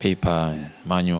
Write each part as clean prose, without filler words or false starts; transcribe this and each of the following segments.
paper and manual.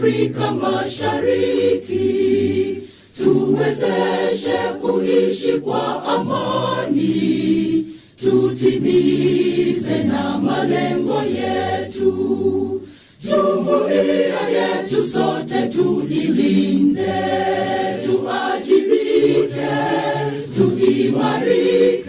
Afrika Mashariki, tuwezeshe kuishi kwa amani, tutimize na malengo yetu. Jumuiya yetu sote tuilinde, tuajibike, tuimarike.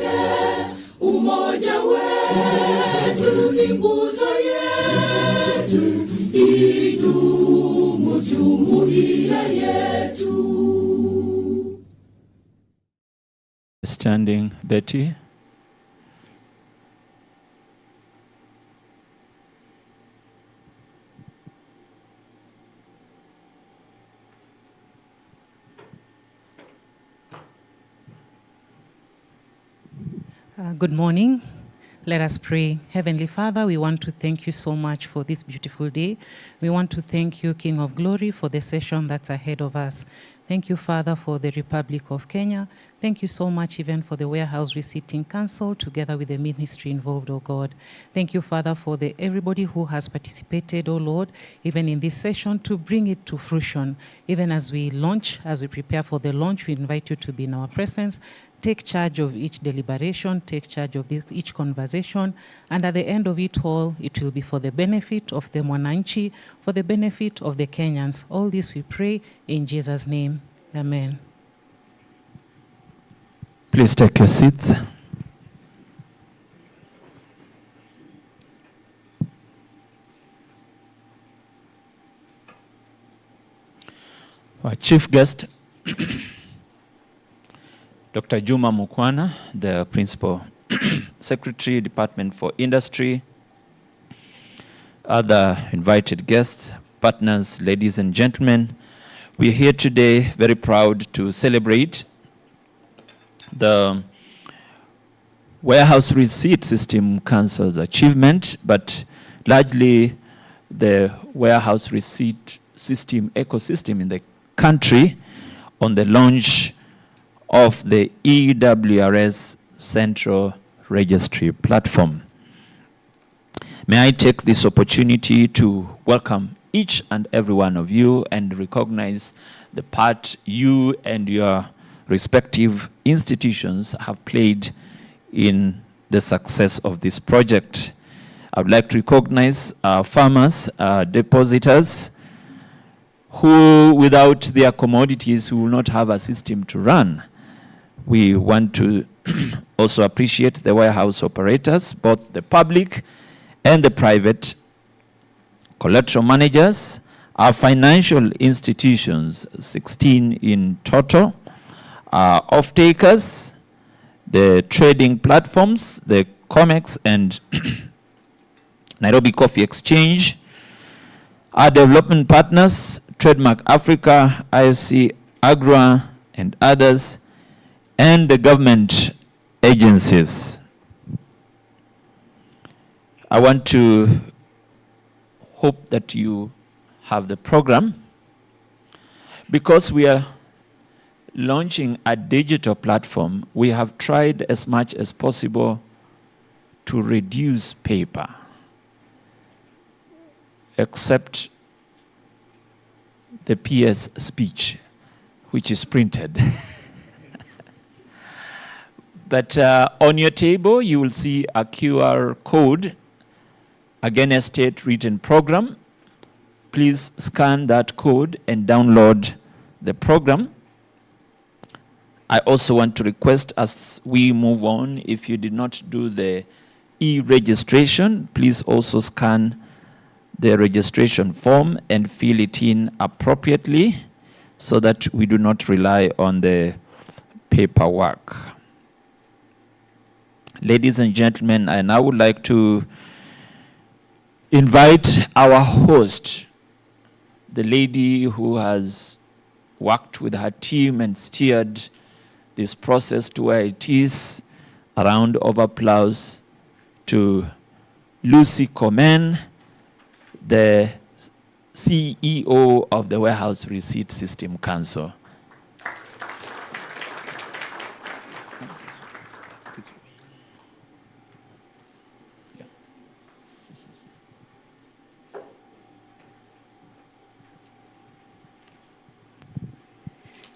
Umoja wetu ni nguzo yetu, idumu jumuiya yetu. Standing, Betty. Good morning. Let us pray. Heavenly Father, we want to thank you so much for this beautiful day. We want to thank you, King of Glory, for the session that's ahead of us. Thank you, Father, for the Republic of Kenya. Thank you so much even for the Warehouse Receipting Council, together with the ministry involved, oh God. Thank you, Father, for everybody who has participated, oh Lord, even in this session, to bring it to fruition. Even as we launch, as we prepare for the launch, we invite you to be in our presence. Take charge of each deliberation, take charge of each conversation, and at the end of it all, it will be for the benefit of the Mwananchi, for the benefit of the Kenyans. All this we pray in Jesus' name. Amen. Please take your seats. Our chief guest, Dr. Juma Mukwana, the Principal Secretary, Department for Industry, other invited guests, partners, ladies and gentlemen. We are here today very proud to celebrate the Warehouse Receipt System Council's achievement, but largely the Warehouse Receipt System ecosystem in the country on the launch of the E-Wrs Central Registry platform. May I take this opportunity to welcome each and every one of you and recognize the part you and your respective institutions have played in the success of this project. I would like to recognize our farmers, our depositors, who without their commodities will not have a system to run. We want to also appreciate the warehouse operators, both the public and the private, collateral managers, our financial institutions, 16 in total, off-takers, the trading platforms, the COMEX and Nairobi Coffee Exchange, our development partners, Trademark Africa, IFC, Agra, and others, and the government agencies. I want to hope that you have the program, because we are launching a digital platform. We have tried as much as possible to reduce paper, except the PS speech, which is printed. But on your table, you will see a QR code, again, a state written program. Please scan that code and download the program. I also want to request, as we move on, if you did not do the e-registration, please also scan the registration form and fill it in appropriately so that we do not rely on the paperwork. Ladies and gentlemen, I now would like to invite our host, the lady who has worked with her team and steered this process to where it is. A round of applause to Lucy Komen, the CEO of the Warehouse Receipt System Council.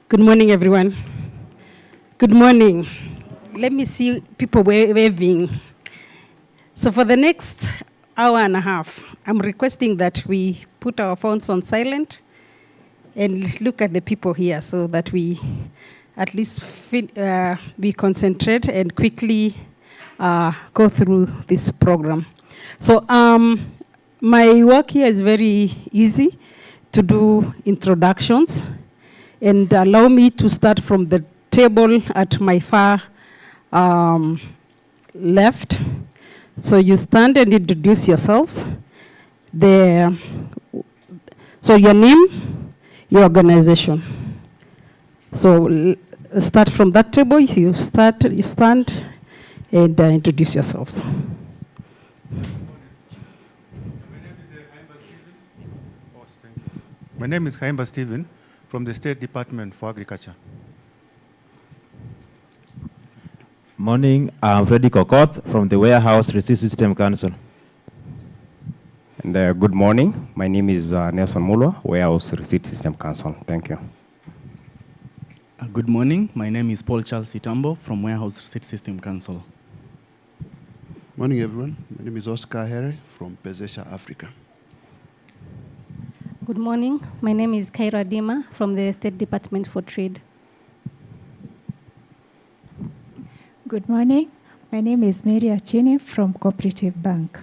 Good morning, everyone. Good morning. Let me see people waving. So for the next hour and a half, I'm requesting that we put our phones on silent and look at the people here so that we at least we concentrate and quickly go through this program. So my work here is very easy to do introductions, and allow me to start from the table at my far left. So you stand and introduce yourselves. So your name, your organization. So start from that table, you stand and introduce yourselves. My name is Kaimba Stephen from the State Department for Agriculture. Morning, I'm Freddy Kokoth from the Warehouse Receipt System Council. And good morning, my name is Nelson Mulwa, Warehouse Receipt System Council. Thank you. Good morning, my name is Paul Charles Itambo from Warehouse Receipt System Council. Morning, everyone. My name is Oscar Here from Pesesha, Africa. Good morning. My name is Kaira Dima from the State Department for Trade. Good morning. My name is Mary Achini from Cooperative Bank.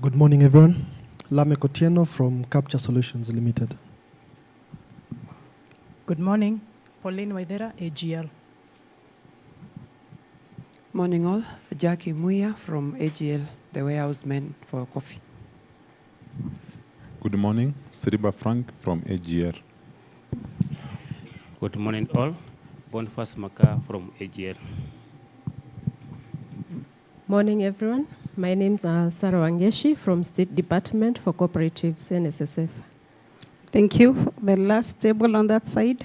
Good morning, everyone. Lame Kotieno from Capture Solutions Limited. Good morning. Pauline Waithera, AGL. Morning all. Jackie Muya from AGL, the warehouse man for coffee. Good morning. Siriba Frank from AGR. Good morning all. Boniface Maka from AGL. Morning everyone. My name is Sarah Wangeshi from State Department for Cooperatives, NSSF. Thank you. The last table on that side.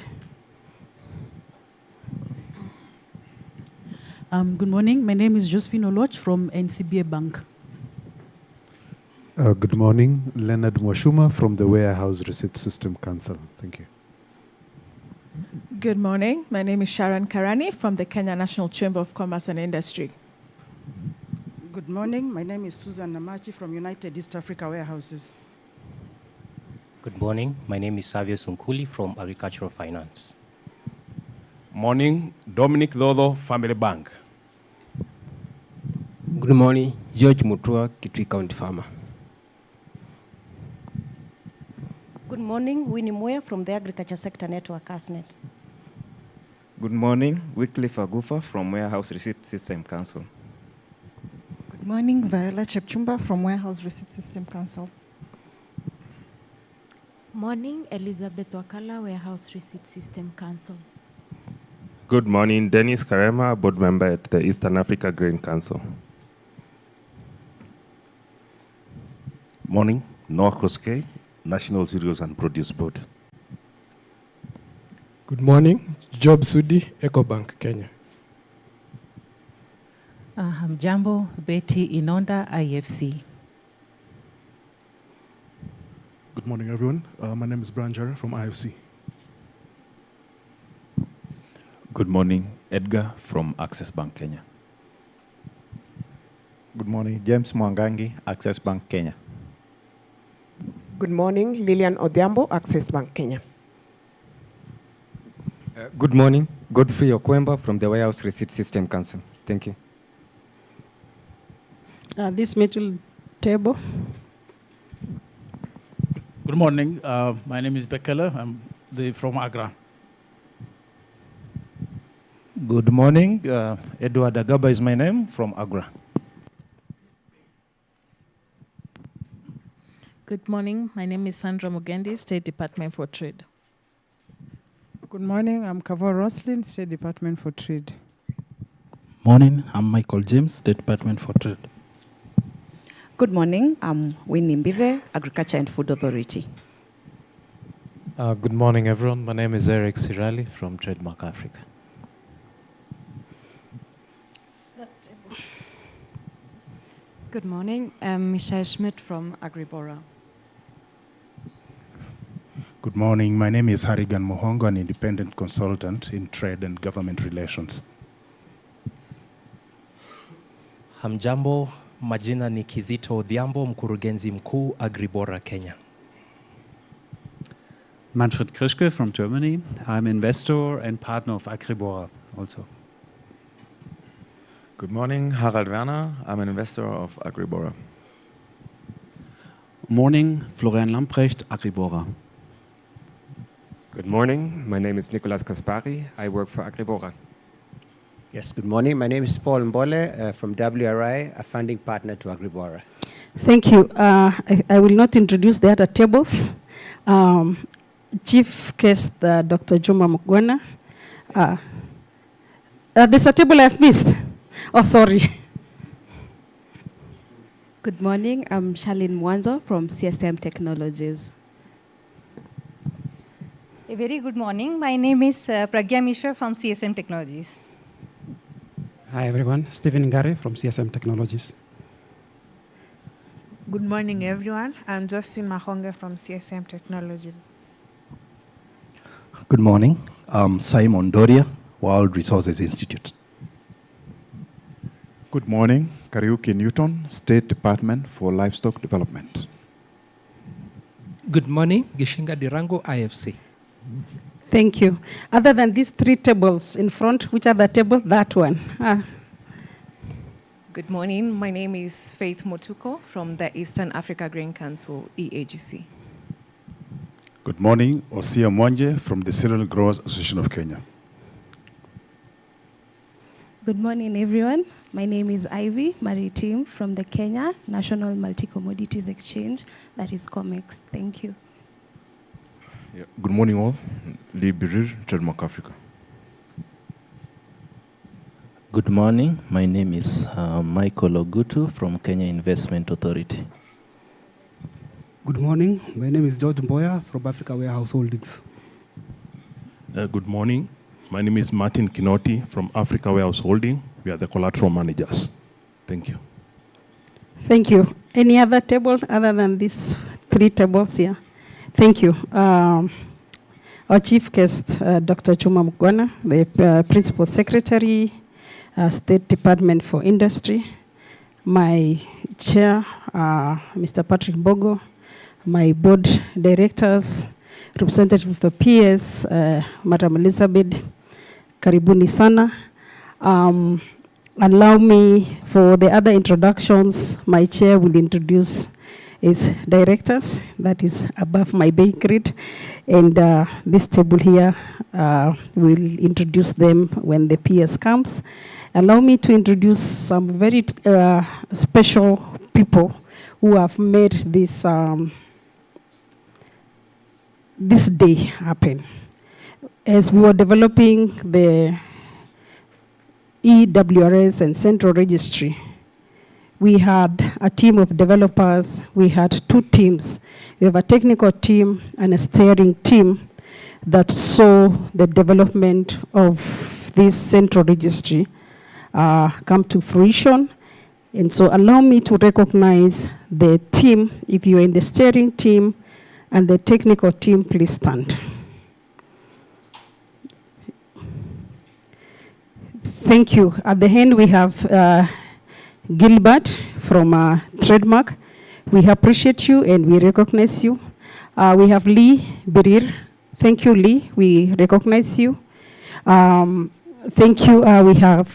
Good morning. My name is Josephine Oloch from NCBA Bank. Good morning. Leonard Mwashuma from the Warehouse Receipt System Council. Thank you. Good morning. My name is Sharon Karani from the Kenya National Chamber of Commerce and Industry. Good morning. My name is Susan Namachi from United East Africa Warehouses. Good morning. My name is Savio Sunkuli from Agricultural Finance. Morning. Dominic Dodo, Family Bank. Good morning. George Mutua, Kitui County Farmer. Good morning. Winnie Moya from the Agriculture Sector Network, ASNET. Good morning. Wycliffe Agufa from Warehouse Receipt System Council. Good morning. Viola Chepchumba from Warehouse Receipt System Council. Morning. Elizabeth Wakala, Warehouse Receipt System Council. Good morning. Dennis Karema, board member at the Eastern Africa Grain Council. Morning. Noah Koske, National Cereals and Produce Board. Good morning. Job Sudi, EcoBank, Kenya. Jambo, Betty Inonda, IFC. Good morning, everyone. My name is Brian Jara from IFC. Good morning. Edgar from Access Bank, Kenya. Good morning. James Mwangangi, Access Bank, Kenya. Good morning. Lilian Odhiambo, Access Bank, Kenya. Good morning. Godfrey Okwemba from the Warehouse Receipt System Council. Thank you. This middle table. Good morning. My name is Bekele. I'm from Agra. Good morning. Edward Agaba is my name, from Agra. Good morning. My name is Sandra Mugendi, State Department for Trade. Good morning. I'm Kavor Roslin, State Department for Trade. Morning. I'm Michael James, State Department for Trade. Good morning. I'm Winnie Mbive, Agriculture and Food Authority. Good morning, everyone. My name is Eric Sirali from Trademark Africa. Good morning. I'm Michelle Schmidt from Agribora. Good morning. My name is Harigan Mohongo, an independent consultant in trade and government relations. Hamjambo, majina ni Kizito Odhiambo, mkurugenzi mkuu Agribora Kenya. Manfred Krischke from Germany. I'm investor and partner of Agribora also. Good morning, Harald Werner. I'm an investor of Agribora. Morning, Florian Lamprecht, Agribora. Good morning. My name is Nicolas Kaspari. I work for Agribora. Yes, good morning. My name is Paul Mbole from WRI, a funding partner to Agribora. Thank you. I will not introduce the other tables. Chief Guest, Dr. Juma Mugwana. There's a table I've missed. Oh, sorry. Good morning. I'm Charlene Mwanzo from CSM Technologies. A very good morning. My name is Pragya Mishra from CSM Technologies. Hi, everyone. Stephen Ngare from CSM Technologies. Good morning, everyone. I'm Justin Mahonge from CSM Technologies. Good morning. I'm Simon Doria, World Resources Institute. Good morning. Kariuki Newton, State Department for Livestock Development. Good morning. Gishinga Dirango, IFC. Thank you. Other than these three tables in front, which other table? That one. Good morning. My name is Faith Motuko from the Eastern Africa Grain Council, EAGC. Good morning. Osia Mwanje from the Cereal Growers Association of Kenya. Good morning, everyone. My name is Ivy Maritim from the Kenya National Multi-Commodities Exchange, that is COMEX. Thank you. Yeah. Good morning, all. Lee Birir, Trademark Africa. Good morning. My name is Michael Ogutu from Kenya Investment Authority. Good morning. My name is George Mboya from Africa Warehouse Holdings. Good morning. My name is Martin Kinoti from Africa Warehouse Holding. We are the collateral managers. Thank you. Thank you. Any other table other than these three tables here? Thank you. Our chief guest, Dr. Chuma Mugwana, the Principal Secretary, State Department for Industry, my chair, Mr. Patrick Bogo, my board directors, representative of the PS, Madam Elizabeth, karibuni sana. Allow me for the other introductions, my chair will introduce his directors, that is above my pay grade, and this table here will introduce them when the PS comes. Allow me to introduce some very special people who have made this this day happen. As we were developing the E-Wrs and Central Registry, we had a team of developers. We had two teams. We have a technical team and a steering team that saw the development of this Central Registry come to fruition. And so allow me to recognize the team. If you're in the steering team and the technical team, please stand. Thank you. At the end, we have Gilbert from Trademark. We appreciate you and we recognize you. We have Lee Birir. Thank you, Lee. We recognize you. Thank you. We have,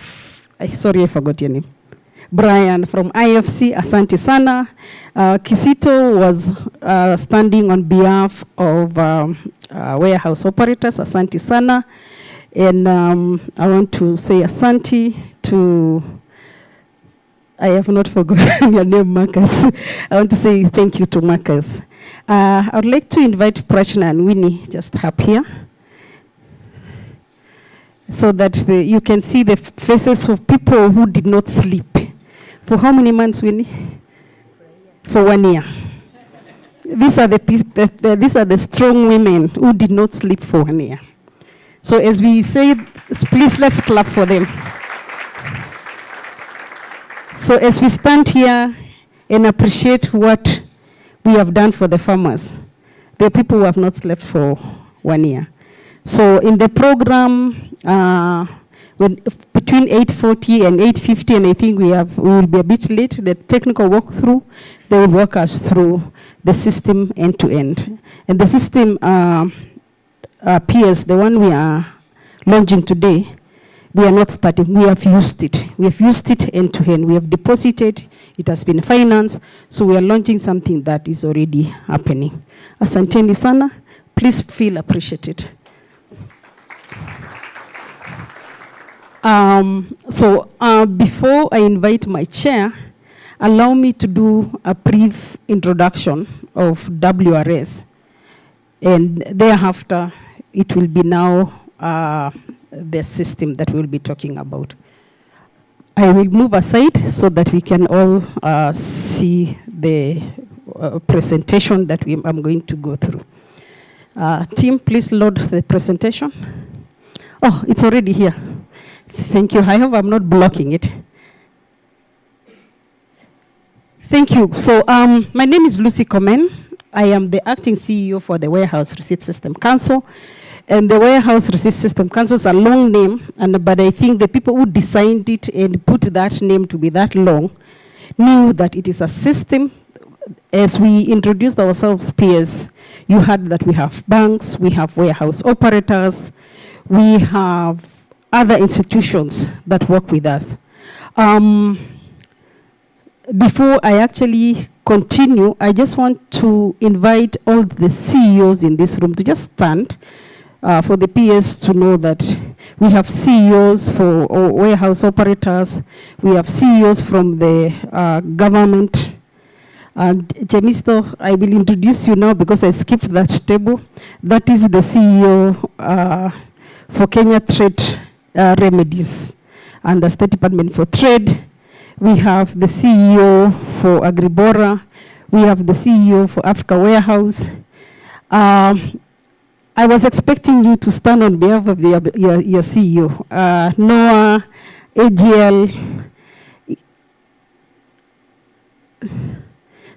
sorry, I forgot your name. Brian from IFC, Asante Sana. Kisito was standing on behalf of warehouse operators, Asante Sana. And I want to say Asante to, I have not forgotten your name, Marcus. I want to say thank you to Marcus. I would like to invite Prachna and Winnie just up here so that you can see the faces of people who did not sleep. For how many months, Winnie? For 1 year. These are the strong women who did not sleep for 1 year. So as we say, please let's clap for them. So as we stand here and appreciate what we have done for the farmers, There are people who have not slept for 1 year. So in the program, between 8:40 and 8:50, and I think we will be a bit late, the technical walkthrough, they will walk us through the system end to end. And the system PS, the one we are launching today, we are not starting, we have used it. We have used it end to end. We have deposited, it has been financed, so we are launching something that is already happening. Asanteni sana, please feel appreciated. Before I invite my chair, allow me to do a brief introduction of WRS, and thereafter it will be now the system that we'll be talking about. I will move aside so that we can all see the presentation that I'm going to go through. Team, please load the presentation. Oh, it's already here. Thank you. I hope I'm not blocking it. Thank you. So my name is Lucy Komen. I am the acting CEO for the Warehouse Receipt System Council. And the Warehouse Receipt System Council is a long name, but I think the people who designed it and put that name to be that long knew that it is a system. As we introduced ourselves, peers, you heard that we have banks, we have warehouse operators, we have other institutions that work with us. Before I actually continue, I just want to invite all the CEOs in this room to just stand for the PS to know that we have CEOs for warehouse operators, we have CEOs from the government. And Jemisto, I will introduce you now because I skipped that table. That is the CEO for Kenya Trade Remedies and the State Department for Trade. We have the CEO for Agribora. We have the CEO for Africa Warehouse. I was expecting you to stand on behalf of your CEO, Noah, AGL.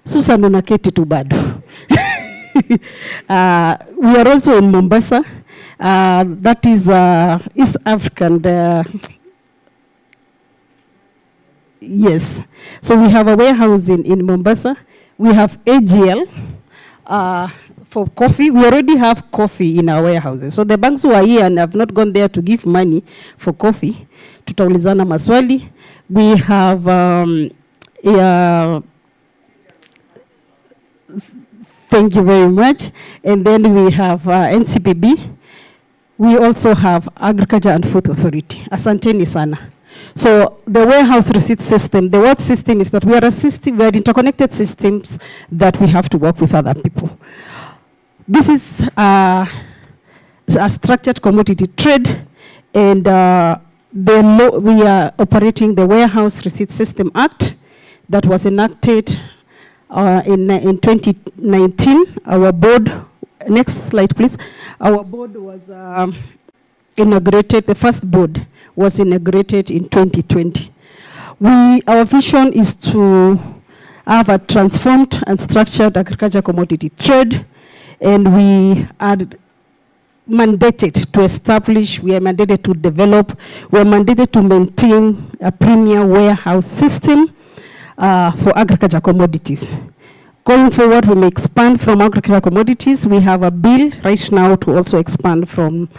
Susan unaketi tu bado. We are also in Mombasa. That is East African. Yes. So we have a warehouse in Mombasa. We have AGL for coffee. We already have coffee in our warehouses. So the banks who are here and have not gone there to give money for coffee, tutaulizana maswali. We have thank you very much. And then we have NCPB. We also have Agriculture and Food Authority. Asanteni sana. So the warehouse receipt system, the word system is that we are a system, we are interconnected systems that we have to work with other people. This is a structured commodity trade, and we are operating the Warehouse Receipt System Act that was enacted in 2019. Our board, next slide please. Our board was inaugurated, the first board was inaugurated in 2020. Our vision is to have a transformed and structured agriculture commodity trade, and we are mandated to establish, we are mandated to develop, we are mandated to maintain a premier warehouse system for agriculture commodities. Going forward, we may expand from agriculture commodities. We have a bill right now to also expand from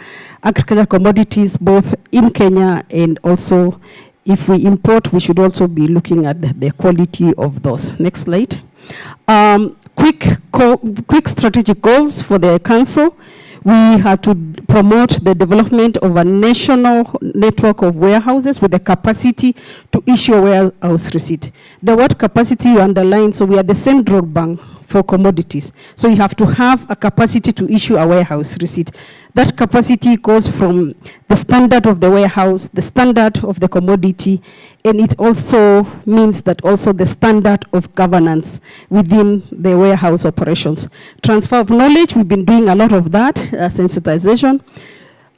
agriculture commodities, both in Kenya and also if we import, we should also be looking at the quality of those. Next slide. Quick strategic goals for the council. We have to promote the development of a national network of warehouses with the capacity to issue a warehouse receipt. The word capacity you underline, so we are the central bank for commodities. So you have to have a capacity to issue a warehouse receipt. That capacity goes from the standard of the warehouse, the standard of the commodity, and it also means that also the standard of governance within the warehouse operations. Transfer of knowledge, we've been doing a lot of that, sensitization.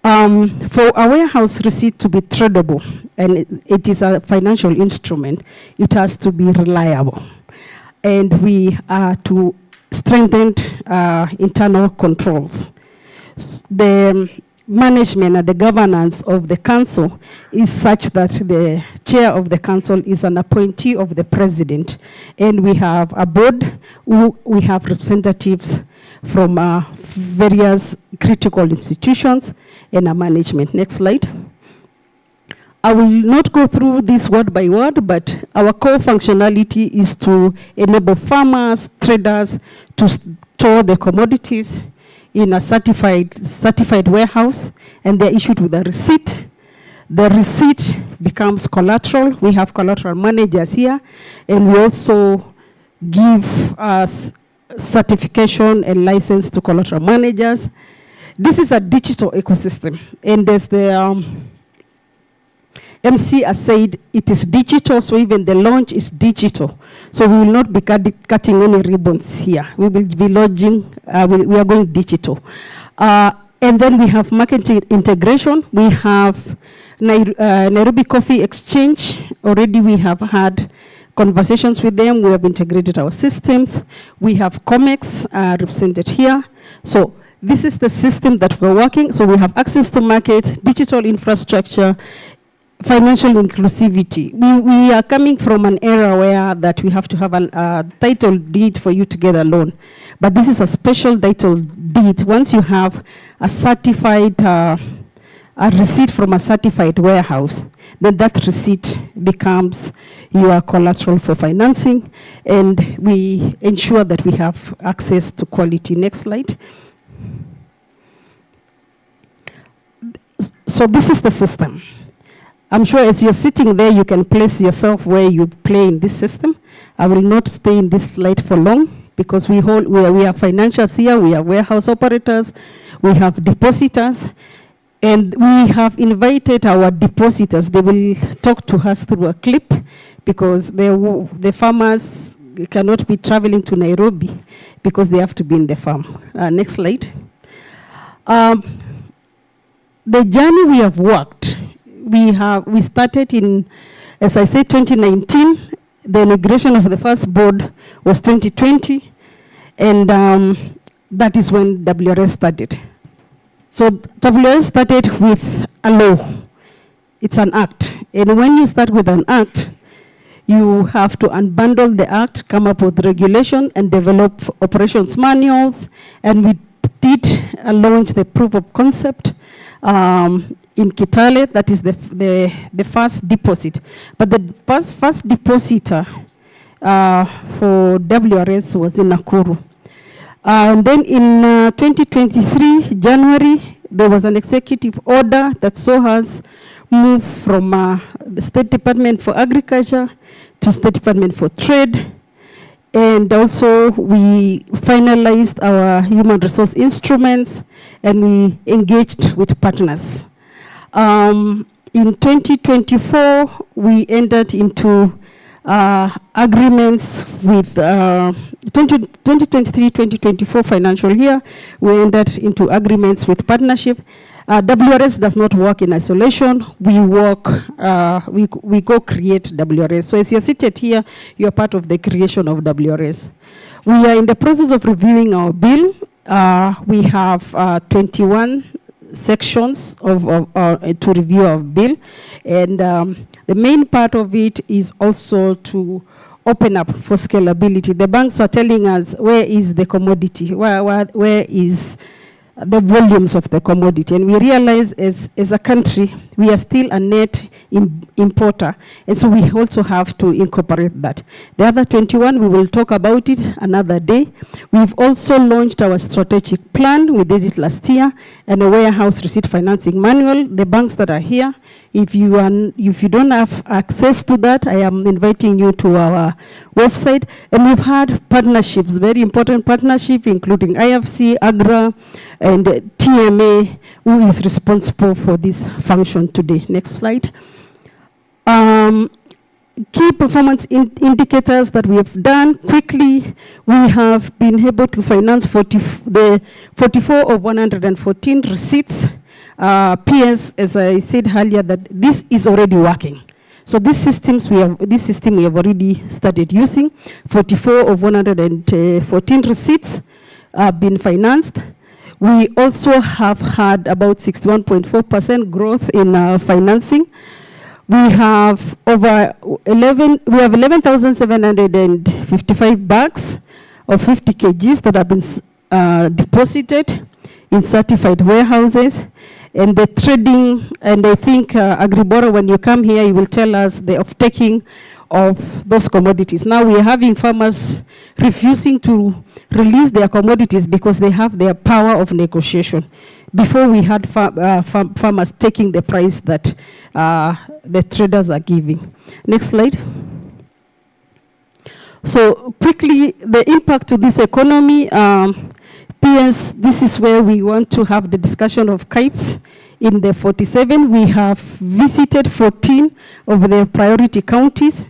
For a warehouse receipt to be tradable, and it is a financial instrument, it has to be reliable. And we are to strengthened internal controls. The management and the governance of the council is such that the chair of the council is an appointee of the president, and we have a board. We have representatives from various critical institutions and a management. Next slide. I will not go through this word by word, but our core functionality is to enable farmers, traders to store the commodities in a certified warehouse, and they're issued with a receipt. The receipt becomes collateral. We have collateral managers here, and we also give us certification and license to collateral managers. This is a digital ecosystem, and there's the MC has said it is digital, so even the launch is digital. So we will not be cutting any ribbons here. We will be launching, we are going digital. And then we have marketing integration. We have Nairobi Coffee Exchange. Already we have had conversations with them. We have integrated our systems. We have COMEX represented here. So this is the system that we're working. So we have access to market, digital infrastructure, financial inclusivity. We are coming from an era where that we have to have a title deed for you to get a loan. But this is a special title deed. Once you have a certified, a receipt from a certified warehouse, then that receipt becomes your collateral for financing, and we ensure that we have access to quality. Next slide. So this is the system. I'm sure as you're sitting there, you can place yourself where you play in this system. I will not stay in this slide for long because we are financials here, we are warehouse operators, we have depositors, and we have invited our depositors. They will talk to us through a clip because the farmers cannot be traveling to Nairobi because they have to be in the farm. Next slide. The journey we have worked, we started in, as I said, 2019. The inauguration of the first board was 2020, and that is when WRS started. So WRS started with a law. It's an act, and when you start with an act, you have to unbundle the act, come up with regulation, and develop operations manuals. And we did launch the proof of concept in Kitale. That is the first deposit. But the first depositor for WRS was in Nakuru. And then in 2023, January, there was an executive order that saw us move from the State Department for Agriculture to State Department for Trade. And also we finalized our human resource instruments, and we engaged with partners. In 2024, we entered into agreements with 2023-2024 financial year. We entered into agreements with partnership. WRS does not work in isolation. We work, we go create WRS. So as you're seated here, you're part of the creation of WRS. We are in the process of reviewing our bill. We have 21 sections to review our bill, and the main part of it is also to open up for scalability. The banks are telling us where is the commodity, where is the volumes of the commodity, and we realize as a country we are still a net importer, and so we also have to incorporate that. The other 21, we will talk about it another day. We've also launched our strategic plan. We did it last year, and a warehouse receipt financing manual. The banks that are here, if you don't have access to that, I am inviting you to our website. And we've had partnerships, very important partnership, including IFC, AGRA, and TMA, who is responsible for this function today. Next slide. Key performance indicators that we have done quickly. We have been able to finance 44 of 114 receipts. PS, as I said earlier, that this is already working. So this system we have already started using. 44 of 114 receipts have been financed. We also have had about 61.4% growth in financing. We have over 11,755 bags of 50 kgs that have been deposited in certified warehouses. And the trading, and I think Agribora, when you come here, you will tell us the off-taking of those commodities. Now we are having farmers refusing to release their commodities because they have their power of negotiation. Before we had farmers taking the price that the traders are giving. Next slide. So quickly, the impact to this economy, PS, this is where we want to have the discussion of CAIPs. In the 47, we have visited 14 of the priority counties.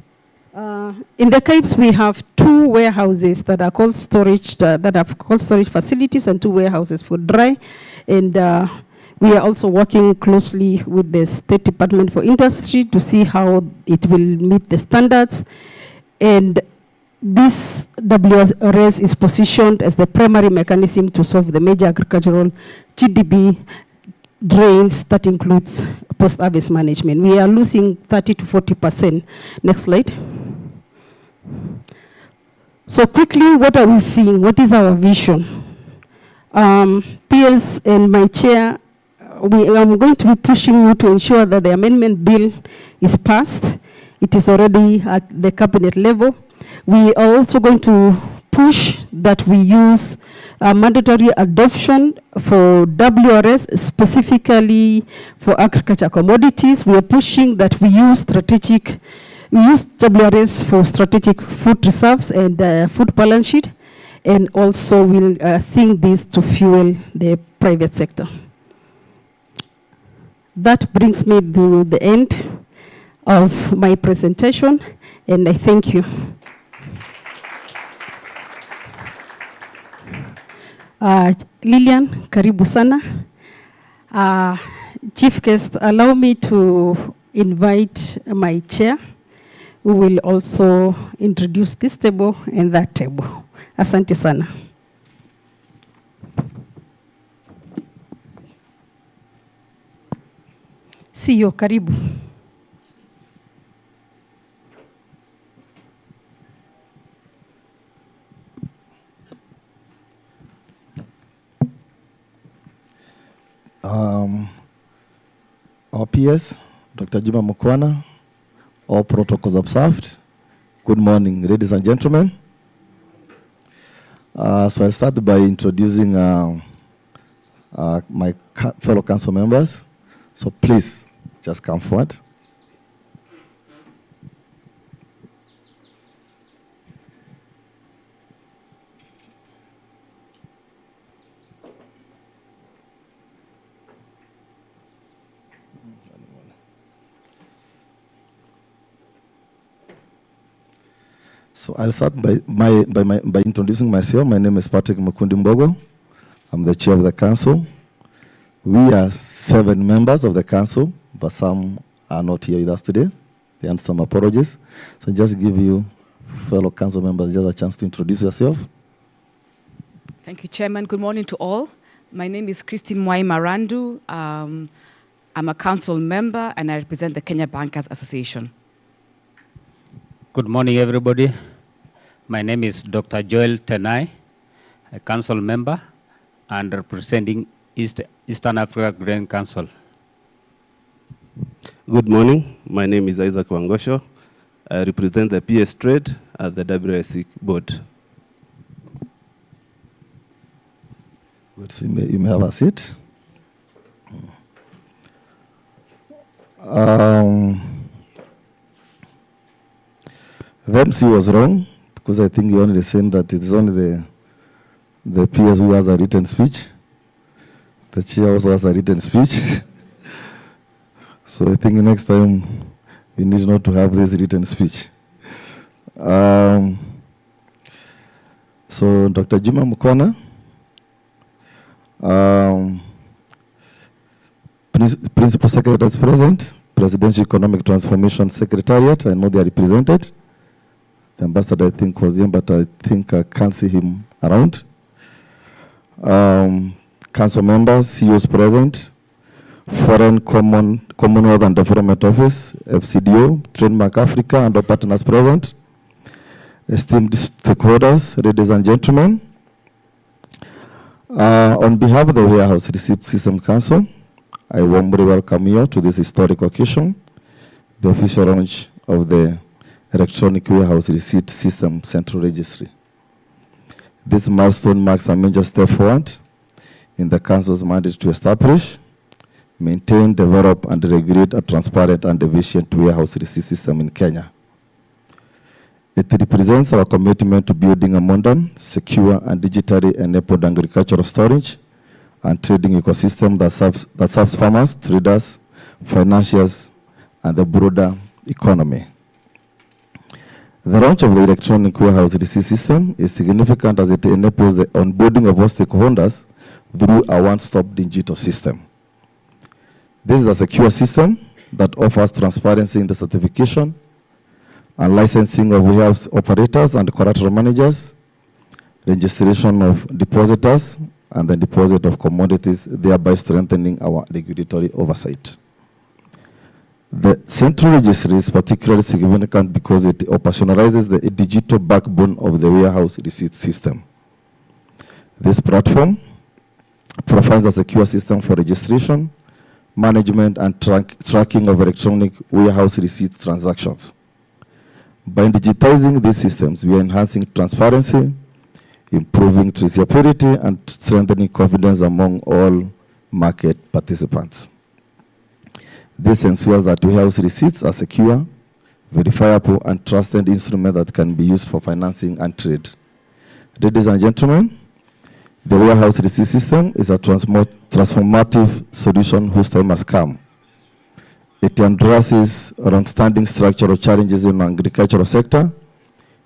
In the CAIPs, we have 2 warehouses that are called storage, that have called storage facilities, and 2 warehouses for dry. And we are also working closely with the State Department for Industry to see how it will meet the standards. And this WRS is positioned as the primary mechanism to solve the major agricultural GDP drains that includes post-harvest management. We are losing 30 to 40%. Next slide. So quickly, what are we seeing? What is our vision? PS and my chair, I'm going to be pushing you to ensure that the amendment bill is passed. It is already at the cabinet level. We are also going to push that we use mandatory adoption for WRS, specifically for agriculture commodities. We are pushing that we use WRS for strategic food reserves and food balance sheet, and also we'll sing this to fuel the private sector. That brings me to the end of my presentation, and I thank you. Lilian, karibu sana. Chief guest, allow me to invite my chair, who will also introduce this table and that table. Asante sana. CEO, karibu. Our PS, Dr. Juma Mukwana, all protocols observed. Good morning, ladies and gentlemen. So I'll start by introducing my fellow council members. So please, just come forward. So I'll start by introducing myself. My name is Patrick Mukundi Mbogo. I'm the chair of the council. We are 7 members of the council, but some are not here with us today. They want some apologies. So just give you fellow council members just a chance to introduce yourself. Thank you, Chairman. Good morning to all. My name is Christine Mwai Marandu. I'm a council member and I represent the Kenya Bankers Association. Good morning, everybody. My name is Dr. Joel Tenai, a council member and representing Eastern Africa Grain Council. Good morning. My name is Isaac Wangosho. I represent the PS Trade at the WSC board. Good. So you may have a seat. The MC was wrong, because I think you only saying that it is only the PS who has a written speech. The chair also has a written speech. So I think next time we need not to have this written speech. So Dr. Juma Mukwana, Principal Secretary is present. Presidential Economic Transformation Secretariat. I know they are represented. The ambassador, I think, was here, but I think I can't see him around. Council members, CEOs present, Foreign Commonwealth and Development Office, FCDO, Trademark Africa, and our partners present. Esteemed stakeholders, ladies and gentlemen, on behalf of the Warehouse Receipt System Council, I warmly welcome you to this historic occasion, the official launch of the Electronic Warehouse Receipt System Central Registry. This milestone marks a major step forward in the Council's mandate to establish, maintain, develop, and regulate a transparent and efficient warehouse receipt system in Kenya. It represents our commitment to building a modern, secure, and digitally enabled agricultural storage and trading ecosystem that serves farmers, traders, financiers, and the broader economy. The launch of the electronic warehouse receipt system is significant as it enables the onboarding of all stakeholders through a one-stop digital system. This is a secure system that offers transparency in the certification and licensing of warehouse operators and collateral managers, registration of depositors, and the deposit of commodities, thereby strengthening our regulatory oversight. The Central Registry is particularly significant because it operationalizes the digital backbone of the warehouse receipt system. This platform provides a secure system for registration, management, and tracking of electronic warehouse receipt transactions. By digitizing these systems, we are enhancing transparency, improving traceability, and strengthening confidence among all market participants. This ensures that warehouse receipts are secure, verifiable, and trusted instruments that can be used for financing and trade. Ladies and gentlemen, the warehouse receipt system is a transformative solution whose time has come. It addresses long-standing structural challenges in the agricultural sector,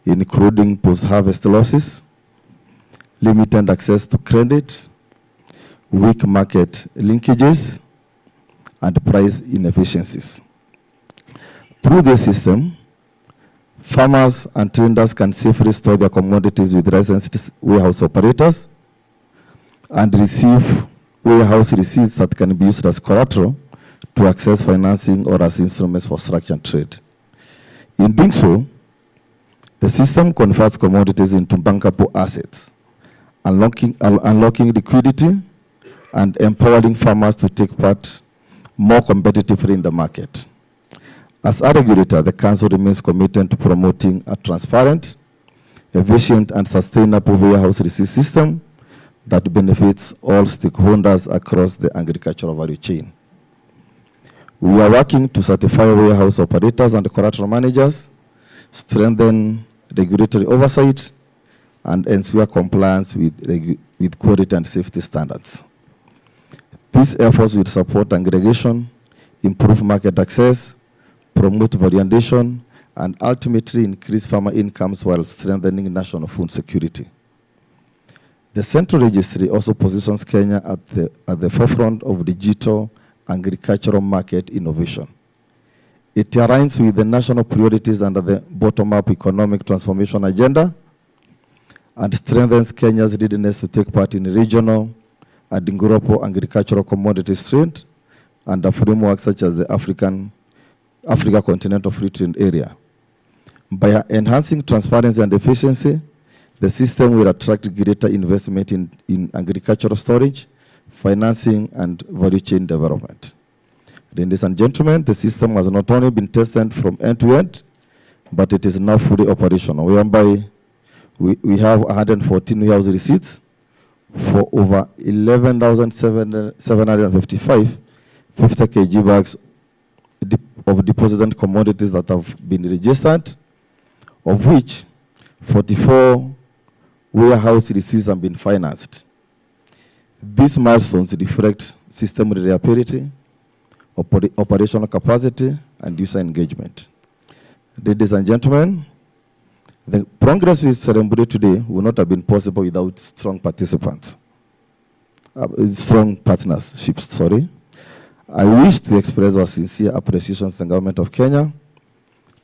including post-harvest losses, limited access to credit, weak market linkages, and price inefficiencies. Through this system, farmers and traders can safely store their commodities with licensed warehouse operators and receive warehouse receipts that can be used as collateral to access financing or as instruments for structured trade. In doing so, the system converts commodities into bankable assets, unlocking liquidity and empowering farmers to take part more competitively in the market. As a regulator, the Council remains committed to promoting a transparent, efficient, and sustainable warehouse receipt system that benefits all stakeholders across the agricultural value chain. We are working to certify warehouse operators and collateral managers, strengthen regulatory oversight, and ensure compliance with quality and safety standards. These efforts will support aggregation, improve market access, promote variation, and ultimately increase farmer incomes while strengthening national food security. The Central Registry also positions Kenya at the forefront of digital agricultural market innovation. It aligns with the national priorities under the bottom-up economic transformation agenda and strengthens Kenya's readiness to take part in regional and global agricultural commodities trade and a framework such as the Africa Continental Free Trade Area. By enhancing transparency and efficiency, the system will attract greater investment in agricultural storage, financing, and value chain development. Ladies and gentlemen, the system has not only been tested from end to end, but it is now fully operational, whereby we have 114 warehouse receipts for over 11,755 50 kg bags of deposited commodities that have been registered, of which 44 warehouse receipts have been financed. These milestones reflect system reliability, operational capacity, and user engagement. Ladies and gentlemen, the progress we celebrate today would not have been possible without strong participants, strong partnerships, sorry. I wish to express our sincere appreciation to the Government of Kenya,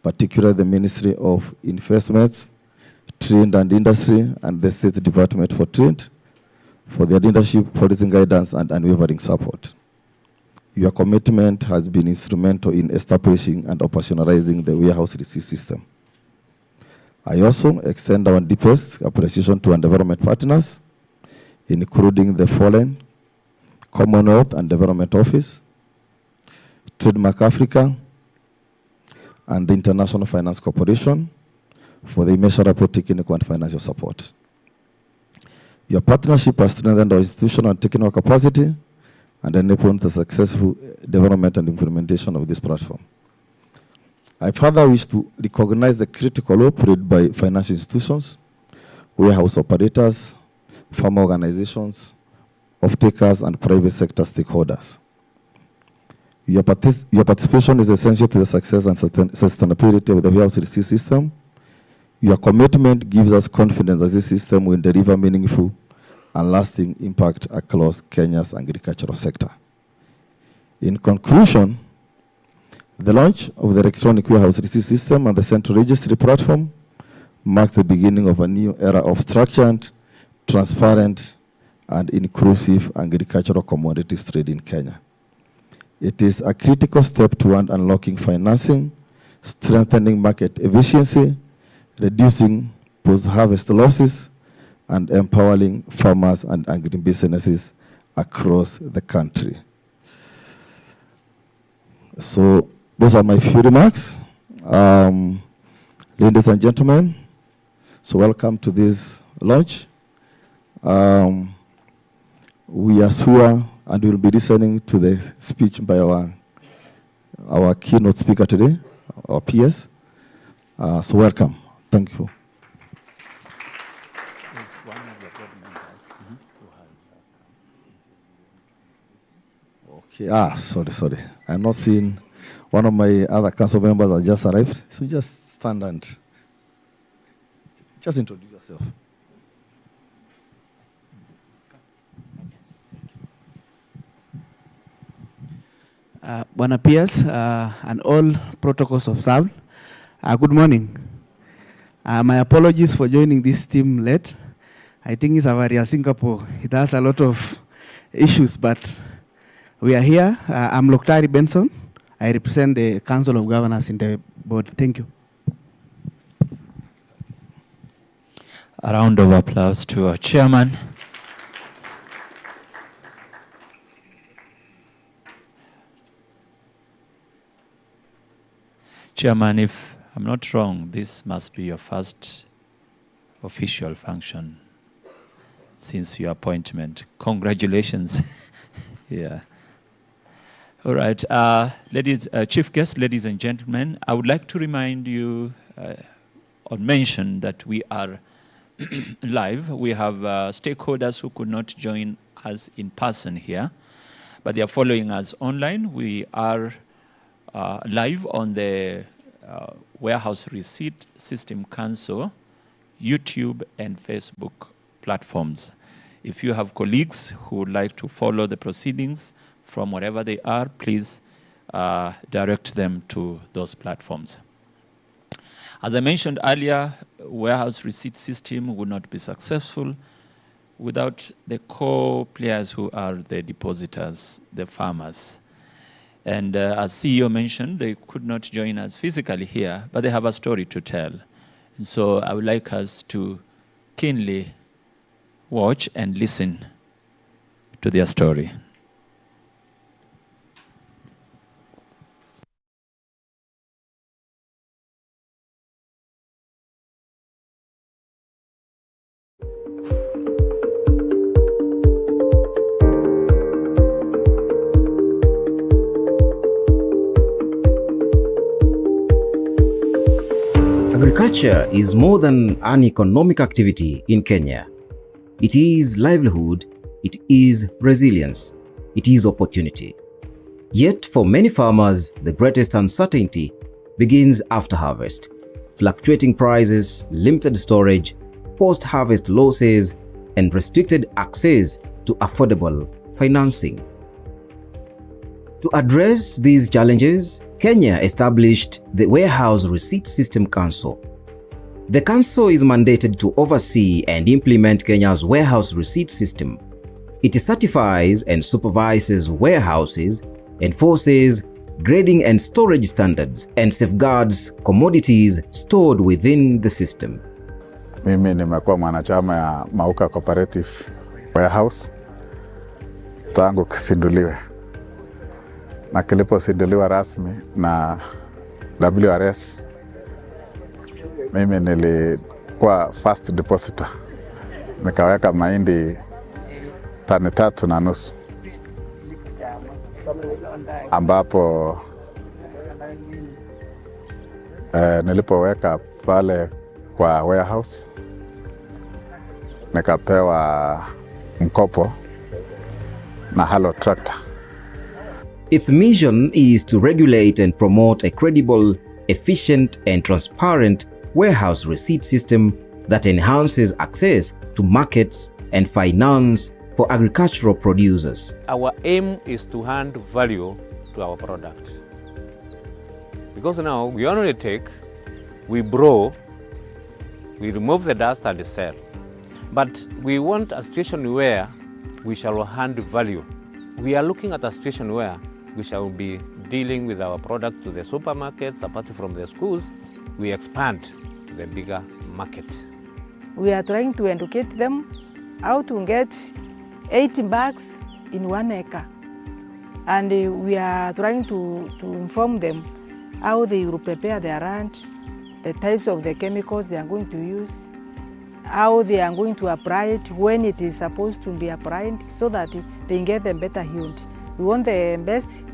particularly the Ministry of Investments, Trade and Industry, and the State Department for Trade, for their leadership, policy guidance, and unwavering support. Your commitment has been instrumental in establishing and operationalizing the warehouse receipt system. I also extend our deepest appreciation to our development partners, including the foreign, Commonwealth and Development Office, Trademark Africa, and the International Finance Corporation for the immeasurable technical and financial support. Your partnership has strengthened our institutional and technical capacity and enabled the successful development and implementation of this platform. I further wish to recognize the critical role played by financial institutions, warehouse operators, farmer organizations, off-takers, and private sector stakeholders. Your participation is essential to the success and sustainability of the warehouse receipt system. Your commitment gives us confidence that this system will deliver meaningful and lasting impact across Kenya's agricultural sector. In conclusion, the launch of the electronic warehouse receipt system and the central registry platform marks the beginning of a new era of structured, transparent, and inclusive agricultural commodities trade in Kenya. It is a critical step toward unlocking financing, strengthening market efficiency, reducing post-harvest losses, and empowering farmers and agribusinesses across the country. So those are my few remarks. Ladies and gentlemen, so welcome to this launch. We are sure and we'll be listening to the speech by our keynote speaker today, our PS. So welcome. Thank you. Okay, sorry. I'm not seeing one of my other council members has just arrived. So just stand and just introduce yourself. Buona PS and all protocols observed. Good morning. My apologies for joining this team late. I think it's Avaria Singapore. It has a lot of issues, but we are here. I'm Loktari Benson. I represent the Council of Governors in the board. Thank you. A round of applause to our chairman. Chairman, if I'm not wrong, this must be your first official function since your appointment. Congratulations. Yeah. All right. Chief guest, ladies and gentlemen, I would like to remind you or mention that we are live. We have stakeholders who could not join us in person here, but they are following us online. We are live on the Warehouse Receipt System Council, YouTube and Facebook platforms. If you have colleagues who would like to follow the proceedings from wherever they are, please direct them to those platforms. As I mentioned earlier, warehouse receipt system would not be successful without the core players who are the depositors, the farmers. And as CEO mentioned, they could not join us physically here, but they have a story to tell. And so I would like us to keenly watch and listen to their story. Agriculture is more than an economic activity in Kenya. It is livelihood, it is resilience, it is opportunity. Yet for many farmers, the greatest uncertainty begins after harvest. Fluctuating prices, limited storage, post-harvest losses, and restricted access to affordable financing. To address these challenges, Kenya established the Warehouse Receipt System Council. The council is mandated to oversee and implement Kenya's warehouse receipt system. It certifies and supervises warehouses, enforces grading and storage standards, and safeguards commodities stored within the system. Mimi nimekuwa mwanachama ya Mauka Cooperative Warehouse tangu kisinduliwe, na kiliposinduliwa rasmi na WRS, mimi nilikuwa first depositor, nikaweka mahindi tani 3.5, ambapo nilipoweka pale kwa warehouse nikapewa mkopo na Halo Tractor. Its mission is to regulate and promote a credible, efficient and transparent warehouse receipt system that enhances access to markets and finance for agricultural producers. Our aim is to hand value to our product. Because now we only take, we brew, we remove the dust and sell. But we want a situation where we shall hand value. We are looking at a situation where we shall be dealing with our product to the supermarkets, apart from the schools, we expand to the bigger market. We are trying to educate them how to get 80 bags in 1 acre. And we are trying to inform them how they will prepare their land, the types of the chemicals they are going to use, how they are going to apply it, when it is supposed to be applied, so that they get the better yield. We want the best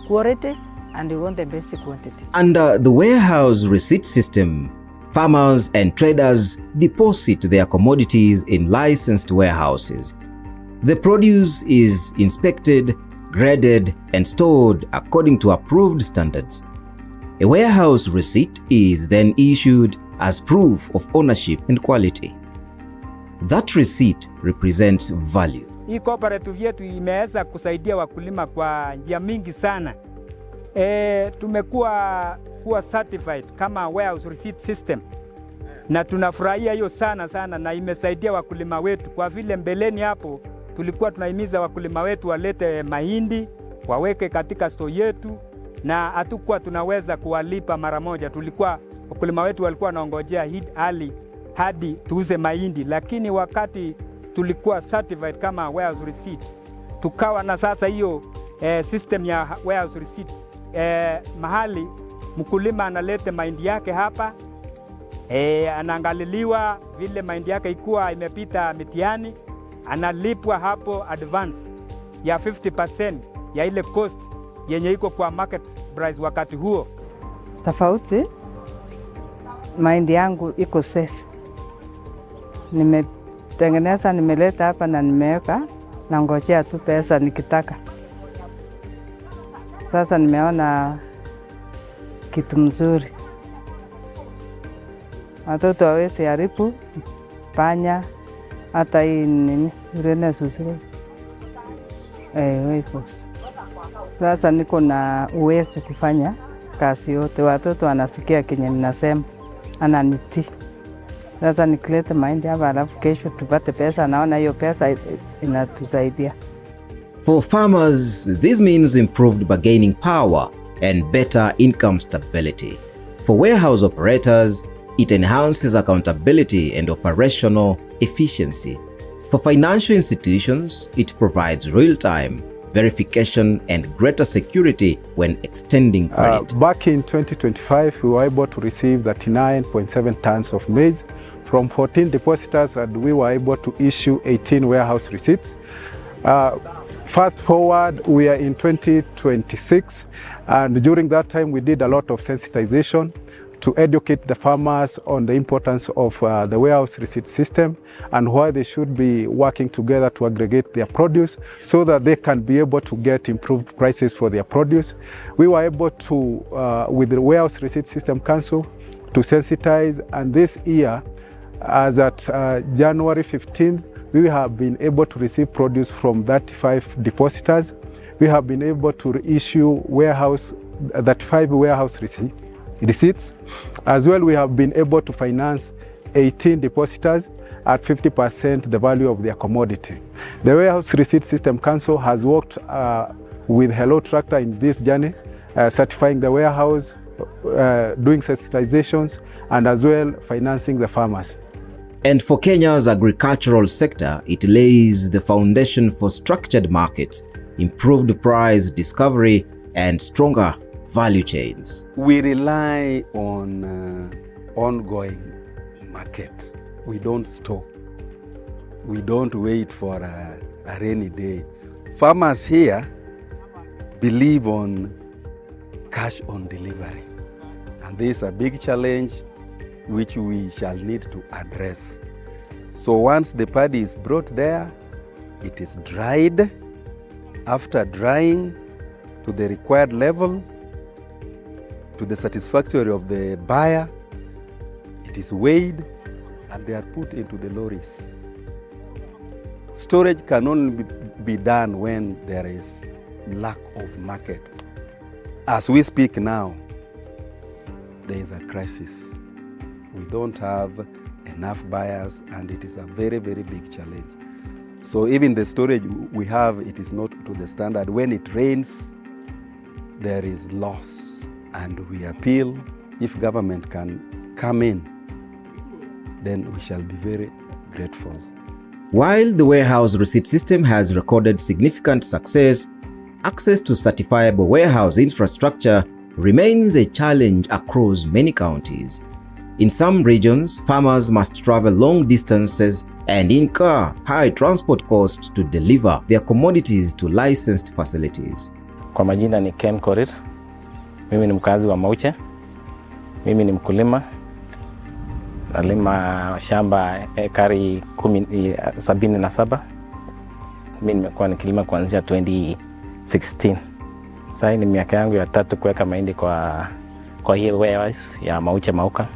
quality and we want the best quantity. Under the warehouse receipt system, farmers and traders deposit their commodities in licensed warehouses. The produce is inspected, graded, and stored according to approved standards. A warehouse receipt is then issued as proof of ownership and quality. That receipt represents value. Hii cooperative yetu imeweza kusaidia wakulima kwa njia mingi sana. Tumekuwa certified kama warehouse receipt system, na tunafurahia hiyo sana na imesaidia wakulima wetu, kwa vile mbeleni hapo tulikuwa tunahimiza wakulima wetu walete mahindi waweke katika store yetu, na hatukuwa tunaweza kuwalipa mara moja. Tulikuwa wakulima wetu walikuwa wanaongojea hadi tuuze mahindi, lakini wakati tulikuwa certified kama warehouse receipt, tukawa na sasa hiyo system ya warehouse receipt. Mahali mkulima analete mahindi yake hapa, anaangaliliwa vile mahindi yake ikuwa imepita mitihani, analipwa hapo advance ya 50% ya ile cost yenye iko kwa market price wakati huo. Tofauti, mahindi yangu iko safe. Nimetengeneza, nimeleta hapa na nimeweka, na ngojea tu pesa nikitaka. Sasa nimeona kitu mzuri. Watoto hawezi haribu panya, hata hii nini urene susuru. Sasa niko na uwezo kufanya kazi yote. Watoto wanasikia kenye ninasema, ananitii. Sasa nikileta mahindi hapa, alafu kesho tupate pesa, naona hiyo pesa inatusaidia. For farmers, this means improved bargaining power and better income stability. For warehouse operators, it enhances accountability and operational efficiency. For financial institutions, it provides real-time verification and greater security when extending credit. Back in 2025, we were able to receive 39.7 tons of maize from 14 depositors, and we were able to issue 18 warehouse receipts. Fast forward, we are in 2026, and during that time we did a lot of sensitization to educate the farmers on the importance of the warehouse receipt system and why they should be working together to aggregate their produce so that they can be able to get improved prices for their produce. We were able to, with the Warehouse Receipt System Council, to sensitize, and this year, as at January 15th, we have been able to receive produce from 35 depositors. We have been able to issue 35 warehouse receipts. As well, we have been able to finance 18 depositors at 50% the value of their commodity. The Warehouse Receipt System Council has worked with Hello Tractor in this journey, certifying the warehouse, doing sensitizations, and as well financing the farmers. And for Kenya's agricultural sector, it lays the foundation for structured markets, improved price discovery, and stronger value chains. We rely on ongoing market. We don't stop. We don't wait for a rainy day. Farmers here believe on cash on delivery. And this is a big challenge which we shall need to address. So once the paddy is brought there, it is dried. After drying to the required level, to the satisfactory of the buyer, it is weighed and they are put into the lorries. Storage can only be done when there is lack of market. As we speak now, there is a crisis. We don't have enough buyers and it is a very, very big challenge. So even the storage we have, it is not to the standard. When it rains, there is loss. And we appeal, if government can come in, then we shall be very grateful. While the warehouse receipt system has recorded significant success, access to certifiable warehouse infrastructure remains a challenge across many counties. In some regions, farmers must travel long distances and incur high transport costs to deliver their commodities to licensed facilities. Kwa majina ni Ken Korir. Mimi ni mkazi wa Mauche. Mimi ni mkulima. Nalima shamba ekari 77. Mimi nimekuwa nikilima kuanzia 2016. Sasa ni miaka yangu ya 3 kuweka mahindi kwa hii warehouse ya Mauche Mauka.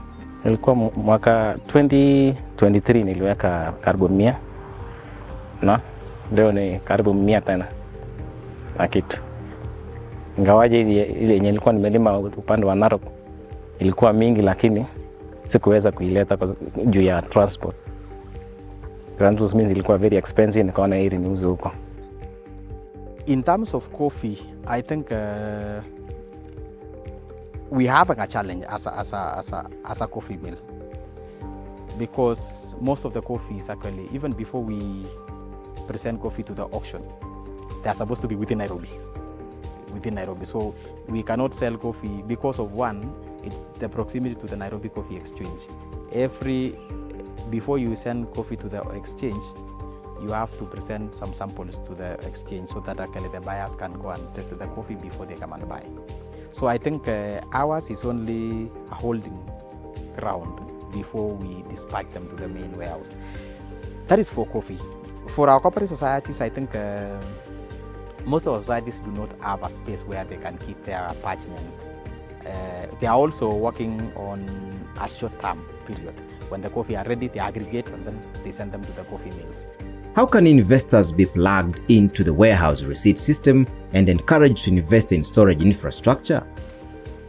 Nilikuwa mwaka 2023 niliweka karibu 100. Na leo ni karibu 100 tena na kitu. Ingawaje ile yenye nilikuwa nimelima upande wa Narok ilikuwa mingi, lakini sikuweza kuileta juu ya transport. Transport means ilikuwa very expensive, nikaona hili niuze huko. In terms of coffee, I think we have a challenge as a coffee mill, because most of the coffee is actually, even before we present coffee to the auction, they are supposed to be within Nairobi. So we cannot sell coffee because of the proximity to the Nairobi Coffee Exchange. Before you send coffee to the exchange, you have to present some samples to the exchange so that actually the buyers can go and test the coffee before they come and buy. So I think ours is only a holding ground before we dispatch them to the main warehouse. That is for coffee. For our cooperative societies, I think most of our societies do not have a space where they can keep their parchment. They are also working on a short-term period. When the coffee are ready, they aggregate and then they send them to the coffee mills. How can investors be plugged into the warehouse receipt system and encouraged to invest in storage infrastructure?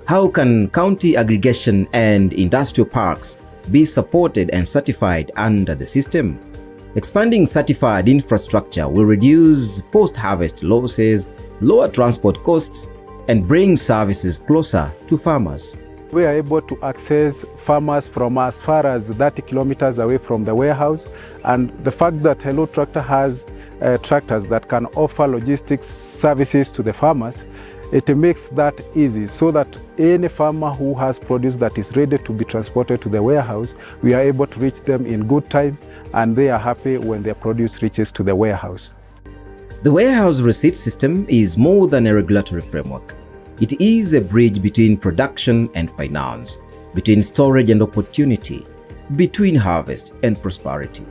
How can county aggregation and industrial parks be supported and certified under the system? Expanding certified infrastructure will reduce post-harvest losses, lower transport costs, and bring services closer to farmers. We are able to access farmers from as far as 30 kilometers away from the warehouse, and the fact that Hello Tractor has tractors that can offer logistics services to the farmers, it makes that easy, so that any farmer who has produce that is ready to be transported to the warehouse, we are able to reach them in good time, and they are happy when their produce reaches to the warehouse. The warehouse receipt system is more than a regulatory framework. It is a bridge between production and finance, between storage and opportunity, between harvest and prosperity.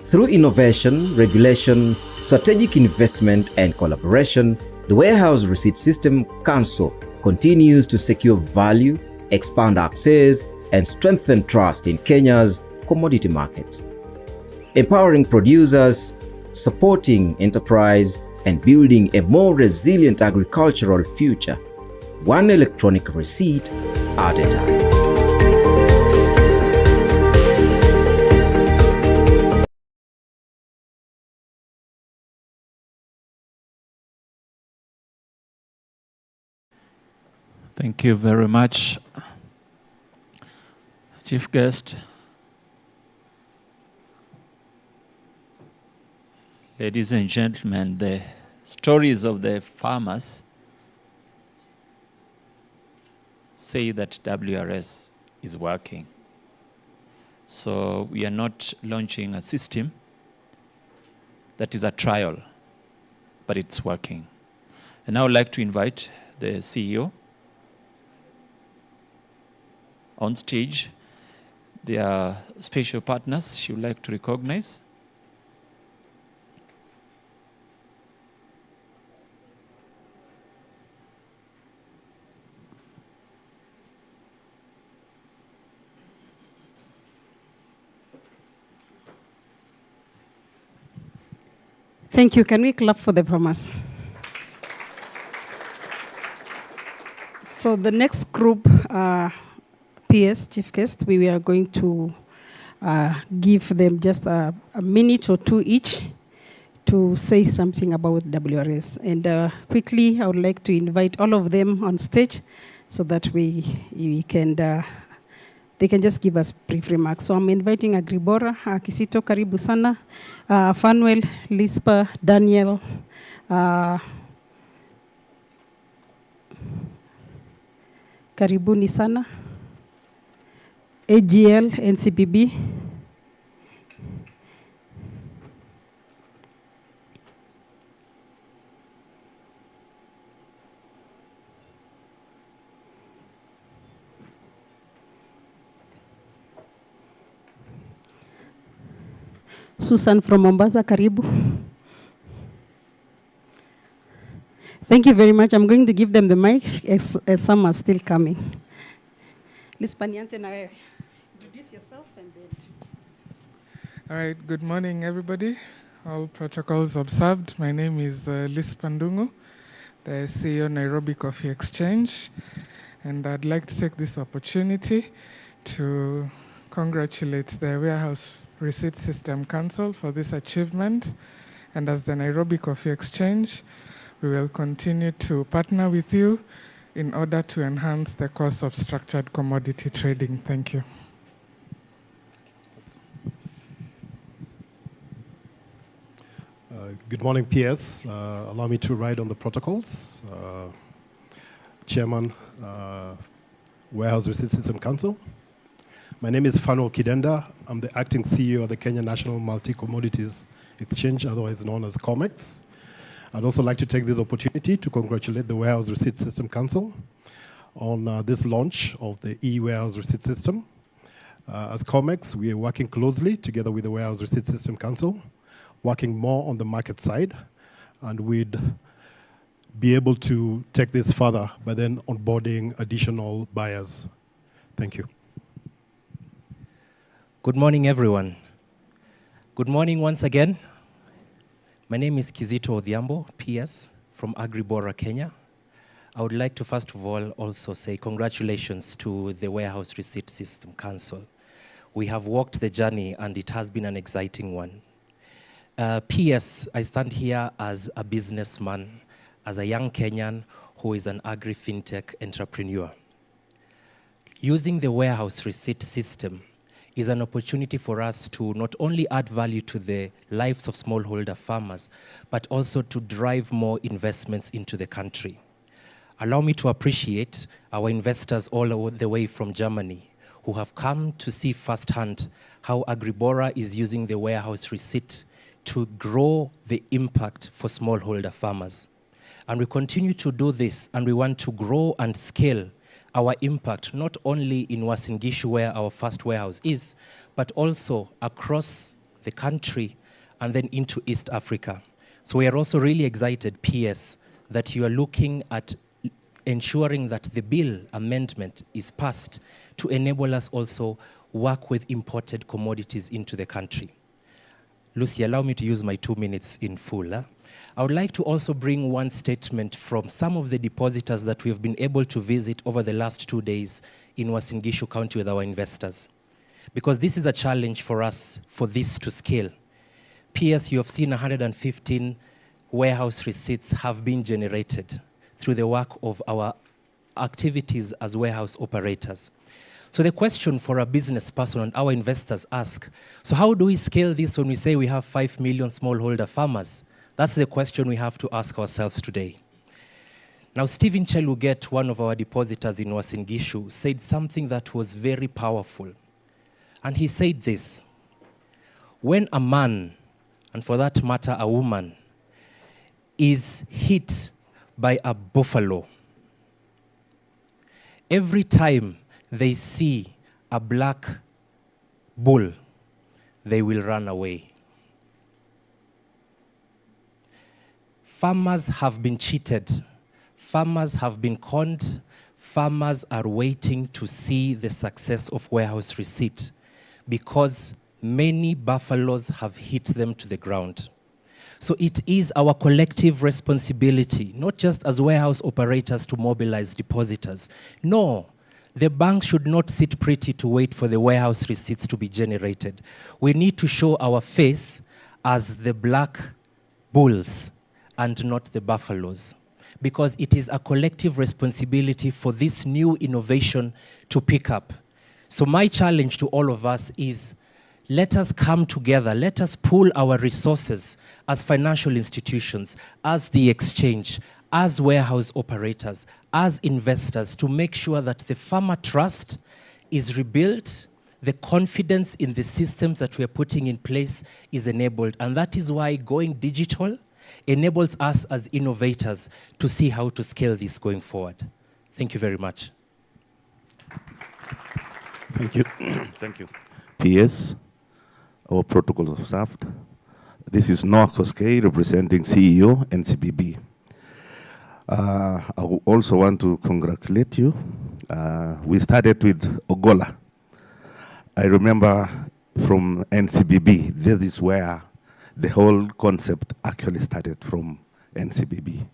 Through innovation, regulation, strategic investment, and collaboration, the Warehouse Receipt System Council continues to secure value, expand access, and strengthen trust in Kenya's commodity markets. empowering producers, supporting enterprise, and building a more resilient agricultural future, one electronic receipt at a time. Thank you very much, Chief Guest. Ladies and gentlemen, the stories of the farmers say that WRS is working. So we are not launching a system that is a trial, but it's working. And I would like to invite the CEO on stage. There are special partners she would like to recognize. Thank you. Can we clap for the farmers? So the next group, PS, Chief Guest, we are going to give them just a minute or two each to say something about WRS. And quickly, I would like to invite all of them on stage so that we can, they can just give us brief remarks. So I'm inviting Agribora, Kisito, karibu sana, Fanuel, Lispa, Daniel, karibuni sana, AGL, NCPB, Susan from Mombasa, karibu. Thank you very much. I'm going to give them the mic as some are still coming. Lispa, nianze na wewe. Introduce yourself and then. All right, good morning, everybody. All protocols observed. My name is Lispa Ndungu, the CEO Nairobi Coffee Exchange. And I'd like to take this opportunity to congratulate the Warehouse Receipt System Council for this achievement. And as the Nairobi Coffee Exchange, we will continue to partner with you in order to enhance the cost of structured commodity trading. Thank you. Good morning, PS. Allow me to write on the protocols. Chairman, Warehouse Receipt System Council. My name is Fanuel Kidenda. I'm the acting CEO of the Kenya National Multi-Commodities Exchange, otherwise known as COMEX. I'd also like to take this opportunity to congratulate the Warehouse Receipt System Council on this launch of the E-Wrs Receipt System. As COMEX, we are working closely together with the Warehouse Receipt System Council, working more on the market side, and we'd be able to take this further by then onboarding additional buyers. Thank you. Good morning, everyone. Good morning once again. My name is Kizito Odhiambo, PS, from Agribora, Kenya. I would like to first of all also say congratulations to the Warehouse Receipt System Council. We have walked the journey and it has been an exciting one. PS, I stand here as a businessman, as a young Kenyan who is an agri-fintech entrepreneur. Using the Warehouse Receipt System is an opportunity for us to not only add value to the lives of smallholder farmers, but also to drive more investments into the country. Allow me to appreciate our investors all the way from Germany who have come to see firsthand how Agribora is using the Warehouse Receipt to grow the impact for smallholder farmers. And we continue to do this, and we want to grow and scale our impact, not only in Uasin Gishu, where our first warehouse is, but also across the country and then into East Africa. So we are also really excited, PS, that you are looking at ensuring that the bill amendment is passed to enable us also work with imported commodities into the country. Lucy, allow me to use my 2 minutes in full. I would like to also bring one statement from some of the depositors that we have been able to visit over the last 2 days in Uasin Gishu County with our investors. Because this is a challenge for us for this to scale. PS, you have seen 115 warehouse receipts have been generated through the work of our activities as warehouse operators. So the question for a business person and our investors ask, so how do we scale this when we say we have 5 million smallholder farmers? That's the question we have to ask ourselves today. Now, Stephen Cheluget, one of our depositors in Uasin Gishu, said something that was very powerful. And he said this: when a man, and for that matter a woman, is hit by a buffalo, every time they see a black bull, they will run away. Farmers have been cheated. Farmers have been conned. Farmers are waiting to see the success of warehouse receipt because many buffaloes have hit them to the ground. So it is our collective responsibility, not just as warehouse operators, to mobilize depositors. No, the bank should not sit pretty to wait for the warehouse receipts to be generated. We need to show our face as the black bulls and not the buffaloes, because it is a collective responsibility for this new innovation to pick up. So my challenge to all of us is, let us come together, let us pool our resources as financial institutions, as the exchange, as warehouse operators, as investors, to make sure that the farmer trust is rebuilt, the confidence in the systems that we are putting in place is enabled. And that is why going digital enables us as innovators to see how to scale this going forward. Thank you very much. Thank you. Thank you. PS, our protocol observed. This is Noah Koskei, representing CEO, NCBB. I also want to congratulate you. We started with Ogola. I remember from NCBB, this is where the whole concept actually started, from NCBB.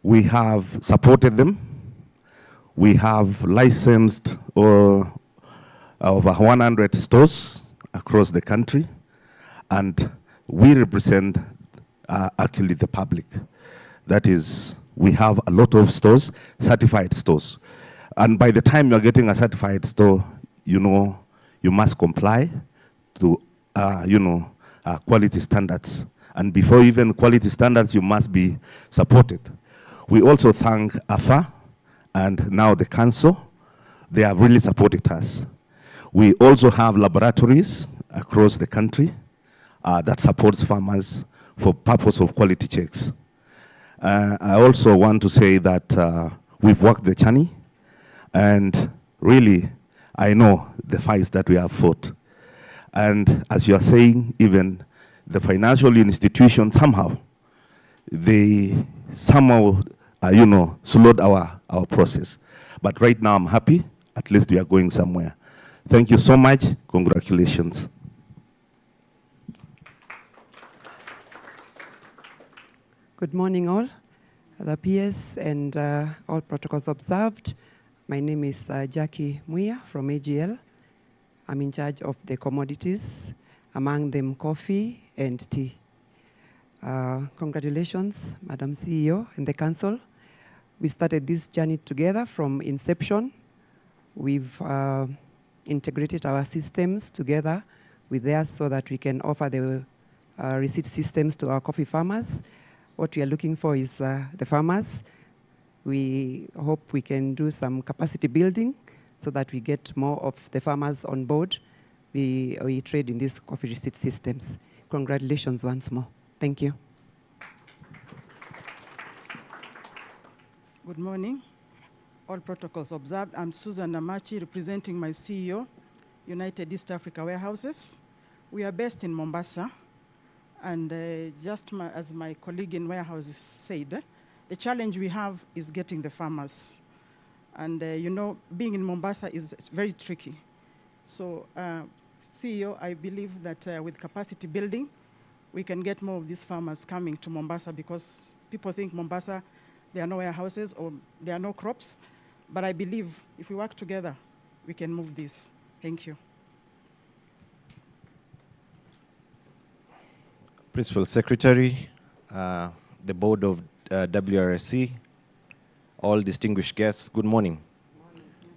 We have supported them. We have licensed over 100 stores across the country, and we represent actually the public. That is, we have a lot of stores, certified stores. And by the time you're getting a certified store, you know, you must comply to, quality standards. And before even quality standards, you must be supported. We also thank AFA and now the council. They have really supported us. We also have laboratories across the country that supports farmers for purpose of quality checks. I also want to say that we've walked the journey, and really, I know the fights that we have fought. And as you are saying, even the financial institutions they somehow slowed our process. But right now, I'm happy. At least we are going somewhere. Thank you so much. Congratulations. Good morning, all. The PS and all protocols observed. My name is Jackie Muya from AGL. I'm in charge of the commodities, among them coffee and tea. Congratulations, Madam CEO and the Council. We started this journey together from inception. We've integrated our systems together with theirs so that we can offer the receipt systems to our coffee farmers. What we are looking for is the farmers. We hope we can do some capacity building so that we get more of the farmers on board. We trade in these coffee receipt systems. Congratulations once more. Thank you. Good morning. All protocols observed. I'm Susan Namachi, representing my CEO, United East Africa Warehouses. We are based in Mombasa, and as my colleague in warehouses said, the challenge we have is getting the farmers. And being in Mombasa is very tricky. So CEO, I believe that with capacity building, we can get more of these farmers coming to Mombasa, because people think Mombasa, there are no warehouses or there are no crops. But I believe if we work together, we can move this. Thank you. Principal Secretary, the board of WRSC, all distinguished guests, good morning.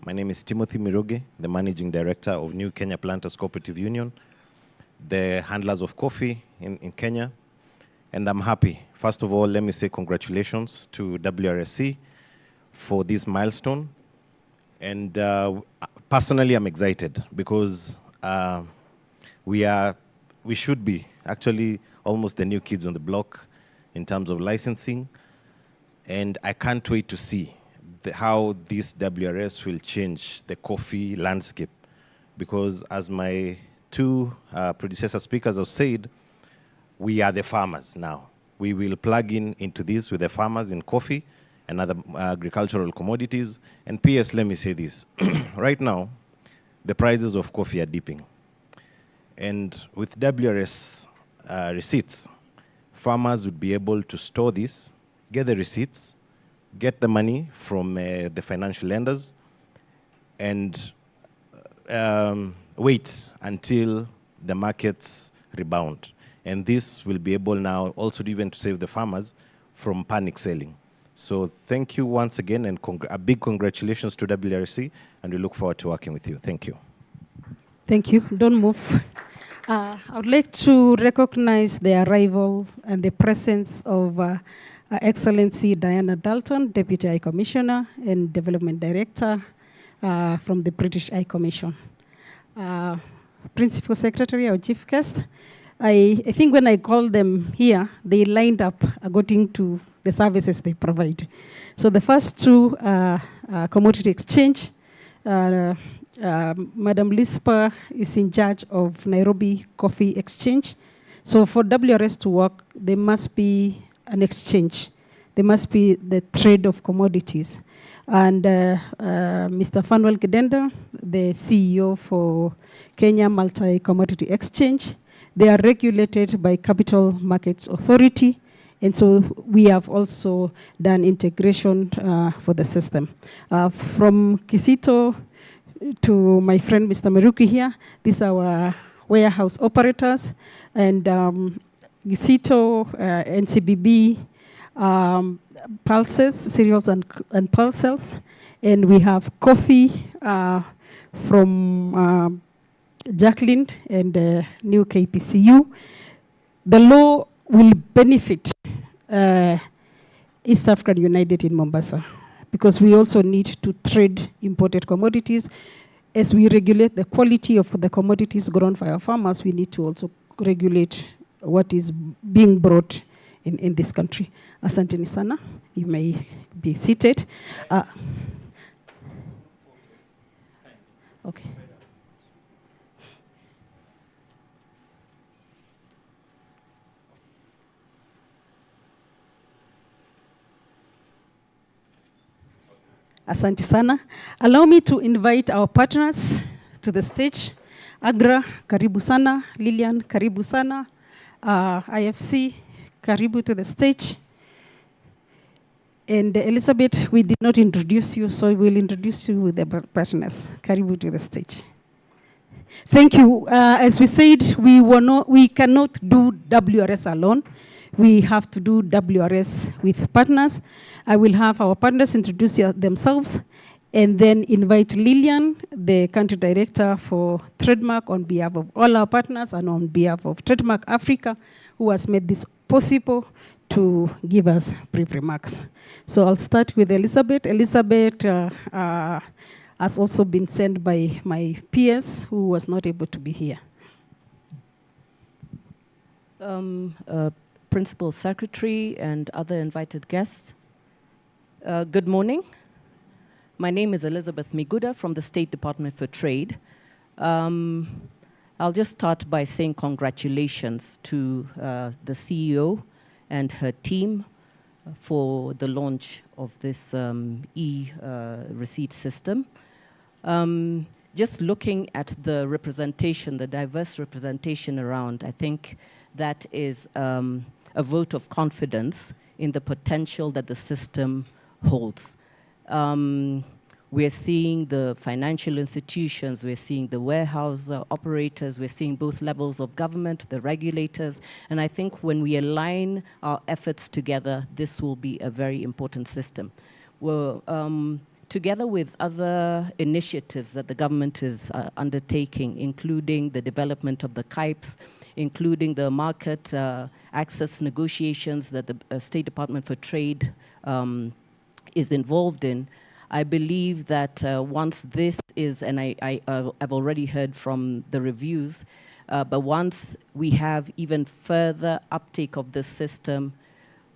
My name is Timothy Miruge, the Managing Director of New Kenya Planters Cooperative Union, the handlers of coffee in Kenya, and I'm happy. First of all, let me say congratulations to WRSC for this milestone. And personally, I'm excited because we should be actually almost the new kids on the block in terms of licensing. And I can't wait to see how this WRS will change the coffee landscape. Because as my two predecessor speakers have said, we are the farmers now. We will plug into this with the farmers in coffee and other agricultural commodities. And PS, let me say this. Right now, the prices of coffee are dipping. And with WRS receipts, farmers would be able to store this, get the receipts, get the money from the financial lenders, and wait until the markets rebound. And this will be able now also even to save the farmers from panic selling. So thank you once again, and a big congratulations to WRC, and we look forward to working with you. Thank you. Thank you. Don't move. I would like to recognize the arrival and the presence of Excellency Diana Dalton, Deputy High Commissioner and Development Director from the British High Commission. Principal Secretary, our Chief Guest, I think when I called them here, they lined up according to the services they provide. So the first two, commodity exchange, Madam Lisper is in charge of Nairobi Coffee Exchange. So for WRS to work, there must be an exchange. There must be the trade of commodities. And Mr. Fanuel Kidenda, the CEO for Kenya Multi-Commodity Exchange, they are regulated by Capital Markets Authority. And so we have also done integration for the system. From Kisito to my friend Mr. Meruki here, these are our warehouse operators. And Kisito, NCBB, pulses, cereals and pulses. And we have coffee from Jacqueline and New KPCU. The law will benefit East African United in Mombasa, because we also need to trade imported commodities. As we regulate the quality of the commodities grown by our farmers, we need to also regulate what is being brought in this country. Asanteni sana, you may be seated. Okay. Asante sana. Allow me to invite our partners to the stage. Agra, karibu sana. Lilian, karibu sana. IFC, karibu to the stage. And Elizabeth, we did not introduce you, so we'll introduce you with the partners. Karibu to the stage. Thank you. As we said, we cannot do WRS alone. We have to do WRS with partners. I will have our partners introduce themselves and then invite Lilian, the country director for Trademark, on behalf of all our partners and on behalf of Trademark Africa, who has made this possible, to give us brief remarks. So I'll start with Elizabeth. Elizabeth has also been sent by my peers who was not able to be here. Principal Secretary and other invited guests. Good morning. My name is Elizabeth Miguda from the State Department for Trade. I'll just start by saying congratulations to the CEO and her team for the launch of this e-receipt system. just looking at the representation, the diverse representation around, I think that is a vote of confidence in the potential that the system holds. We're seeing the financial institutions, we're seeing the warehouse operators, we're seeing both levels of government, the regulators, and I think when we align our efforts together, this will be a very important system. We're, together with other initiatives that the government is undertaking, including the development of the KIPES, including the market access negotiations that the State Department for Trade is involved in, I believe that once this is, and I've already heard from the reviews, but once we have even further uptake of this system,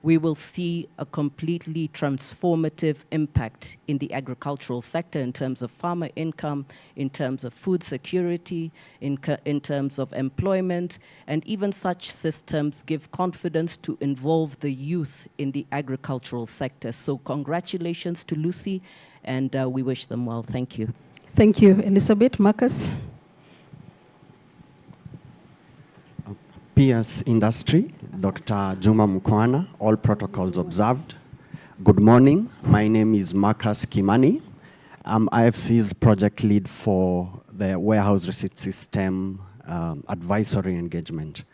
we will see a completely transformative impact in the agricultural sector in terms of farmer income, in terms of food security, in terms of employment, and even such systems give confidence to involve the youth in the agricultural sector. So congratulations to Lucy, and we wish them well. Thank you. Thank you, Elizabeth. Marcus? PS Industry, Dr. Juma Mukwana, all protocols observed. Good morning, my name is Marcus Kimani. I'm IFC's project lead for the warehouse receipt system advisory engagement.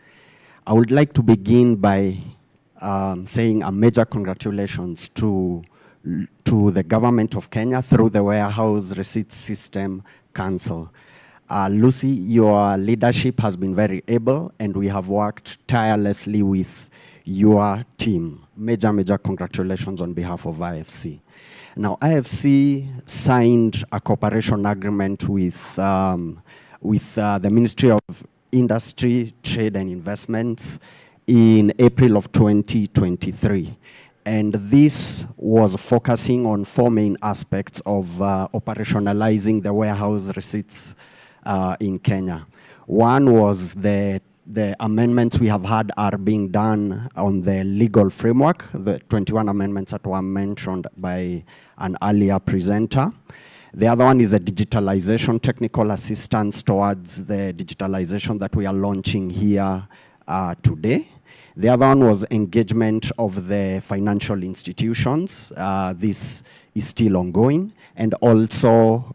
I would like to begin by saying a major congratulations to the government of Kenya through the Warehouse Receipt System Council. Lucy, your leadership has been very able, and we have worked tirelessly with your team. Major congratulations on behalf of IFC. Now, IFC signed a cooperation agreement with the Ministry of Industry, Trade and Investments in April of 2023. And this was focusing on 4 main aspects of operationalizing the warehouse receipts in Kenya. One was the amendments we have had are being done on the legal framework, the 21 amendments that were mentioned by an earlier presenter. The other one is the digitalization, technical assistance towards the digitalization that we are launching here today. The other one was engagement of the financial institutions. This is still ongoing, and also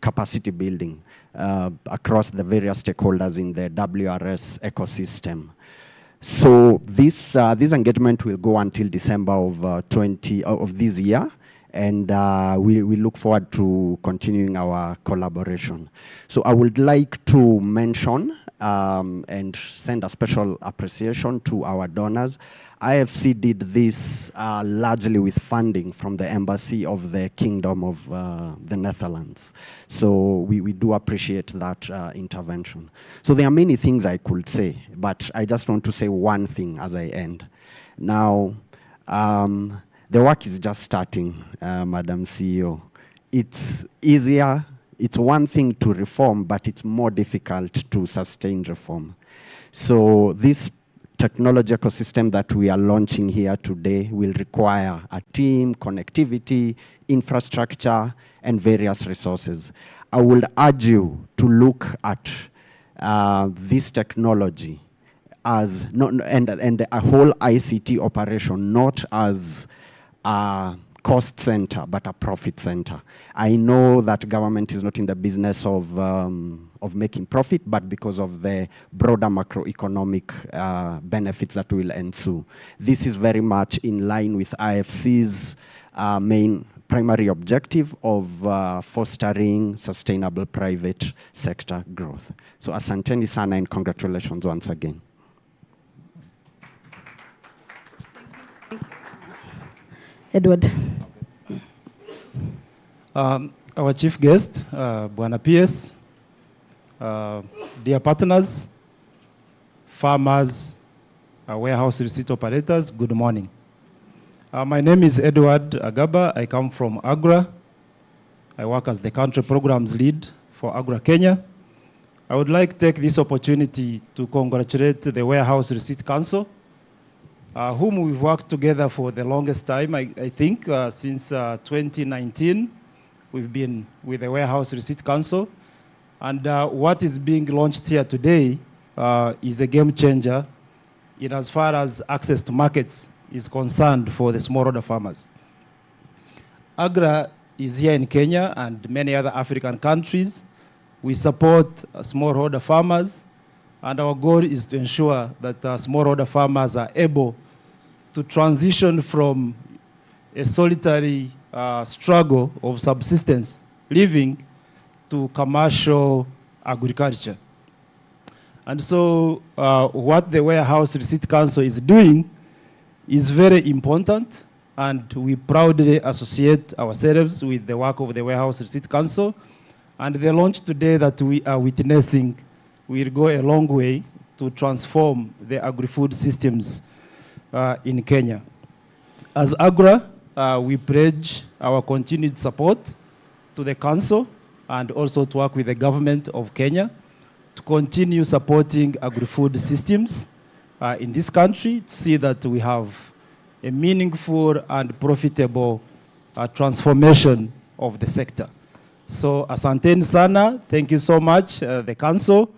capacity building across the various stakeholders in the WRS ecosystem. So this engagement will go until December of this year, and we look forward to continuing our collaboration. So I would like to mention and send a special appreciation to our donors. IFC did this largely with funding from the Embassy of the Kingdom of the Netherlands. So we do appreciate that intervention. So there are many things I could say, but I just want to say one thing as I end. Now, the work is just starting, Madam CEO. It's easier, it's one thing to reform, but it's more difficult to sustain reform. So this technology ecosystem that we are launching here today will require a team, connectivity, infrastructure, and various resources. I would urge you to look at this technology as and a whole ICT operation, not as a cost center, but a profit center. I know that government is not in the business of making profit, but because of the broader macroeconomic benefits that will ensue. This is very much in line with IFC's main primary objective of fostering sustainable private sector growth. So asanteni sana and congratulations once again. Edward. Our chief guest, Bwana PS, dear partners, farmers, warehouse receipt operators, good morning. My name is Edward Agaba. I come from Agra. I work as the country programs lead for Agra Kenya. I would like to take this opportunity to congratulate the Warehouse Receipt Council, whom we've worked together for the longest time. I think since 2019, we've been with the Warehouse Receipt Council. And what is being launched here today is a game changer in as far as access to markets is concerned for the smallholder farmers. AGRA is here in Kenya and many other African countries. We support smallholder farmers, and our goal is to ensure that smallholder farmers are able to transition from a solitary struggle of subsistence living to commercial agriculture. And so what the Warehouse Receipt Council is doing is very important, and we proudly associate ourselves with the work of the Warehouse Receipt Council. And the launch today that we are witnessing will go a long way to transform the agri-food systems in Kenya. As AGRA, we pledge our continued support to the Council and also to work with the government of Kenya to continue supporting agri-food systems in this country to see that we have a meaningful and profitable transformation of the sector. So asanteni sana, thank you so much, the Council,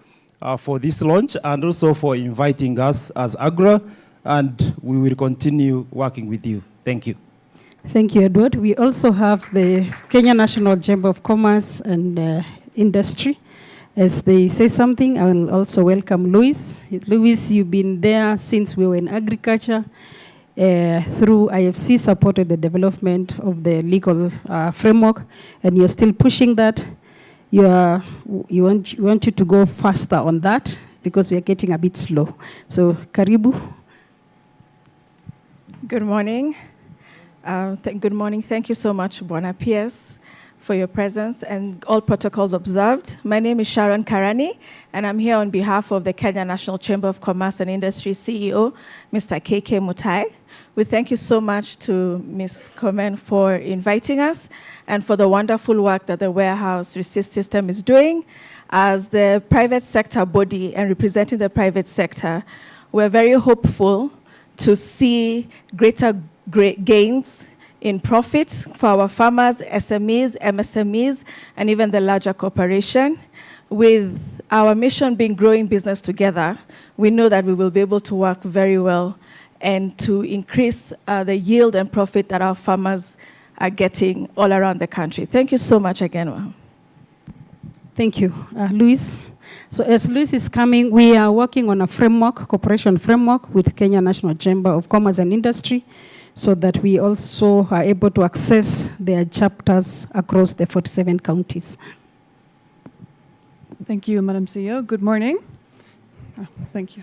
for this launch and also for inviting us as AGRA, and we will continue working with you. Thank you. Thank you, Edward. We also have the Kenya National Chamber of Commerce and Industry. As they say something, I will also welcome Louis. Louis, you've been there since we were in agriculture. Through IFC, supported the development of the legal framework, and you're still pushing that. We want you to go faster on that because we are getting a bit slow. So, karibu. Good morning. Good morning. Thank you so much, Bwana PS, for your presence and all protocols observed. My name is Sharon Karani, and I'm here on behalf of the Kenya National Chamber of Commerce and Industry CEO, Mr. KK Mutai. We thank you so much to Ms. Komen for inviting us and for the wonderful work that the Warehouse Receipt System is doing. As the private sector body and representing the private sector, we're very hopeful to see greater gains in profits for our farmers, SMEs, MSMEs, and even the larger corporation. With our mission being growing business together, we know that we will be able to work very well and to increase the yield and profit that our farmers are getting all around the country. Thank you so much again. Thank you. Luis. So as Luis is coming, we are working on a framework, cooperation framework with Kenya National Chamber of Commerce and Industry, so that we also are able to access their chapters across the 47 counties. Thank you, Madam CEO. Good morning. Thank you.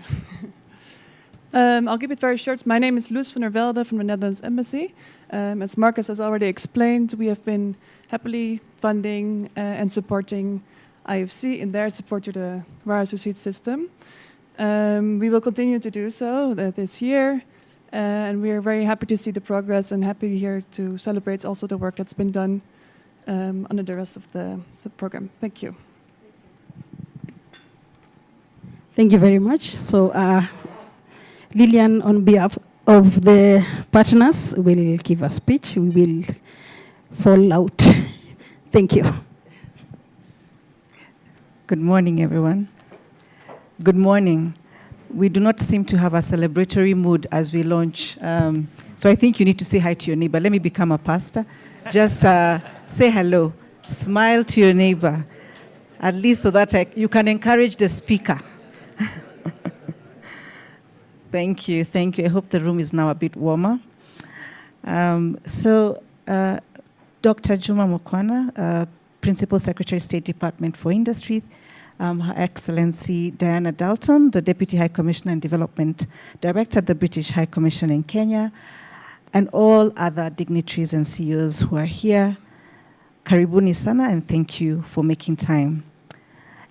I'll keep it very short. My name is Loes van der Velde from the Netherlands Embassy. As Marcus has already explained, we have been happily funding and supporting IFC in their support to the Warehouse Receipt System. We will continue to do so this year. And we are very happy to see the progress and happy here to celebrate also the work that's been done under the rest of the program. Thank you. Thank you very much. So Lillian, on behalf of the partners, will give a speech. We will fall out. Thank you. Good morning, everyone. Good morning. We do not seem to have a celebratory mood as we launch. So I think you need to say hi to your neighbor. Let me become a pastor. Just say hello. Smile to your neighbor, at least so that you can encourage the speaker. Thank you. Thank you. I hope the room is now a bit warmer. Dr. Juma Mukwana, Principal Secretary, State Department for Industry, Her Excellency Diana Dalton, the Deputy High Commissioner and Development Director at the British High Commission in Kenya, and all other dignitaries and CEOs who are here. Karibuni sana, and thank you for making time.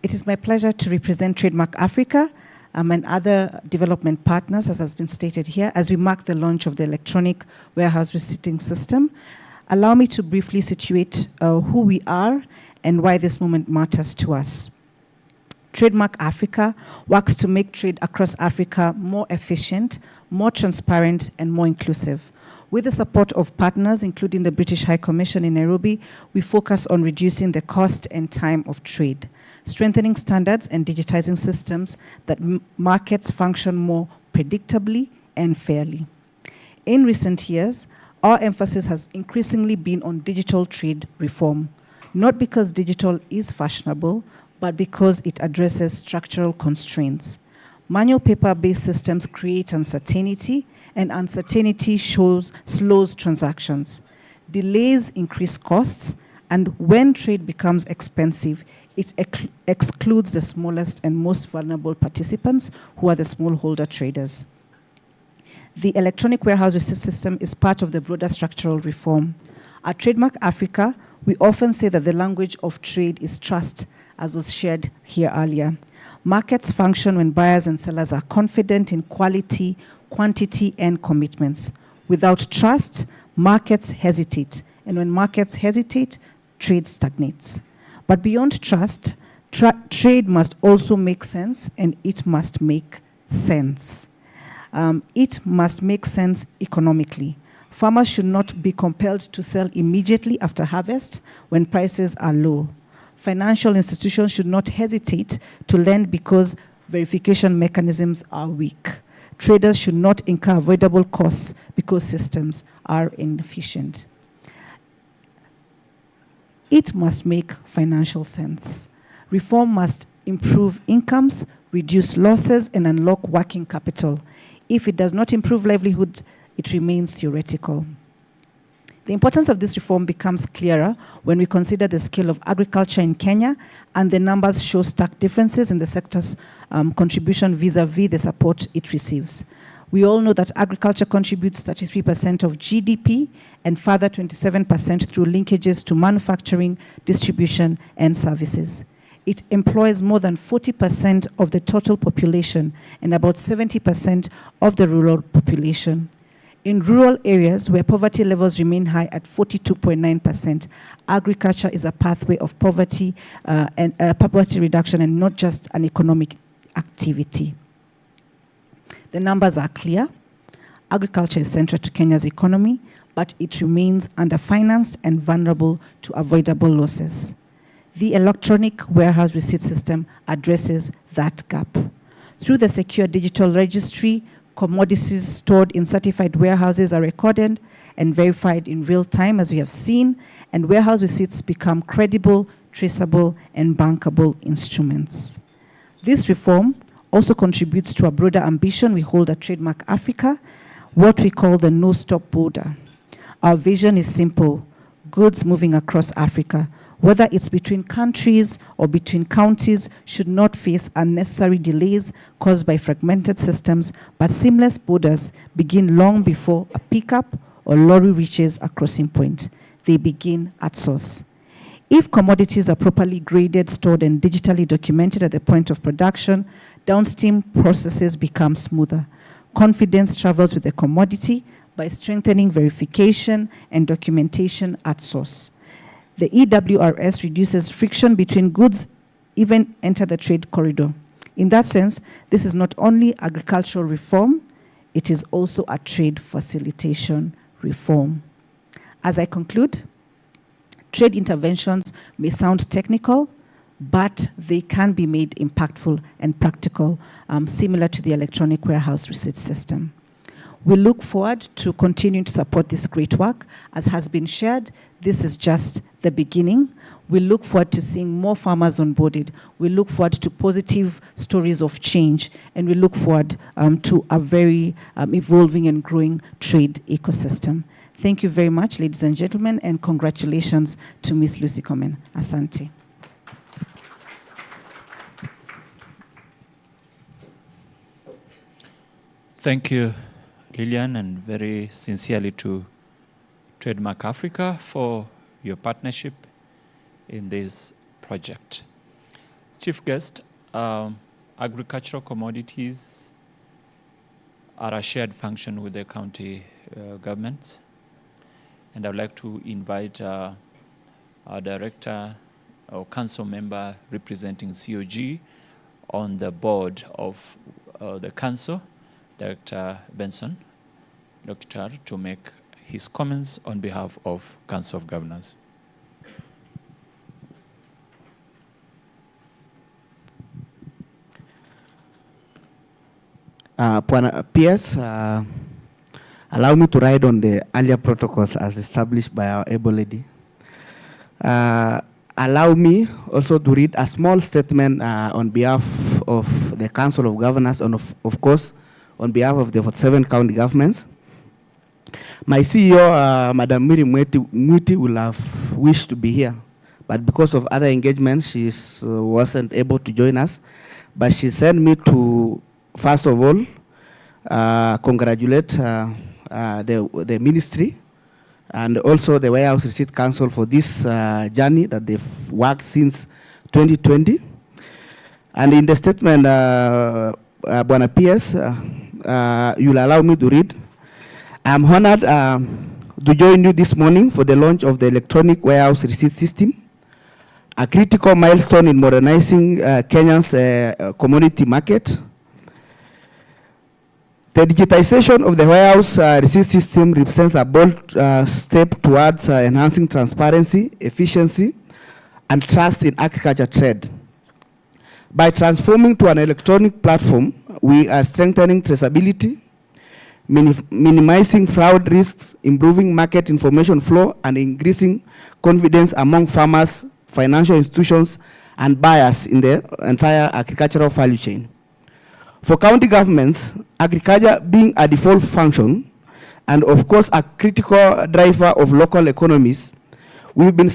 It is my pleasure to represent Trademark Africa and other development partners, as has been stated here, as we mark the launch of the electronic warehouse receipting system. Allow me to briefly situate who we are and why this moment matters to us. Trademark Africa works to make trade across Africa more efficient, more transparent, and more inclusive. With the support of partners, including the British High Commission in Nairobi, we focus on reducing the cost and time of trade, strengthening standards and digitizing systems that markets function more predictably and fairly. In recent years, our emphasis has increasingly been on digital trade reform, not because digital is fashionable, but because it addresses structural constraints. Manual paper-based systems create uncertainty, and uncertainty slows transactions. Delays increase costs, and when trade becomes expensive, it excludes the smallest and most vulnerable participants, who are the smallholder traders. The electronic warehouse receipt system is part of the broader structural reform. At Trademark Africa, we often say that the language of trade is trust, as was shared here earlier. Markets function when buyers and sellers are confident in quality, quantity, and commitments. Without trust, markets hesitate, and when markets hesitate, trade stagnates. But beyond trust, trade must also make sense, and it must make sense. It must make sense economically. Farmers should not be compelled to sell immediately after harvest when prices are low. Financial institutions should not hesitate to lend because verification mechanisms are weak. Traders should not incur avoidable costs because systems are inefficient. It must make financial sense. Reform must improve incomes, reduce losses, and unlock working capital. If it does not improve livelihood, it remains theoretical. The importance of this reform becomes clearer when we consider the scale of agriculture in Kenya, and the numbers show stark differences in the sector's contribution vis-à-vis the support it receives. We all know that agriculture contributes 33% of GDP and further 27% through linkages to manufacturing, distribution, and services. It employs more than 40% of the total population and about 70% of the rural population. In rural areas where poverty levels remain high at 42.9%, agriculture is a pathway of poverty and poverty reduction, and not just an economic activity. The numbers are clear. Agriculture is central to Kenya's economy, but it remains underfinanced and vulnerable to avoidable losses. The electronic warehouse receipt system addresses that gap. Through the secure digital registry, commodities stored in certified warehouses are recorded and verified in real time, as we have seen, and warehouse receipts become credible, traceable, and bankable instruments. This reform also contributes to a broader ambition we hold at Trademark Africa, what we call the no-stop border. Our vision is simple: goods moving across Africa, whether it's between countries or between counties, should not face unnecessary delays caused by fragmented systems, but seamless borders begin long before a pickup or lorry reaches a crossing point. They begin at source. If commodities are properly graded, stored, and digitally documented at the point of production, downstream processes become smoother. Confidence travels with the commodity by strengthening verification and documentation at source. The E-Wrs reduces friction between goods even enter the trade corridor. In that sense, this is not only agricultural reform, it is also a trade facilitation reform. As I conclude, trade interventions may sound technical, but they can be made impactful and practical, similar to the electronic warehouse receipt system. We look forward to continuing to support this great work. As has been shared, this is just the beginning. We look forward to seeing more farmers onboarded. We look forward to positive stories of change, and we look forward to a very evolving and growing trade ecosystem. Thank you very much, ladies and gentlemen, and congratulations to Ms. Lucy Komen. Asante. Thank you, Lillian, and very sincerely to Trademark Africa for your partnership in this project. Chief guest, agricultural commodities are a shared function with the county governments, and I'd like to invite our director or council member representing COG on the board of the council, Director Benson, Dr. to make his comments on behalf of Council of Governors. PS, allow me to ride on the earlier protocols as established by our able lady. Allow me also to read a small statement on behalf of the Council of Governors and of course on behalf of the 47 county governments. My CEO, Madam Miri Mwiti, will have wished to be here, but because of other engagements, she wasn't able to join us. But she sent me to, first of all, congratulate the ministry and also the Warehouse Receipt Council for this journey that they've worked since 2020. And in the statement, Bwana PS, you'll allow me to read. I'm honored to join you this morning for the launch of the electronic warehouse receipt system, a critical milestone in modernizing Kenya's commodity market. The digitization of the warehouse receipt system represents a bold step towards enhancing transparency, efficiency, and trust in agriculture trade. By transforming to an electronic platform, we are strengthening traceability, minimizing fraud risks, improving market information flow, and increasing confidence among farmers, financial institutions, and buyers in the entire agricultural value chain. For county governments, agriculture being a default function, and of course a critical driver of local economies, we've been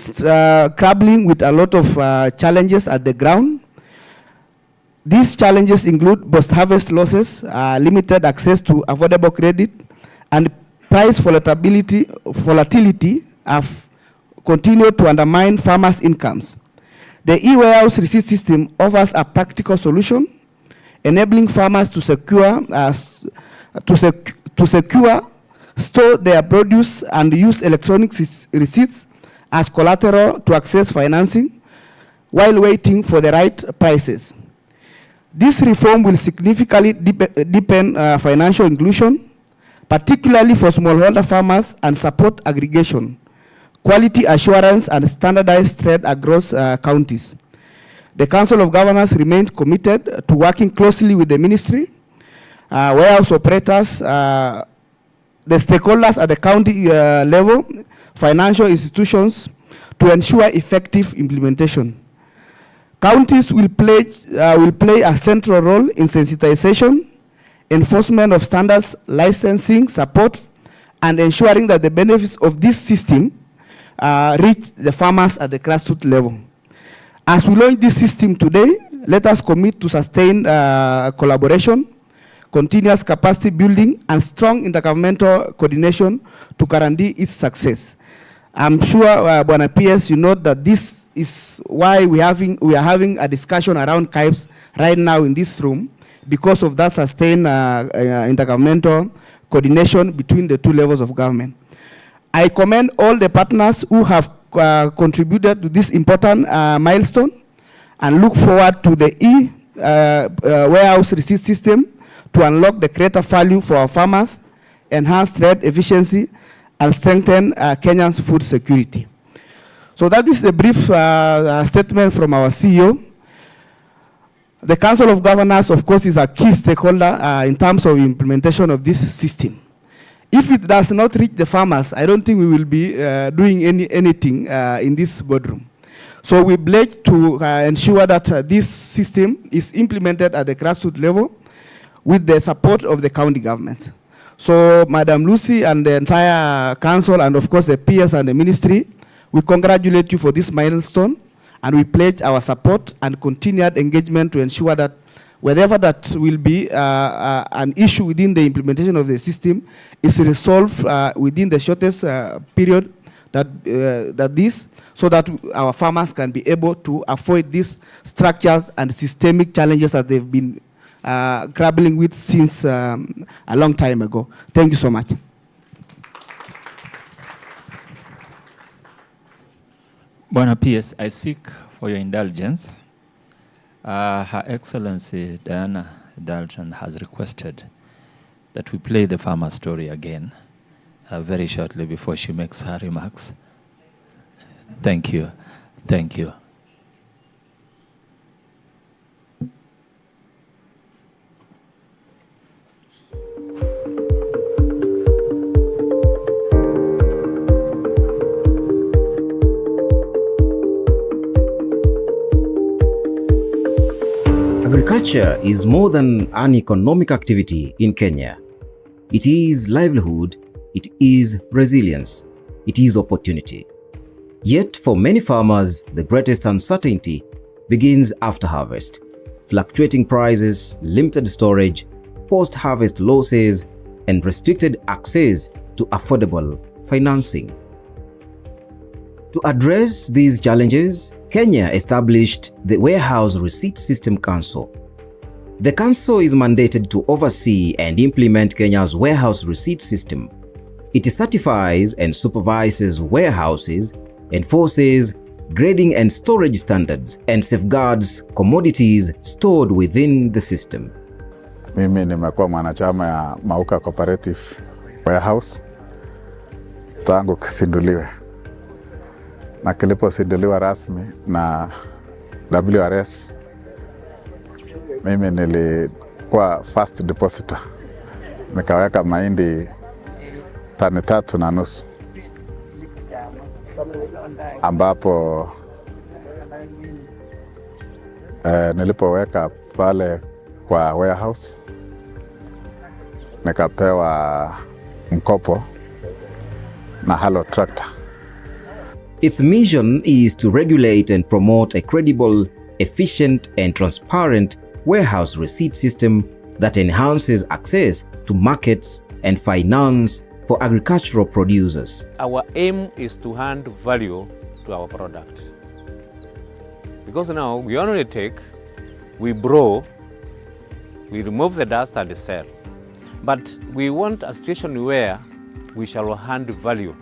grappling with a lot of challenges at the ground. These challenges include post-harvest losses, limited access to affordable credit, and price volatility have continued to undermine farmers' incomes. The e-warehouse receipt system offers a practical solution, enabling farmers to secure, store their produce and use electronic receipts as collateral to access financing while waiting for the right prices. This reform will significantly deepen financial inclusion, particularly for smallholder farmers, and support aggregation, quality assurance, and standardized trade across counties. The Council of Governors remains committed to working closely with the ministry, warehouse operators, the stakeholders at the county level, financial institutions, to ensure effective implementation. Counties will play a central role in sensitization, enforcement of standards, licensing, support, and ensuring that the benefits of this system reach the farmers at the grassroots level. As we launch this system today, let us commit to sustained collaboration, continuous capacity building, and strong intergovernmental coordination to guarantee its success. I'm sure, Bwana PS, you know that this is why we are having a discussion around KIPES right now in this room, because of that sustained intergovernmental coordination between the two levels of government. I commend all the partners who have contributed to this important milestone, and look forward to the warehouse receipt system to unlock the greater value for our farmers, enhance trade efficiency, and strengthen Kenya's food security. So that is the brief statement from our CEO. The Council of Governors, of course, is a key stakeholder in terms of implementation of this system. If it does not reach the farmers, I don't think we will be doing anything in this boardroom. So we pledge to ensure that this system is implemented at the grassroots level with the support of the county government. So Madam Lucy and the entire council, and of course the PS and the ministry, we congratulate you for this milestone, and we pledge our support and continued engagement to ensure that wherever that will be an issue within the implementation of the system is resolved within the shortest period so that our farmers can be able to avoid these structures and systemic challenges that they've been grappling with since a long time ago. Thank you so much. Bwana PS, I seek for your indulgence. Her Excellency Diana Dalton has requested that we play the farmer story again, very shortly before she makes her remarks. Thank you. Thank you. Agriculture is more than an economic activity in Kenya. It is livelihood, it is resilience, it is opportunity. Yet for many farmers, the greatest uncertainty begins after harvest. Fluctuating prices, limited storage, post-harvest losses, and restricted access to affordable financing. To address these challenges, Kenya established the Warehouse Receipt System Council. The council is mandated to oversee and implement Kenya's warehouse receipt system. It certifies and supervises warehouses, enforces grading and storage standards, and safeguards commodities stored within the system. Mimi nimekuwa mwanachama ya Mauka Cooperative Warehouse tangu kisinduliwe, na kiliposinduliwa rasmi na E-Wrs, mimi nilikuwa first depositor. Nikaweka mahindi tani 3.5, ambapo nilipoweka pale kwa warehouse nikapewa mkopo na Halo tractor. Its mission is to regulate and promote a credible, efficient, and transparent warehouse receipt system that enhances access to markets and finance for agricultural producers. Our aim is to hand value to our product. Because now we only take, we brew, we remove the dust and sell. But we want a situation where we shall hand value.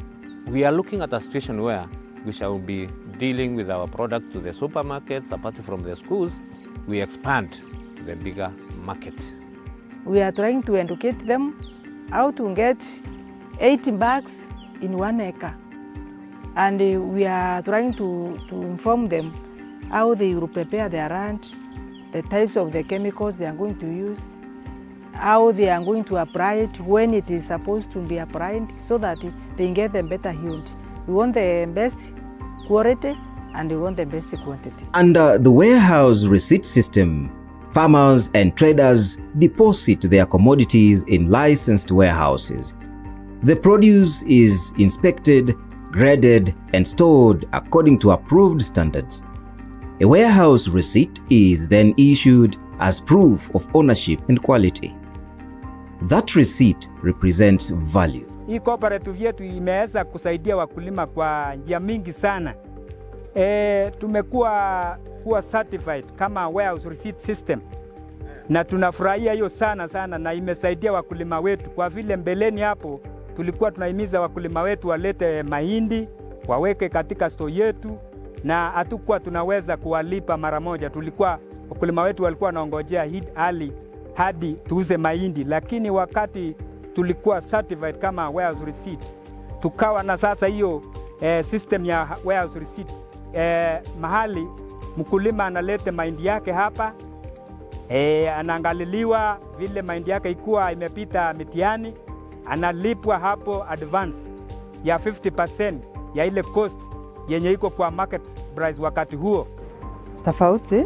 We are looking at a situation where we shall be dealing with our product to the supermarkets. Apart from the schools, we expand to the bigger market. We are trying to educate them how to get 80 bags in 1 acre. And we are trying to inform them how they will prepare their land, the types of the chemicals they are going to use, how they are going to apply it, when it is supposed to be applied, so that they get the better yield. We want the best quality and we want the best quantity. Under the warehouse receipt system, farmers and traders deposit their commodities in licensed warehouses. The produce is inspected, graded, and stored according to approved standards. A warehouse receipt is then issued as proof of ownership and quality. That receipt represents value. Hii cooperative yetu imeweza kusaidia wakulima kwa njia mingi sana. Tumekuwa certified kama warehouse receipt system, na tunafurahia hiyo sana na imesaidia wakulima wetu, kwa vile mbeleni hapo tulikuwa tunahimiza wakulima wetu walete mahindi waweke katika store yetu, na hatukuwa tunaweza kuwalipa mara moja. Tulikuwa wakulima wetu walikuwa wanaongojea hadi tuuze mahindi, lakini wakati tulikuwa certified kama warehouse receipt, tukawa na sasa hiyo system ya warehouse receipt. Mahali mkulima analete mahindi yake hapa, anaangaliliwa vile mahindi yake ikuwa imepita mitihani, analipwa hapo advance ya 50% ya ile cost yenye iko kwa market price wakati huo. Tofauti,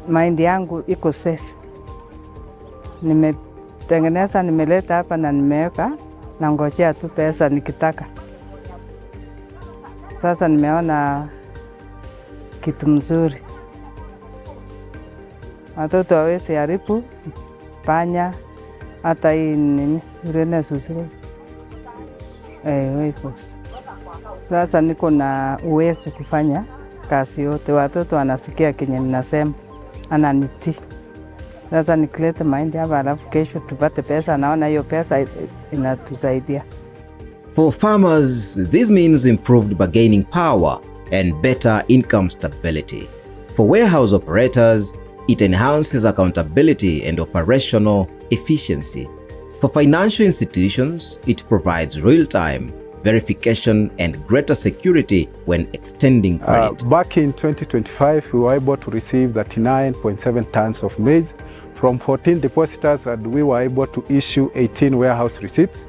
mahindi yangu iko safe. Nimetengeneza, nimeleta hapa na nimeweka, na ngojea tu pesa nikitaka. Sasa nimeona kitu mzuri. Watoto hawezi haribu panya, hata hii nini urene susuru. Sasa niko na uwezo kufanya kazi yote. Watoto wanasikia kenye ninasema, ananitii. Sasa nikileta mahindi hapa, alafu kesho tupate pesa, naona hiyo pesa inatusaidia. For farmers, this means improved bargaining power and better income stability. For warehouse operators, it enhances accountability and operational efficiency. For financial institutions, it provides real-time verification and greater security when extending credit. Back in 2025, we were able to receive 39.7 tons of maize from 14 depositors, and we were able to issue 18 warehouse receipts.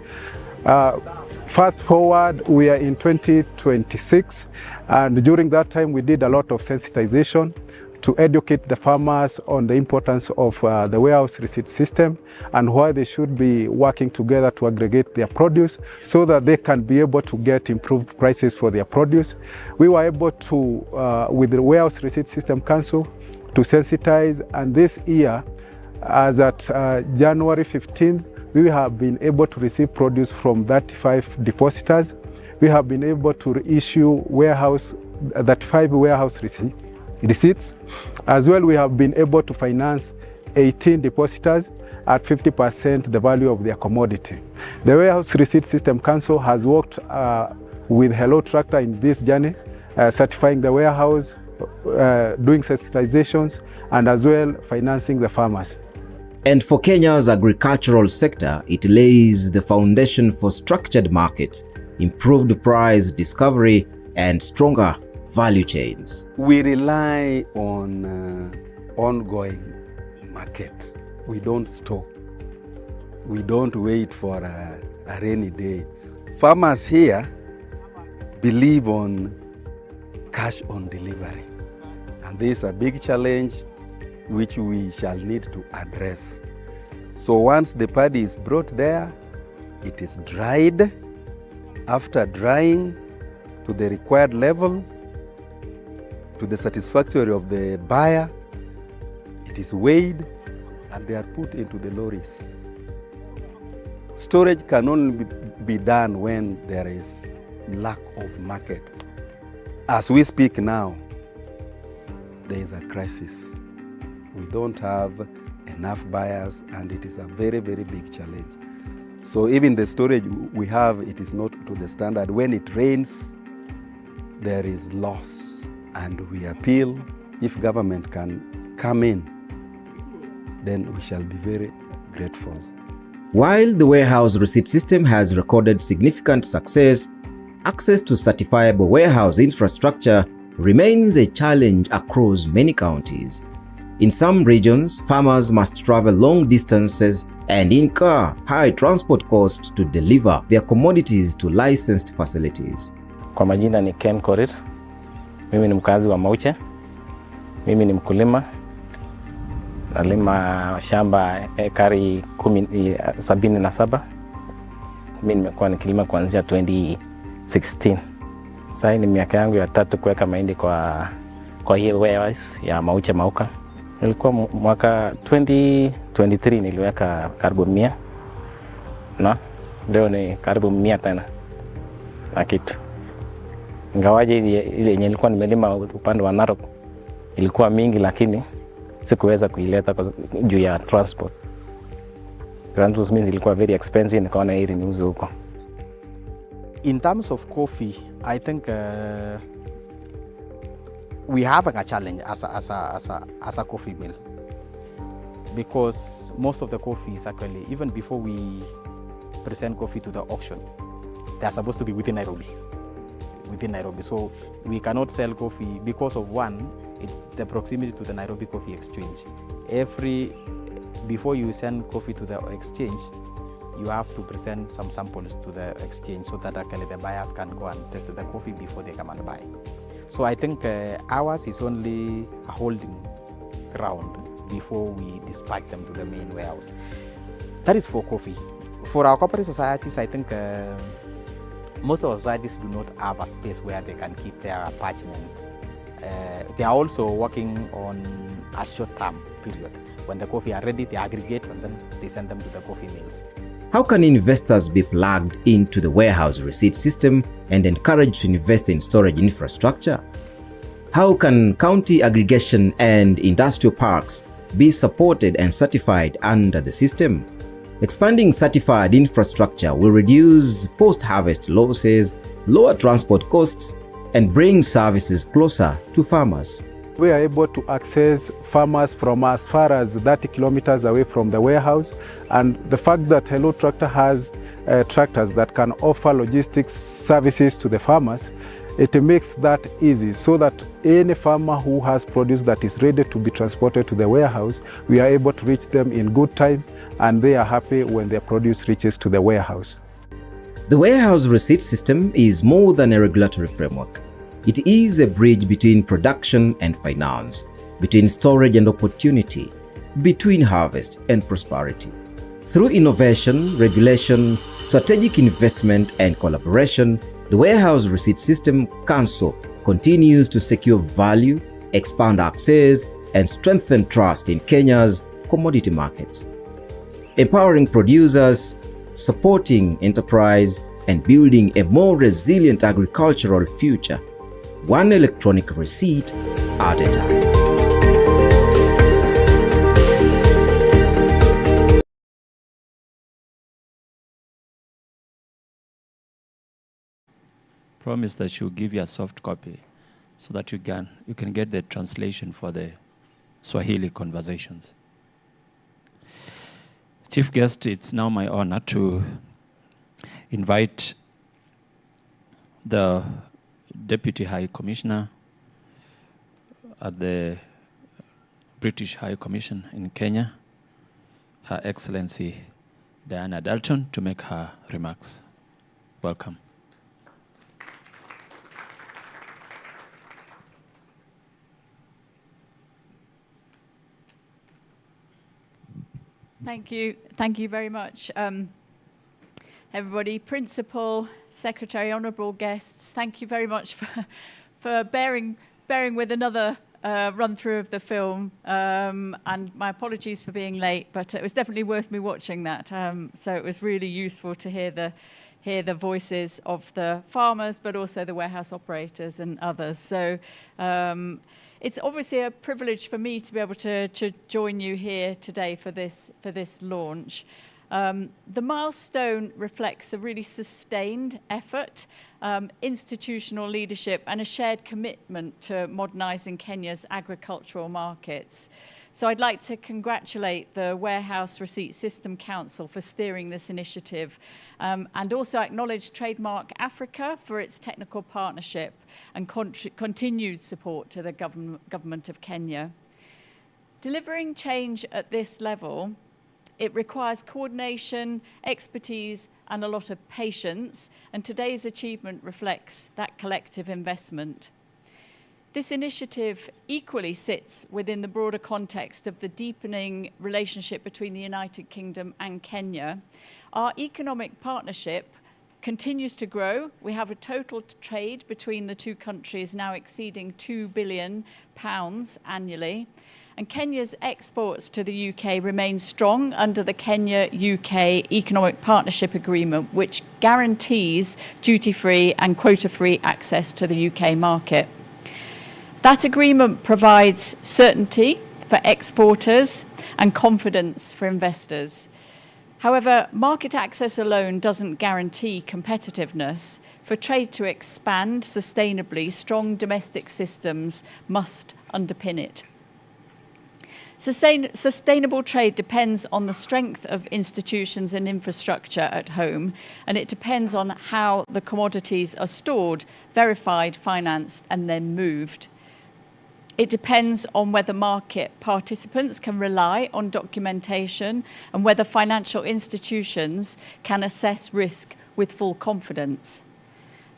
Fast forward, we are in 2026, and during that time we did a lot of sensitization to educate the farmers on the importance of the warehouse receipt system and why they should be working together to aggregate their produce so that they can be able to get improved prices for their produce. We were able to, with the Warehouse Receipt System Council, to sensitize, and this year, as at January 15th, we have been able to receive produce from 35 depositors. We have been able to issue 35 warehouse receipts. As well, we have been able to finance 18 depositors at 50% the value of their commodity. The Warehouse Receipt System Council has worked with Hello Tractor in this journey, certifying the warehouse, doing sensitizations, and as well financing the farmers. And for Kenya's agricultural sector, it lays the foundation for structured markets, improved price discovery, and stronger value chains. We rely on ongoing market. We don't stop. We don't wait for a rainy day. Farmers here believe on cash on delivery. And this is a big challenge which we shall need to address. So once the paddy is brought there, it is dried. After drying to the required level, to the satisfactory of the buyer, it is weighed and they are put into the lorries. Storage can only be done when there is lack of market. As we speak now, there is a crisis. We don't have enough buyers and it is a very, very big challenge. So even the storage we have, it is not to the standard. When it rains, there is loss. And we appeal, if government can come in, then we shall be very grateful. While the warehouse receipt system has recorded significant success, access to certifiable warehouse infrastructure remains a challenge across many counties. In some regions, farmers must travel long distances and incur high transport costs to deliver their commodities to licensed facilities. Kwa majina ni Ken Korir. Mimi ni mkazi wa Mauche. Mimi ni mkulima. Nalima shamba ekari 77. Mimi nimekuwa nikilima kuanzia 2016. Sasa ni miaka yangu ya 3 kuweka mahindi kwa hii warehouse ya Mauche Mauka. Nilikuwa mwaka 2023 niliweka karibu 100. Na leo ni karibu 100 tena na kitu. Ingawaje ile yenye nilikuwa nimelima upande wa Narok ilikuwa mingi, lakini sikuweza kuileta juu ya transport. Transport means ilikuwa very expensive, nikaona hili niuze huko. In terms of coffee, I think we have a challenge as a coffee mill, because most of the coffee is actually, even before we present coffee to the auction, they are supposed to be within Nairobi. So we cannot sell coffee because of the proximity to the Nairobi Coffee Exchange. Before you send coffee to the exchange, you have to present some samples to the exchange so that actually the buyers can go and test the coffee before they come and buy. So I think ours is only a holding ground before we dispatch them to the main warehouse. That is for coffee. For our cooperative societies, I think most of our societies do not have a space where they can keep their parchment. They are also working on a short-term period. When the coffee are ready, they aggregate and then they send them to the coffee mills. How can investors be plugged into the warehouse receipt system and encouraged to invest in storage infrastructure? How can county aggregation and industrial parks be supported and certified under the system? Expanding certified infrastructure will reduce post-harvest losses, lower transport costs, and bring services closer to farmers. We are able to access farmers from as far as 30 kilometers away from the warehouse, and the fact that Hello Tractor has tractors that can offer logistics services to the farmers, it makes that easy, so that any farmer who has produce that is ready to be transported to the warehouse, we are able to reach them in good time, and they are happy when their produce reaches to the warehouse. The warehouse receipt system is more than a regulatory framework. It is a bridge between production and finance, between storage and opportunity, between harvest and prosperity. Through innovation, regulation, strategic investment, and collaboration, the Warehouse Receipt System Council continues to secure value, expand access, and strengthen trust in Kenya's commodity markets. Empowering producers, supporting enterprise, and building a more resilient agricultural future, one electronic receipt at a time. Promise that she'll give you a soft copy so that you can get the translation for the Swahili conversations. Chief guest, it's now my honor to invite the Deputy High Commissioner at the British High Commission in Kenya, Her Excellency Diana Dalton, to make her remarks. Welcome. Thank you very much, everybody. Principal, Secretary, honourable guests, thank you very much for bearing with another run through of the film, and my apologies for being late, but it was definitely worth me watching that. So it was really useful to hear the voices of the farmers, but also the warehouse operators and others. So it's obviously a privilege for me to be able to join you here today for this launch. The milestone reflects a really sustained effort, institutional leadership, and a shared commitment to modernising Kenya's agricultural markets. So I'd like to congratulate the Warehouse Receipt System Council for steering this initiative, and also acknowledge Trademark Africa for its technical partnership and continued support to the government of Kenya. Delivering change at this level, it requires coordination, expertise, and a lot of patience, and today's achievement reflects that collective investment. This initiative equally sits within the broader context of the deepening relationship between the United Kingdom and Kenya. Our economic partnership continues to grow. We have a total trade between the two countries now exceeding £2 billion annually. And Kenya's exports to the UK remain strong under the Kenya-UK Economic Partnership Agreement, which guarantees duty-free and quota-free access to the UK market. That agreement provides certainty for exporters and confidence for investors. However, market access alone doesn't guarantee competitiveness. For trade to expand sustainably, strong domestic systems must underpin it. Sustainable trade depends on the strength of institutions and infrastructure at home, and it depends on how the commodities are stored, verified, financed, and then moved. It depends on whether market participants can rely on documentation and whether financial institutions can assess risk with full confidence.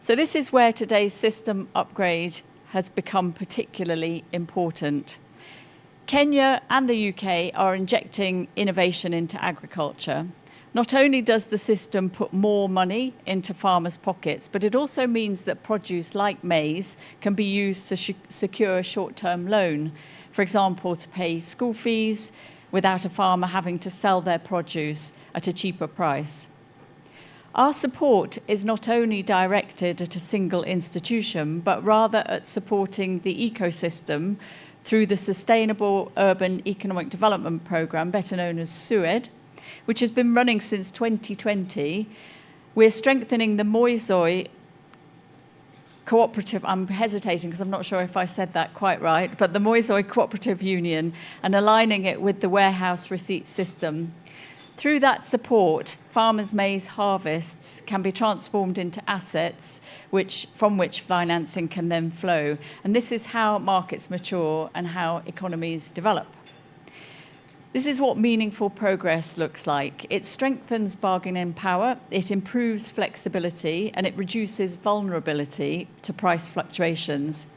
So this is where today's system upgrade has become particularly important. Kenya and the UK are injecting innovation into agriculture. Not only does the system put more money into farmers' pockets, but it also means that produce like maize can be used to secure a short-term loan, for example, to pay school fees without a farmer having to sell their produce at a cheaper price. Our support is not only directed at a single institution, but rather at supporting the ecosystem through the Sustainable Urban Economic Development Programme, better known as SUED, which has been running since 2020. We're strengthening the Moisoi cooperative, I'm hesitating because I'm not sure if I said that quite right, but the Moisoy Cooperative Union and aligning it with the warehouse receipt system. Through that support, farmers' maize harvests can be transformed into assets from which financing can then flow. And this is how markets mature and how economies develop. This is what meaningful progress looks like. It strengthens bargaining power, it improves flexibility, and it reduces vulnerability to price fluctuations.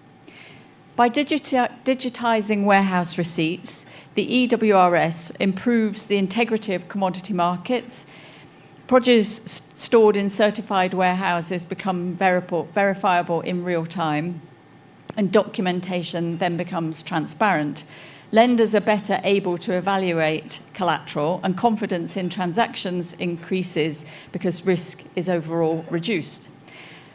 By digitizing warehouse receipts, the E-Wrs improves the integrity of commodity markets. Produce stored in certified warehouses become verifiable in real time, and documentation then becomes transparent. Lenders are better able to evaluate collateral, and confidence in transactions increases because risk is overall reduced.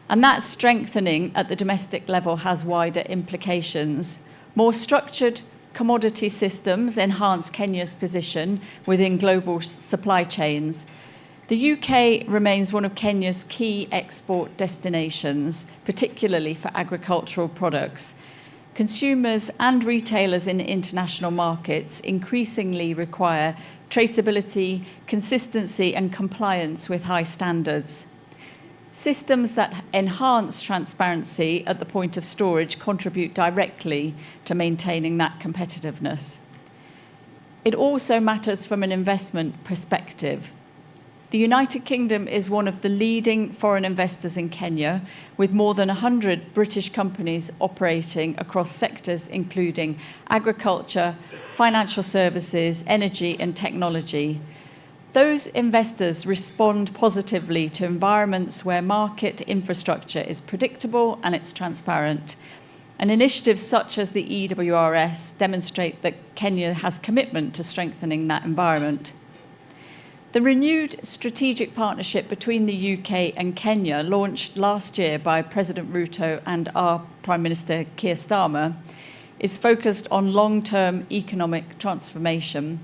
And that strengthening at the domestic level has wider implications. More structured commodity systems enhance Kenya's position within global supply chains. The UK remains one of Kenya's key export destinations, particularly for agricultural products. Consumers and retailers in international markets increasingly require traceability, consistency, and compliance with high standards. Systems that enhance transparency at the point of storage contribute directly to maintaining that competitiveness. It also matters from an investment perspective. The United Kingdom is one of the leading foreign investors in Kenya, with more than 100 British companies operating across sectors including agriculture, financial services, energy, and technology. Those investors respond positively to environments where market infrastructure is predictable and it's transparent. And initiatives such as the E-Wrs demonstrate that Kenya has commitment to strengthening that environment. The renewed strategic partnership between the UK and Kenya, launched last year by President Ruto and our Prime Minister Keir Starmer, is focused on long-term economic transformation.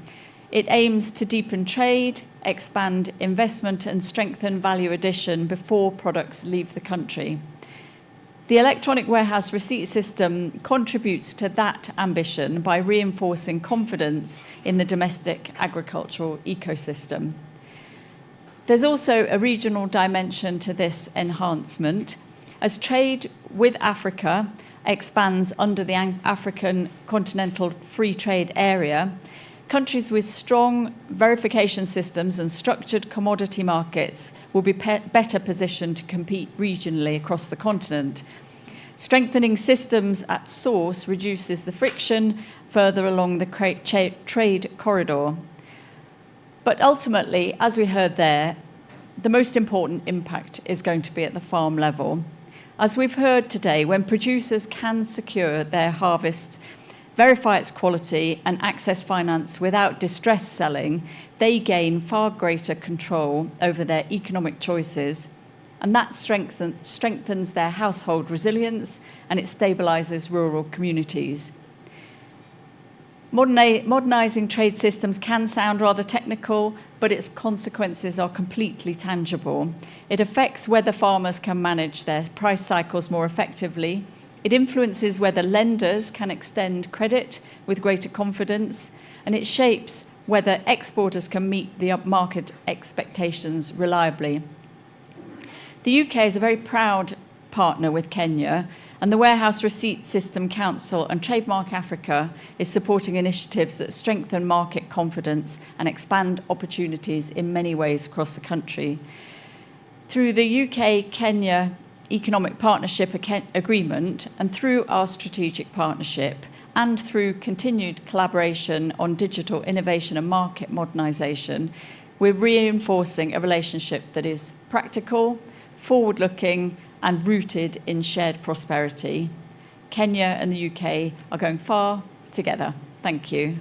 It aims to deepen trade, expand investment, and strengthen value addition before products leave the country. The electronic warehouse receipt system contributes to that ambition by reinforcing confidence in the domestic agricultural ecosystem. There's also a regional dimension to this enhancement. As trade with Africa expands under the African Continental Free Trade Area, countries with strong verification systems and structured commodity markets will be better positioned to compete regionally across the continent. Strengthening systems at source reduces the friction further along the trade corridor. But ultimately, as we heard there, the most important impact is going to be at the farm level. As we've heard today, when producers can secure their harvest, verify its quality, and access finance without distress selling, they gain far greater control over their economic choices, and that strengthens their household resilience, and it stabilizes rural communities. Modernizing trade systems can sound rather technical, but its consequences are completely tangible. It affects whether farmers can manage their price cycles more effectively. It influences whether lenders can extend credit with greater confidence, and it shapes whether exporters can meet the market expectations reliably. The UK is a very proud partner with Kenya, and the Warehouse Receipt System Council and Trademark Africa is supporting initiatives that strengthen market confidence and expand opportunities in many ways across the country. Through the UK-Kenya Economic Partnership Agreement, and through our strategic partnership, and through continued collaboration on digital innovation and market modernisation, we're reinforcing a relationship that is practical, forward-looking, and rooted in shared prosperity. Kenya and the UK are going far together. Thank you.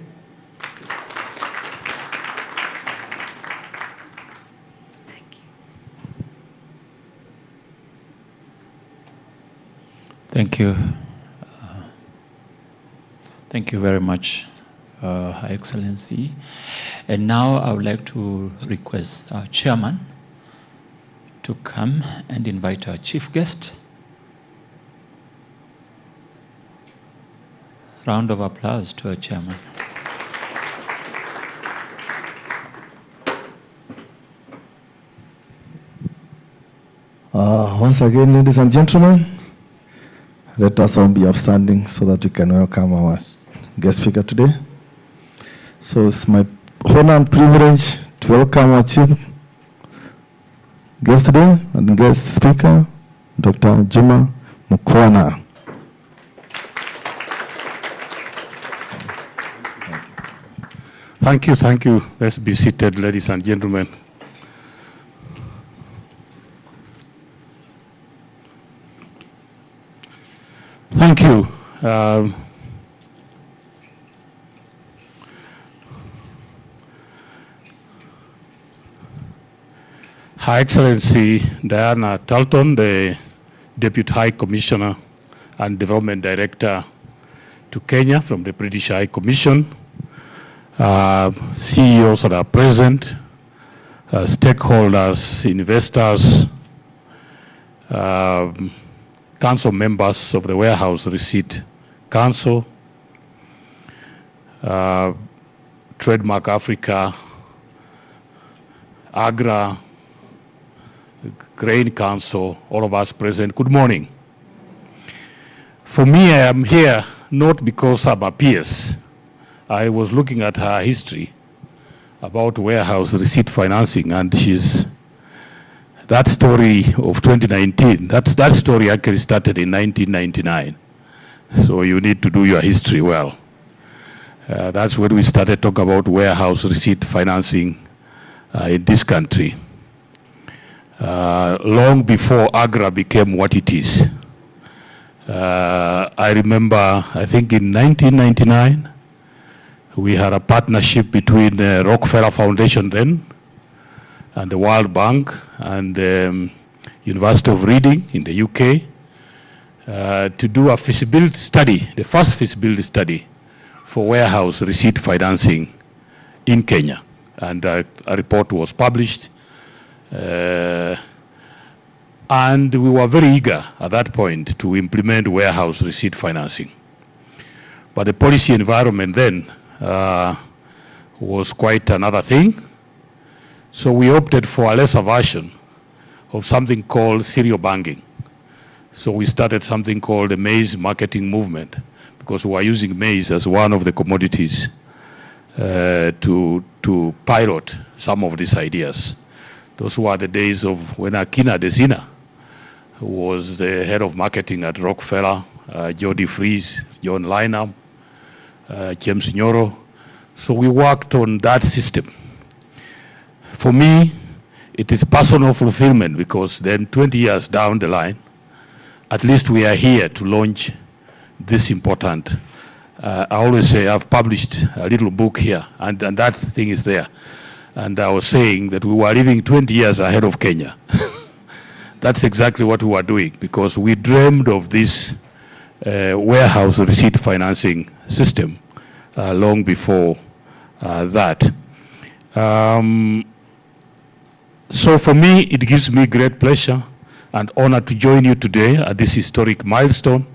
Thank you. Thank you very much, Her Excellency. And now I would like to request our chairman to come and invite our chief guest Round of applause to our chairman. Once again, ladies and gentlemen, let us all be upstanding so that we can welcome our guest speaker today. So it's my honor and privilege to welcome our chief guest today and guest speaker, Dr. Juma Mukwana. Thank you. Let's be seated, ladies and gentlemen. Thank you. Her Excellency Diana Dalton, the Deputy High Commissioner and Development Director to Kenya from the British High Commission, CEOs that are present, stakeholders, investors, council members of the Warehouse Receipt Council, Trademark Africa, AGRA, Grain Council, all of us present, good morning. For me, I am here not because I'm a PS. I was looking at her history about warehouse receipt financing, and that story of 2019, that story actually started in 1999. So you need to do your history well. That's when we started talking about warehouse receipt financing in this country. Long before AGRA became what it is. I remember, I think in 1999, we had a partnership between the Rockefeller Foundation then and the World Bank and the University of Reading in the UK to do a feasibility study, the first feasibility study for warehouse receipt financing in Kenya. And a report was published. And we were very eager at that point to implement warehouse receipt financing. But the policy environment then was quite another thing. So we opted for a lesser version of something called serial banking. So we started something called the maize marketing movement, because we were using maize as one of the commodities to pilot some of these ideas. Those were the days of when Akina Desina was the head of marketing at Rockefeller, Jody Fries, John Lynham, James Nyoro. So we worked on that system. For me, it is personal fulfillment, because then 20 years down the line, at least we are here to launch this important. I always say I've published a little book here, and that thing is there. And I was saying that we were living 20 years ahead of Kenya. That's exactly what we were doing, because we dreamed of this warehouse receipt financing system long before that. So for me, it gives me great pleasure and honor to join you today at this historic milestone,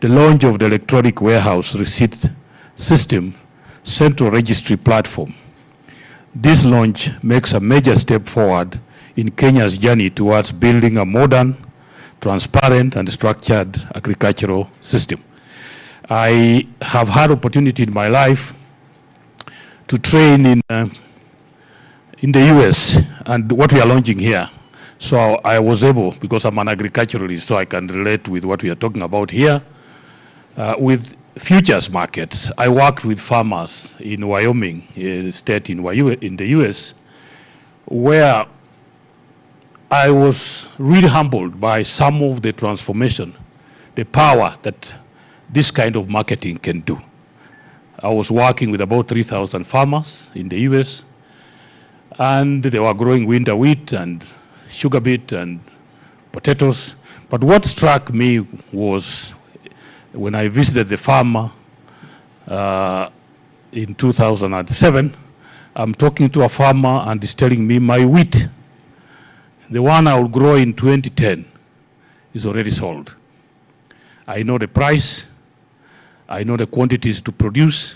the launch of the electronic warehouse receipt system central registry platform. This launch makes a major step forward in Kenya's journey towards building a modern, transparent, and structured agricultural system. I have had opportunity in my life to train in the US and what we are launching here. So I was able, because I'm an agriculturalist, so I can relate with what we are talking about here. With futures markets, I worked with farmers in Wyoming, a state in the US, where I was really humbled by some of the transformation, the power that this kind of marketing can do. I was working with about 3,000 farmers in the US, and they were growing winter wheat and sugar beet and potatoes. But what struck me was when I visited the farmer in 2007, I'm talking to a farmer and he's telling me my wheat, the one I will grow in 2010, is already sold. I know the price, I know the quantities to produce.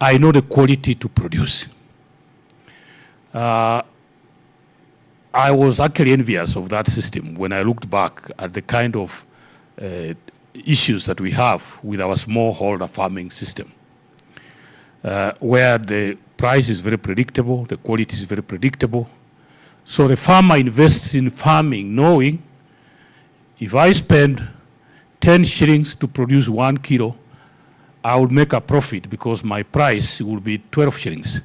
I know the quality to produce. I was actually envious of that system when I looked back at the kind of issues that we have with our smallholder farming system, where the price is very predictable, the quality is very predictable. So the farmer invests in farming knowing if I spend 10 shillings to produce 1 kilo, I would make a profit because my price will be 12 shillings.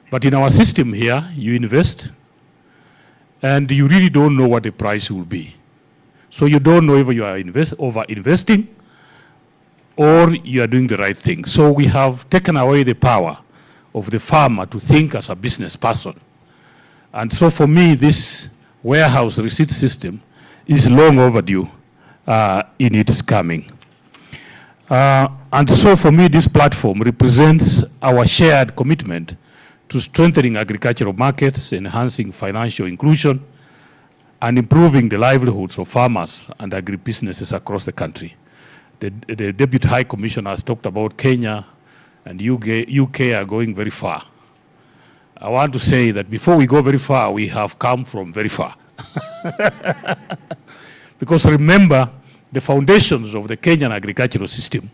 But in our system here, you invest and you really don't know what the price will be. So you don't know if you are over-investing or you are doing the right thing. So we have taken away the power of the farmer to think as a business person. And so for me, this warehouse receipt system is long overdue in its coming. And so for me, this platform represents our shared commitment to strengthening agricultural markets, enhancing financial inclusion, and improving the livelihoods of farmers and agribusinesses across the country. The Deputy High Commissioner has talked about Kenya and UK are going very far. I want to say that before we go very far, we have come from very far. Because remember, the foundations of the Kenyan agricultural system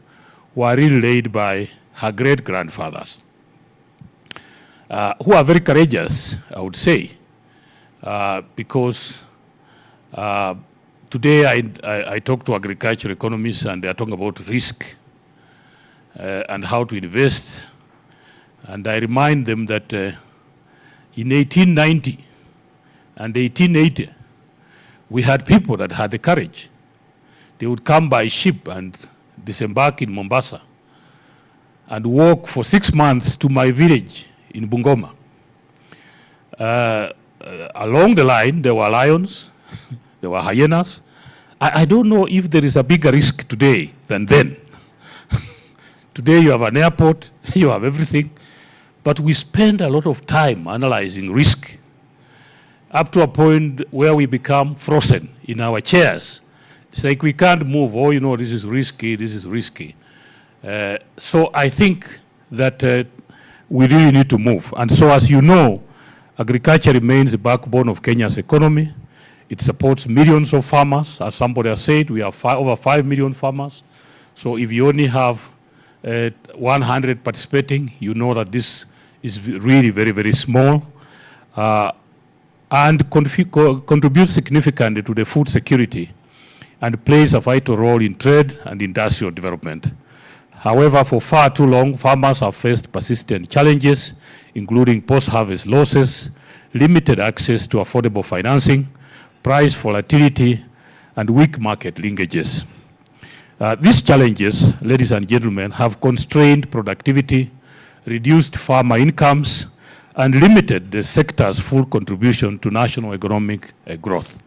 were really laid by her great-grandfathers, who are very courageous, I would say, because today I talk to agricultural economists and they are talking about risk and how to invest. And I remind them that in 1890 and 1880, we had people that had the courage. They would come by ship and disembark in Mombasa and walk for 6 months to my village in Bungoma. Along the line, there were lions, there were hyenas. I don't know if there is a bigger risk today than then. Today you have an airport, you have everything, but we spend a lot of time analyzing risk up to a point where we become frozen in our chairs. It's like we can't move. Oh, you know, this is risky, this is risky. So I think that we really need to move. And so as you know, agriculture remains the backbone of Kenya's economy. It supports millions of farmers. As somebody has said, we have over 5 million farmers. So if you only have 100 participating, you know that this is really very, very small. And contributes significantly to the food security and plays a vital role in trade and industrial development. However, for far too long, farmers have faced persistent challenges, including post-harvest losses, limited access to affordable financing, price volatility, and weak market linkages. These challenges, ladies and gentlemen, have constrained productivity, reduced farmer incomes, and limited the sector's full contribution to national economic growth.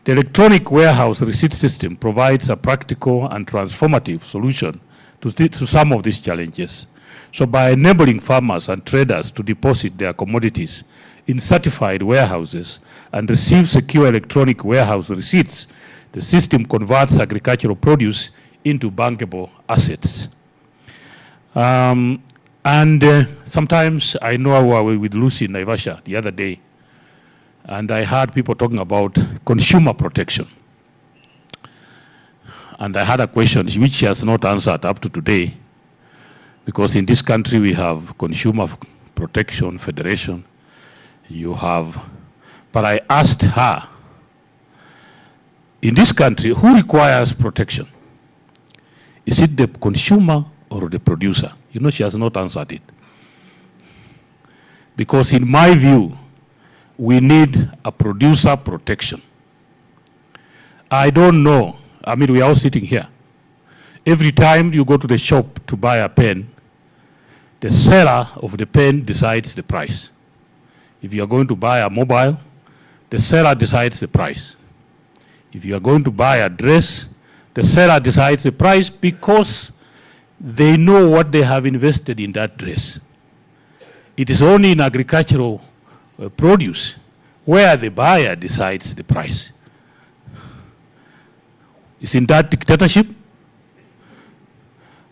The electronic warehouse receipt system provides a practical and transformative solution to some of these challenges. So by enabling farmers and traders to deposit their commodities in certified warehouses and receive secure electronic warehouse receipts, the system converts agricultural produce into bankable assets. Sometimes I know I was with Lucy in Naivasha the other day, and I heard people talking about consumer protection. And I had a question which she has not answered up to today, because in this country we have Consumer Protection Federation, but I asked her, in this country, who requires protection? Is it the consumer or the producer? You know, she has not answered it. Because in my view, we need a producer protection. I don't know. I mean, we are all sitting here. Every time you go to the shop to buy a pen, the seller of the pen decides the price. If you are going to buy a mobile, the seller decides the price. If you are going to buy a dress, the seller decides the price because they know what they have invested in that dress. It is only in agricultural produce where the buyer decides the price. Isn't that dictatorship?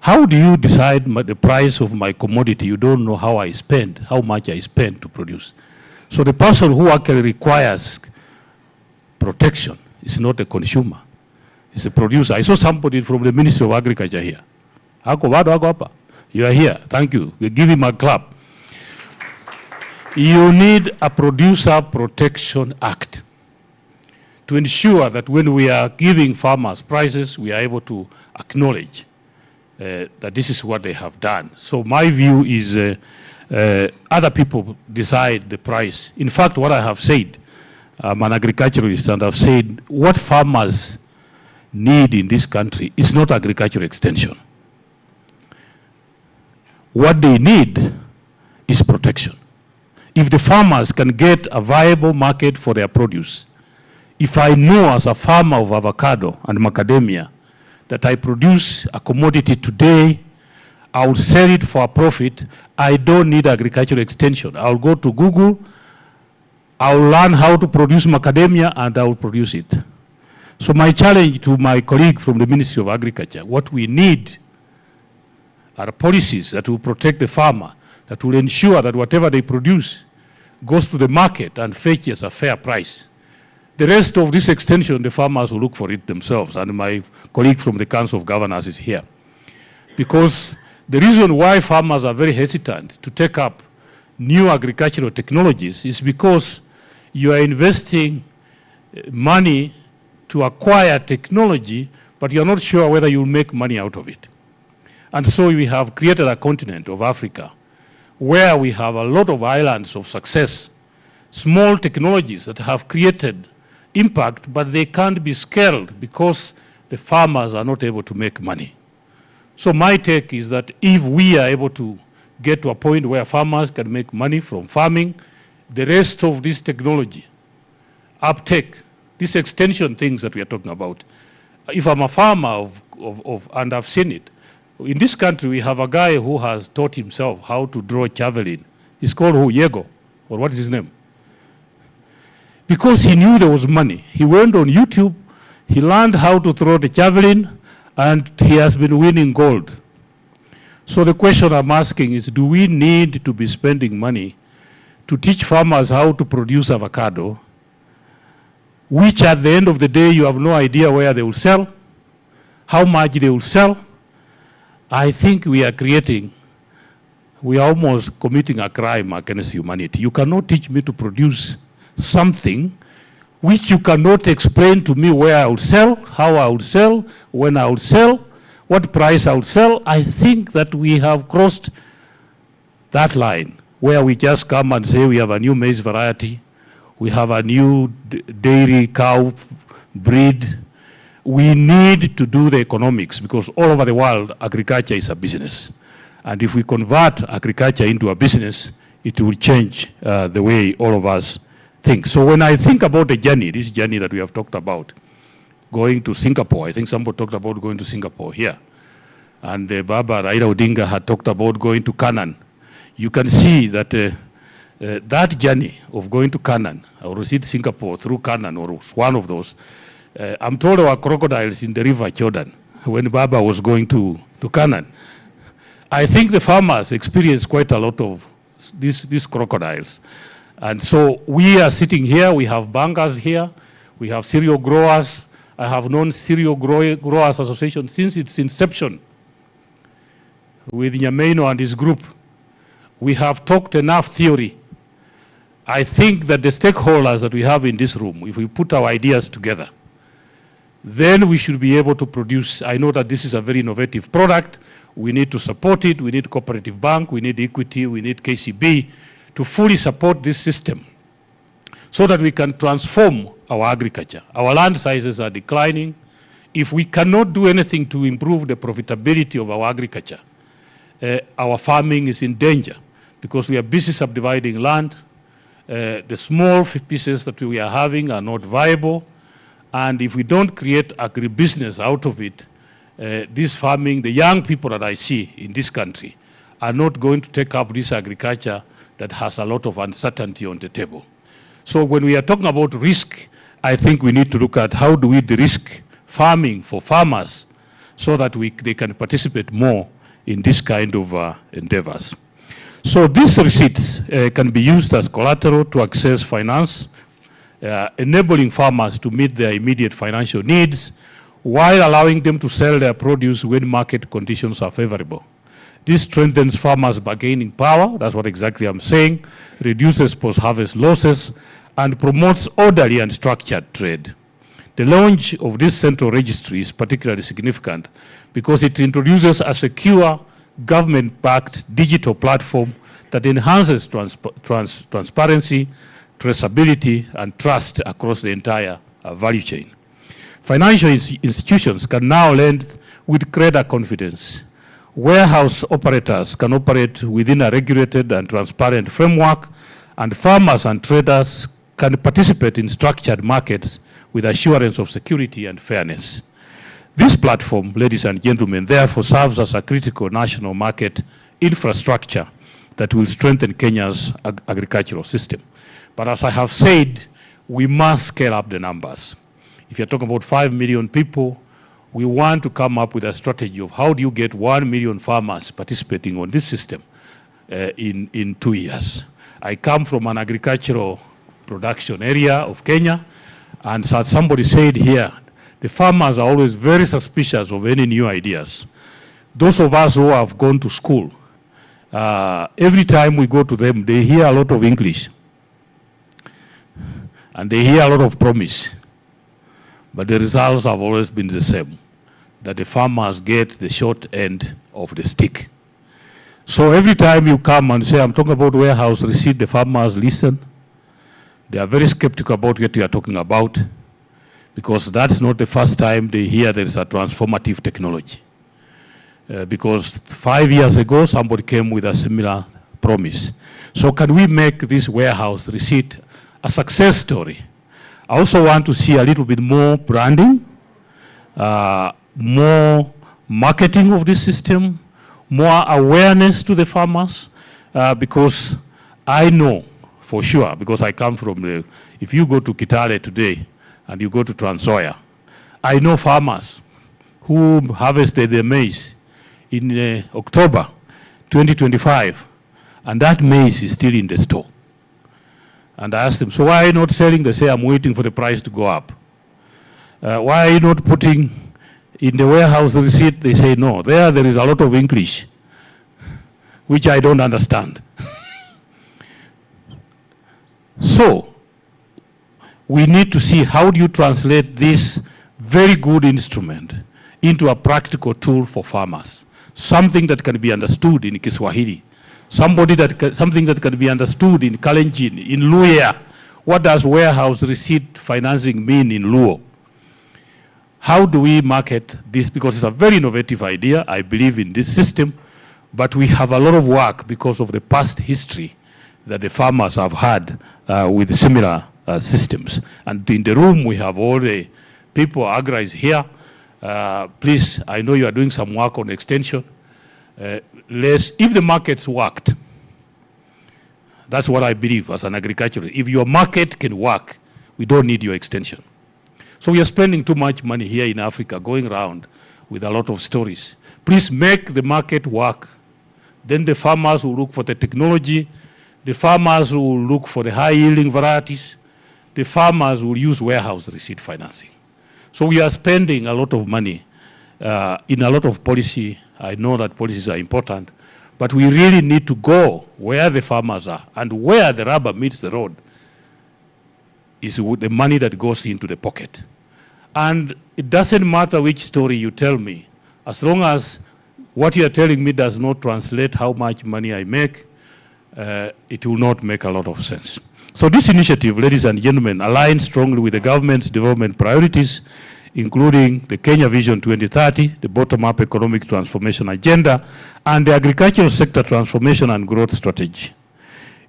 How do you decide the price of my commodity? You don't know how much I spend to produce. So the person who actually requires protection is not a consumer, it's a producer. I saw somebody from the Ministry of Agriculture here. You are here, thank you. We give him a clap. You need a Producer Protection Act to ensure that when we are giving farmers prices, we are able to acknowledge that this is what they have done. So my view is other people decide the price. In fact, what I have said, I'm an agriculturalist, and I've said what farmers need in this country is not agricultural extension. What they need is protection. If the farmers can get a viable market for their produce, if I know as a farmer of avocado and macadamia that I produce a commodity today, I will sell it for a profit, I don't need agricultural extension. I'll go to Google, I'll learn how to produce macadamia, and I will produce it. So my challenge to my colleague from the Ministry of Agriculture, what we need are policies that will protect the farmer, that will ensure that whatever they produce goes to the market and fetches a fair price. The rest of this extension, the farmers will look for it themselves, and my colleague from the Council of Governors is here. Because the reason why farmers are very hesitant to take up new agricultural technologies is because you are investing money to acquire technology, but you're not sure whether you'll make money out of it. And so we have created a continent of Africa where we have a lot of islands of success, small technologies that have created impact, but they can't be scaled because the farmers are not able to make money. So my take is that if we are able to get to a point where farmers can make money from farming, the rest of this technology, uptake, these extension things that we are talking about, if I'm a farmer and I've seen it, in this country we have a guy who has taught himself how to draw javelin. He's called who? Yego, or what is his name? Because he knew there was money. He went on YouTube, he learned how to throw the javelin, and he has been winning gold. So the question I'm asking is, do we need to be spending money to teach farmers how to produce avocado, which at the end of the day you have no idea where they will sell, how much they will sell? I think we are almost committing a crime against humanity. You cannot teach me to produce something which you cannot explain to me where I would sell, how I would sell, when I would sell, what price I would sell. I think that we have crossed that line where we just come and say we have a new maize variety, we have a new dairy cow breed. We need to do the economics because all over the world, agriculture is a business. And if we convert agriculture into a business, it will change the way all of us think. So when I think about the journey, this journey that we have talked about, going to Singapore, I think somebody talked about going to Singapore here. And Baba Raila Odinga had talked about going to Canaan. You can see that that journey of going to Canaan, or visit Singapore through Canaan, or one of those, I'm told there were crocodiles in the river Jordan when Baba was going to Canaan. I think the farmers experienced quite a lot of these crocodiles. And so we are sitting here, we have bankers here, we have cereal growers. I have known Cereal Growers Association since its inception with Nyameno and his group. We have talked enough theory. I think that the stakeholders that we have in this room, if we put our ideas together, then we should be able to produce. I know that this is a very innovative product. We need to support it. We need Cooperative Bank. We need Equity. We need KCB to fully support this system so that we can transform our agriculture. Our land sizes are declining. If we cannot do anything to improve the profitability of our agriculture, our farming is in danger because we are busy subdividing land. The small pieces that we are having are not viable. And if we don't create agribusiness out of it, this farming, the young people that I see in this country are not going to take up this agriculture that has a lot of uncertainty on the table. So when we are talking about risk, I think we need to look at how do we de-risk farming for farmers so that they can participate more in this kind of endeavors. So these receipts can be used as collateral to access finance, enabling farmers to meet their immediate financial needs while allowing them to sell their produce when market conditions are favorable. This strengthens farmers' bargaining power, that's what exactly I'm saying, reduces post-harvest losses, and promotes orderly and structured trade. The launch of this central registry is particularly significant because it introduces a secure, government-backed digital platform that enhances transparency, traceability, and trust across the entire value chain. Financial institutions can now lend with greater confidence. Warehouse operators can operate within a regulated and transparent framework, and farmers and traders can participate in structured markets with assurance of security and fairness. This platform, ladies and gentlemen, therefore serves as a critical national market infrastructure that will strengthen Kenya's agricultural system. But as I have said, we must scale up the numbers. If you're talking about 5 million people, we want to come up with a strategy of how do you get 1 million farmers participating on this system in 2 years. I come from an agricultural production area of Kenya, and so somebody said here, the farmers are always very suspicious of any new ideas. Those of us who have gone to school, every time we go to them, they hear a lot of English, and they hear a lot of promise. But the results have always been the same, that the farmers get the short end of the stick. So every time you come and say, I'm talking about warehouse receipt, the farmers listen. They are very skeptical about what you are talking about, because that's not the first time they hear there is a transformative technology. Because 5 years ago, somebody came with a similar promise. So can we make this warehouse receipt a success story? I also want to see a little bit more branding, more marketing of this system, more awareness to the farmers, because I know for sure, because I come from if you go to Kitale today and you go to Trans Nzoia, I know farmers who harvested their maize in October 2025, and that maize is still in the store. And I asked them, so why are you not selling? They say, I'm waiting for the price to go up. Why are you not putting in the warehouse receipt? They say, no, there is a lot of English, which I don't understand. So, we need to see how do you translate this very good instrument into a practical tool for farmers, something that can be understood in Kiswahili, something that can be understood in Kalenjin, in Luya. What does warehouse receipt financing mean in Luo? How do we market this? Because it's a very innovative idea. I believe in this system, but we have a lot of work because of the past history that the farmers have had with similar systems. And in the room, we have all the people, Agra is here. Please, I know you are doing some work on extension. If the markets worked, that's what I believe as an agriculturalist. If your market can work, we don't need your extension. So we are spending too much money here in Africa going around with a lot of stories. Please make the market work. Then the farmers will look for the technology. The farmers will look for the high-yielding varieties. The farmers will use warehouse receipt financing. So we are spending a lot of money in a lot of policy. I know that policies are important, but we really need to go where the farmers are, and where the rubber meets the road is the money that goes into the pocket. And it doesn't matter which story you tell me, as long as what you are telling me does not translate how much money I make, it will not make a lot of sense. So this initiative, ladies and gentlemen, aligns strongly with the government's development priorities, including the Kenya Vision 2030, the bottom-up economic transformation agenda, and the agricultural sector transformation and growth strategy.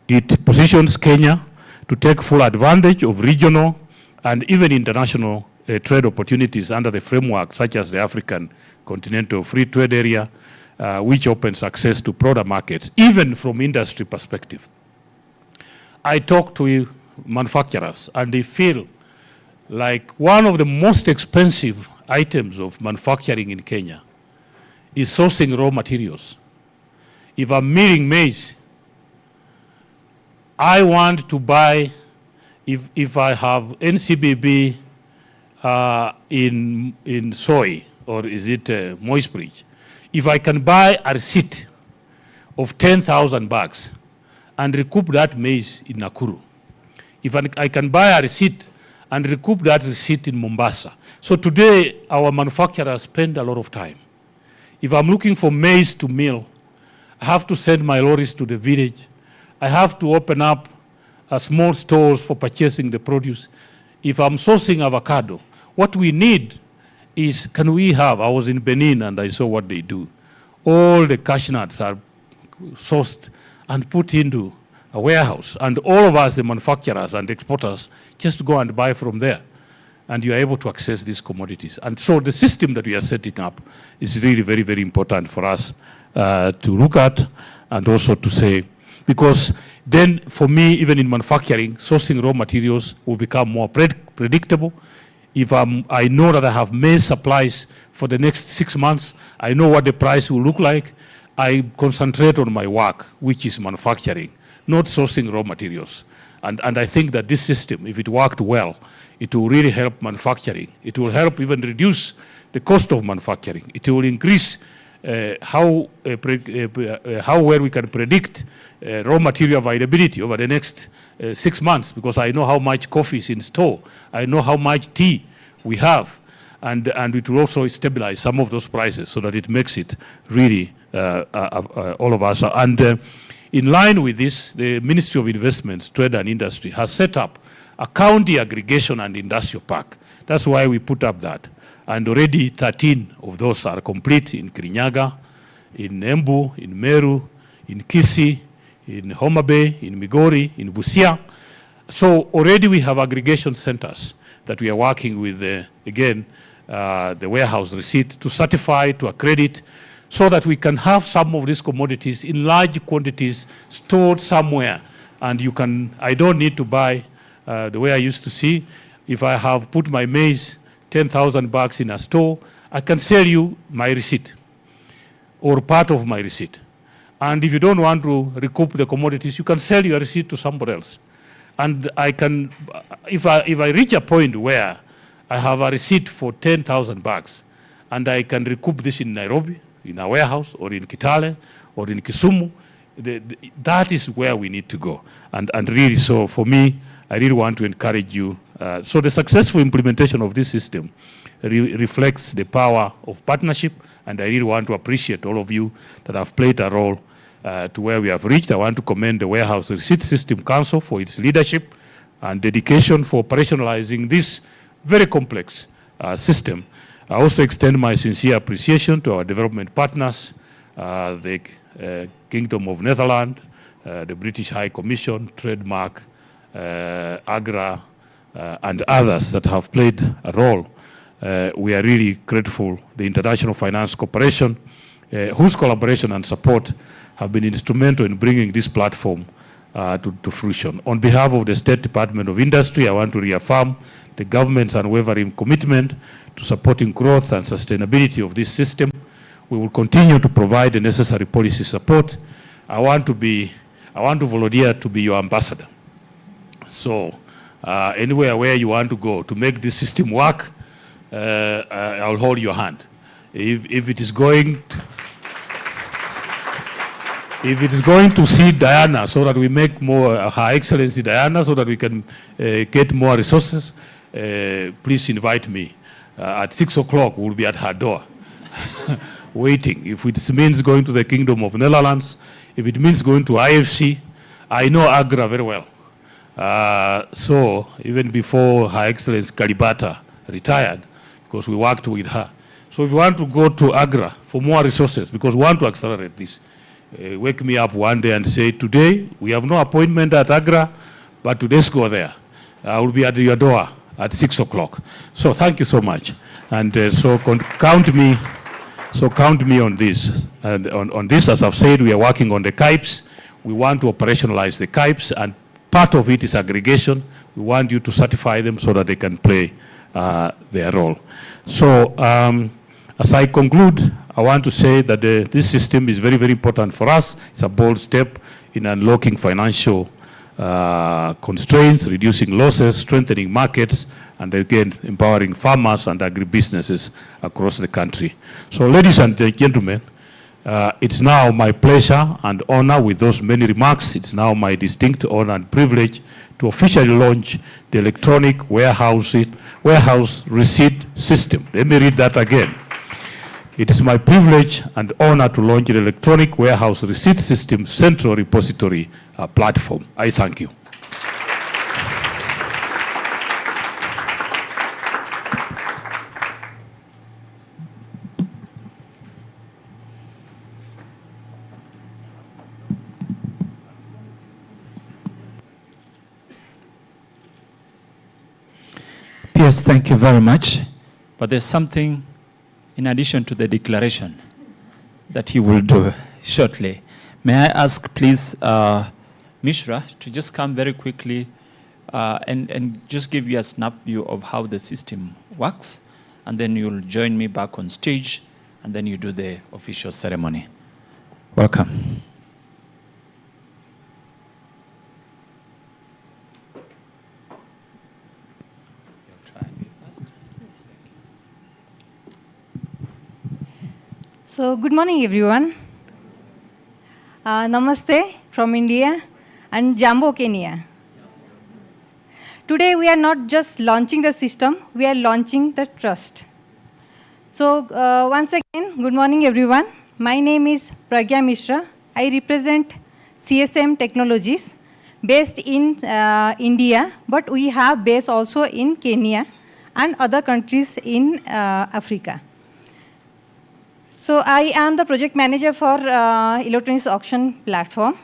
It positions Kenya to take full advantage of regional and even international trade opportunities under the framework such as the African Continental Free Trade Area, which opens access to broader markets, even from industry perspective. I talk to manufacturers, and they feel like one of the most expensive items of manufacturing in Kenya is sourcing raw materials. If I'm milling maize, I want to buy, if I have NCBB in soy, or is it moist bridge, if I can buy a receipt of 10,000 bags and recoup that maize in Nakuru, if I can buy a receipt and recoup that receipt in Mombasa. So today, our manufacturers spend a lot of time. If I'm looking for maize to mill, I have to send my lorries to the village. I have to open up small stores for purchasing the produce. If I'm sourcing avocado, what we need is, I was in Benin and I saw what they do. All the cashew nuts are sourced and put into a warehouse, and all of us, the manufacturers and exporters, just go and buy from there, and you are able to access these commodities. And so the system that we are setting up is really very, very important for us to look at, and also to say, because then for me, even in manufacturing, sourcing raw materials will become more predictable. If I know that I have maize supplies for the next 6 months, I know what the price will look like, I concentrate on my work, which is manufacturing, not sourcing raw materials. And I think that this system, if it worked well, it will really help manufacturing. It will help even reduce the cost of manufacturing. It will increase how well we can predict raw material availability over the next 6 months, because I know how much coffee is in store. I know how much tea we have. And it will also stabilize some of those prices so that it makes it really all of us. And in line with this, the Ministry of Investments, Trade and Industry has set up a county aggregation and industrial park. That's why we put up that. And already 13 of those are complete in Kirinyaga, in Embu, in Meru, in Kisii, in Homa Bay, in Migori, in Busia. So already we have aggregation centers that we are working with, again, the warehouse receipt to certify, to accredit, so that we can have some of these commodities in large quantities stored somewhere. And I don't need to buy the way I used to see. If I have put my maize, 10,000 bags in a store, I can sell you my receipt or part of my receipt. And if you don't want to recoup the commodities, you can sell your receipt to somebody else. And I can, if I reach a point where I have a receipt for 10,000 bags and I can recoup this in Nairobi, in a warehouse, or in Kitale, or in Kisumu, that is where we need to go. And really, so for me, I really want to encourage you. So the successful implementation of this system reflects the power of partnership, and I really want to appreciate all of you that have played a role to where we have reached. I want to commend the Warehouse Receipt System Council for its leadership and dedication for operationalizing this very complex system. I also extend my sincere appreciation to our development partners, the Kingdom of Netherlands, the British High Commission, Trademark, AGRA, and others that have played a role. We are really grateful. The International Finance Corporation, whose collaboration and support have been instrumental in bringing this platform to fruition. On behalf of the State Department of Industry, I want to reaffirm the government's unwavering commitment to supporting growth and sustainability of this system. We will continue to provide the necessary policy support. I want to volunteer to be your ambassador. So anywhere where you want to go to make this system work, I'll hold your hand. If it is going to see Diana, so that we make more, Her Excellency Diana, so that we can get more resources, please invite me. At 6 o'clock, we'll be at her door, waiting. If it means going to the Kingdom of Netherlands, if it means going to IFC, I know Agra very well. So even before Her Excellency Kalibata retired, because we worked with her. So if you want to go to Agra for more resources, because we want to accelerate this, wake me up one day and say, today we have no appointment at Agra, but today's go there. I will be at your door at 6 o'clock. So thank you so much. And so count me on this. And on this, as I've said, we are working on the KIPES. We want to operationalize the KIPES, and part of it is aggregation. We want you to certify them so that they can play their role. So as I conclude, I want to say that this system is very, very important for us. It's a bold step in unlocking financial constraints, reducing losses, strengthening markets, and again, empowering farmers and agribusinesses across the country. So ladies and gentlemen, it's now my pleasure and honor, with those many remarks, it's now my distinct honor and privilege to officially launch the electronic warehouse receipt system. Let me read that again. It is my privilege and honor to launch the electronic warehouse receipt system central repository platform. I thank you. Yes, thank you very much. But there's something in addition to the declaration that he will do shortly. May I ask, please, Mishra, to just come very quickly and just give you a snap view of how the system works, and then you'll join me back on stage, and then you do the official ceremony. Welcome. So, good morning, everyone. Namaste from India and Jambo, Kenya. Today, we are not just launching the system, we are launching the trust. So, once again, good morning, everyone. My name is Pragya Mishra. I represent CSM Technologies based in India, but we have base also in Kenya and other countries in Africa. So I am the project manager for electronics auction platform.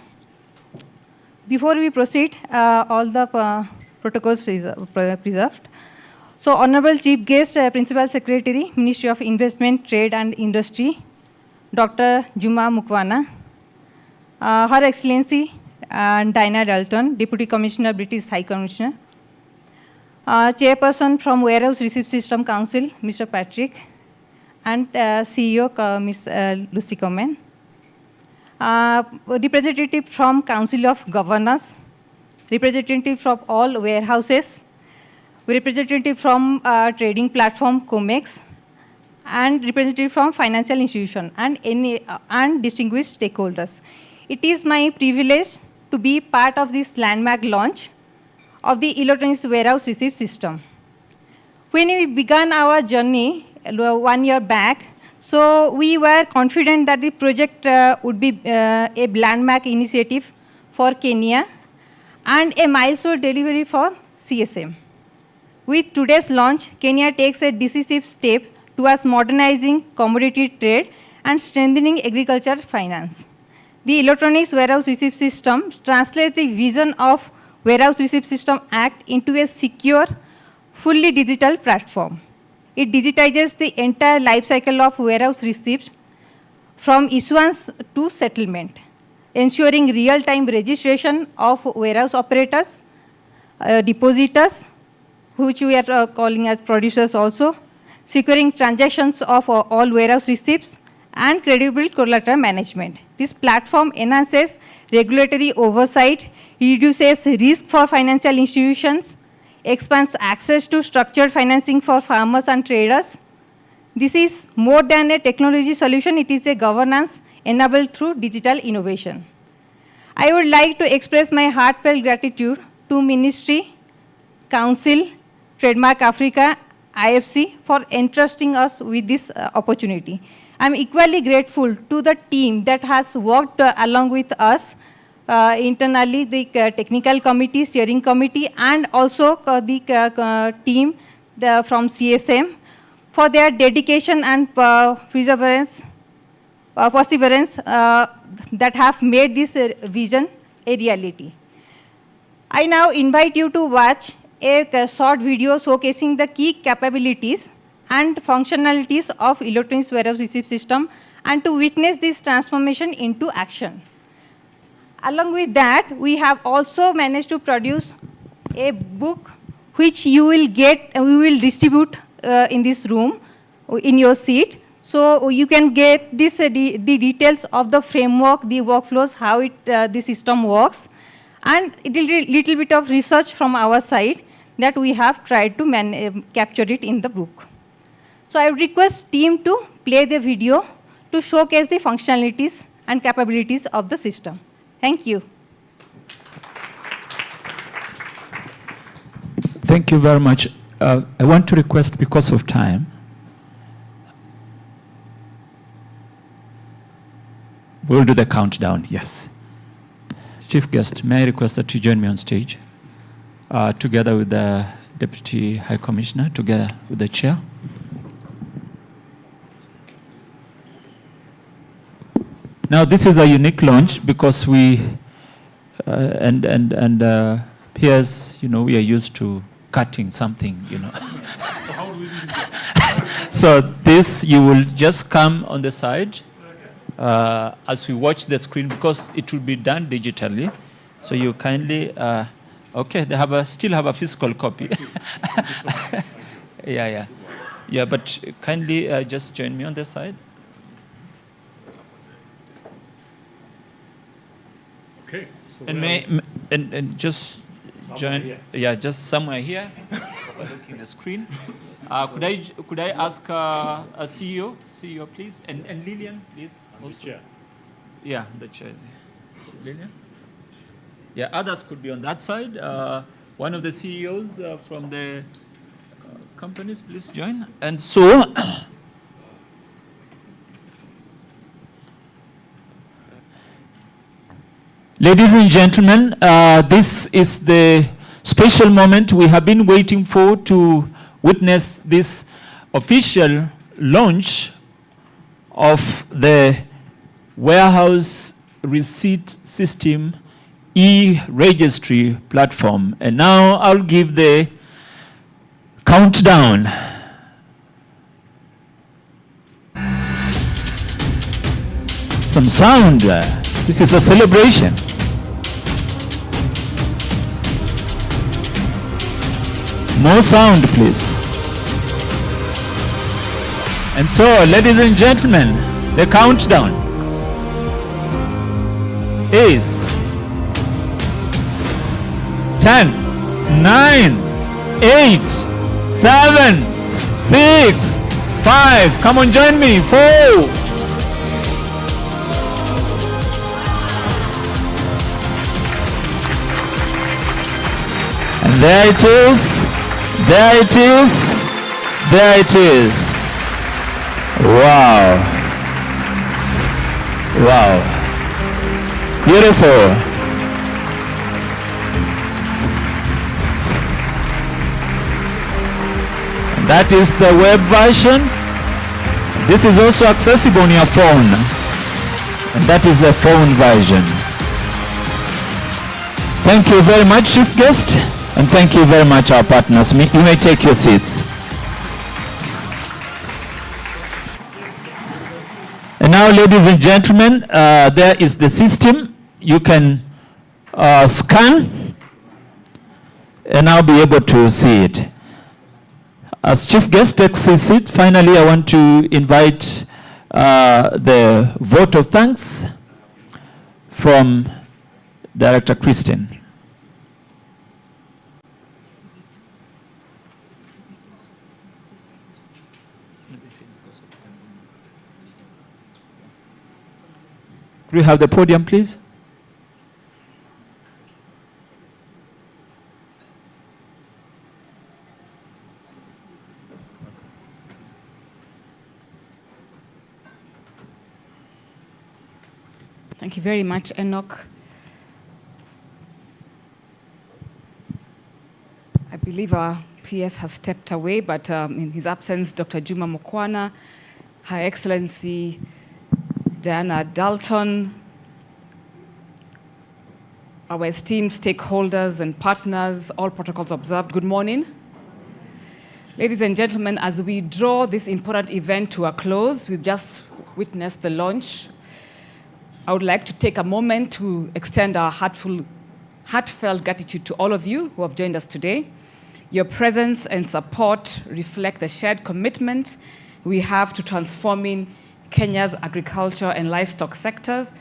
Before we proceed, all the protocols preserved. So Honorable Chief Guest, Principal Secretary, Ministry of Investment, Trade and Industry, Dr. Juma Mukwana, Her Excellency Diana Dalton, Deputy Commissioner, British High Commissioner, Chairperson from Warehouse Receipt System Council, Mr. Patrick, and CEO, Ms. Lucy Coman, representative from Council of Governors, representative from all warehouses, representative from trading platform COMEX, and representative from financial institution and distinguished stakeholders. It is my privilege to be part of this landmark launch of the electronics warehouse receipt system. When we began our journey 1 year back, so we were confident that the project would be a landmark initiative for Kenya and a milestone delivery for CSM. With today's launch, Kenya takes a decisive step towards modernizing commodity trade and strengthening agriculture finance. The Electronics Warehouse Receipt System translates the vision of Warehouse Receipt System Act into a secure, fully digital platform. It digitizes the entire life cycle of warehouse receipts from issuance to settlement, ensuring real-time registration of warehouse operators, depositors, which we are calling as producers also, securing transactions of all warehouse receipts, and credible collateral management. This platform enhances regulatory oversight, reduces risk for financial institutions, expands access to structured financing for farmers and traders. This is more than a technology solution, it is a governance enabled through digital innovation. I would like to express my heartfelt gratitude to Ministry, Council, Trademark Africa, IFC for entrusting us with this opportunity. I'm equally grateful to the team that has worked along with us internally, the technical committee, steering committee, and also the team from CSM for their dedication and perseverance that have made this vision a reality. I now invite you to watch a short video showcasing the key capabilities and functionalities of Electronics Warehouse Receipt System and to witness this transformation into action. Along with that, we have also managed to produce a book which you will get, we will distribute in this room, in your seat. So you can get this, the details of the framework, the workflows, how the system works, and a little bit of research from our side that we have tried to capture it in the book. So I would request team to play the video to showcase the functionalities and capabilities of the system. Thank you. Thank you very much. I want to request, because of time, we'll do the countdown, yes. Chief guest, may I request that you join me on stage, together with the Deputy High Commissioner, together with the Chair. Now, this is a unique launch because we, peers, you know, we are used to cutting something, you know. So this, you will just come on the side as we watch the screen, because it will be done digitally. So you kindly, okay, they still have a physical copy. Yeah, but kindly just join me on the side. Okay. So And just join, just somewhere here, overlooking the screen. Could I ask a CEO, please, and Lillian, please. Also. The chair. Yeah, the chair. Lillian. Yeah, others could be on that side. One of the CEOs from the companies, please join. And so. Ladies and gentlemen, this is the special moment we have been waiting for to witness this official launch of the warehouse receipt system E-Registry platform. And now I'll give the countdown. Some sound. This is a celebration. More sound, please. And so, ladies and gentlemen, the countdown is 10, 9, 8, 7, 6, 5. Come on, join me. 4. And there it is. There it is. There it is. Wow. Wow. Beautiful. And that is the web version. This is also accessible on your phone. And that is the phone version. Thank you very much, Chief Guest. And thank you very much, our partners. You may take your seats. And now, ladies and gentlemen, there is the system. You can scan, and I'll be able to see it. As Chief Guest takes his seat, finally, I want to invite the vote of thanks from Director Christine. Could we have the podium, please? Thank you very much, Enoch. I believe our PS has stepped away, but in his absence, Dr. Juma Mukwana, Her Excellency Diana Dalton, our esteemed stakeholders and partners, all protocols observed, good morning. Ladies and gentlemen, as we draw this important event to a close, we've just witnessed the launch. I would like to take a moment to extend our heartfelt gratitude to all of you who have joined us today. Your presence and support reflect the shared commitment we have to transforming Kenya's agriculture and livestock sectors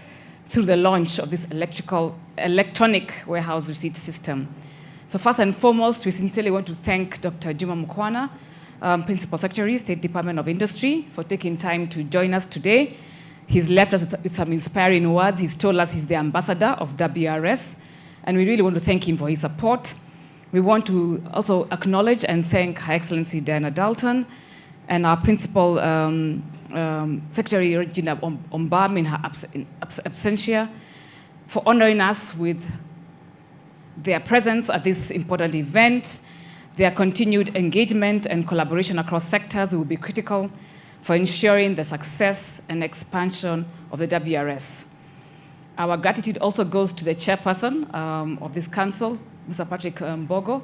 through the launch of this electronic warehouse receipt system. So first and foremost, we sincerely want to thank Dr. Juma Mukwana, Principal Secretary, State Department of Industry, for taking time to join us today. He's left us with some inspiring words. He's told us he's the ambassador of WRS, and we really want to thank him for his support. We want to also acknowledge and thank Her Excellency Diana Dalton and our Principal Secretary Regina Ombam in her absentia for honoring us with their presence at this important event. Their continued engagement and collaboration across sectors will be critical for ensuring the success and expansion of the WRS. Our gratitude also goes to the chairperson of this council, Mr. Patrick Mbogo,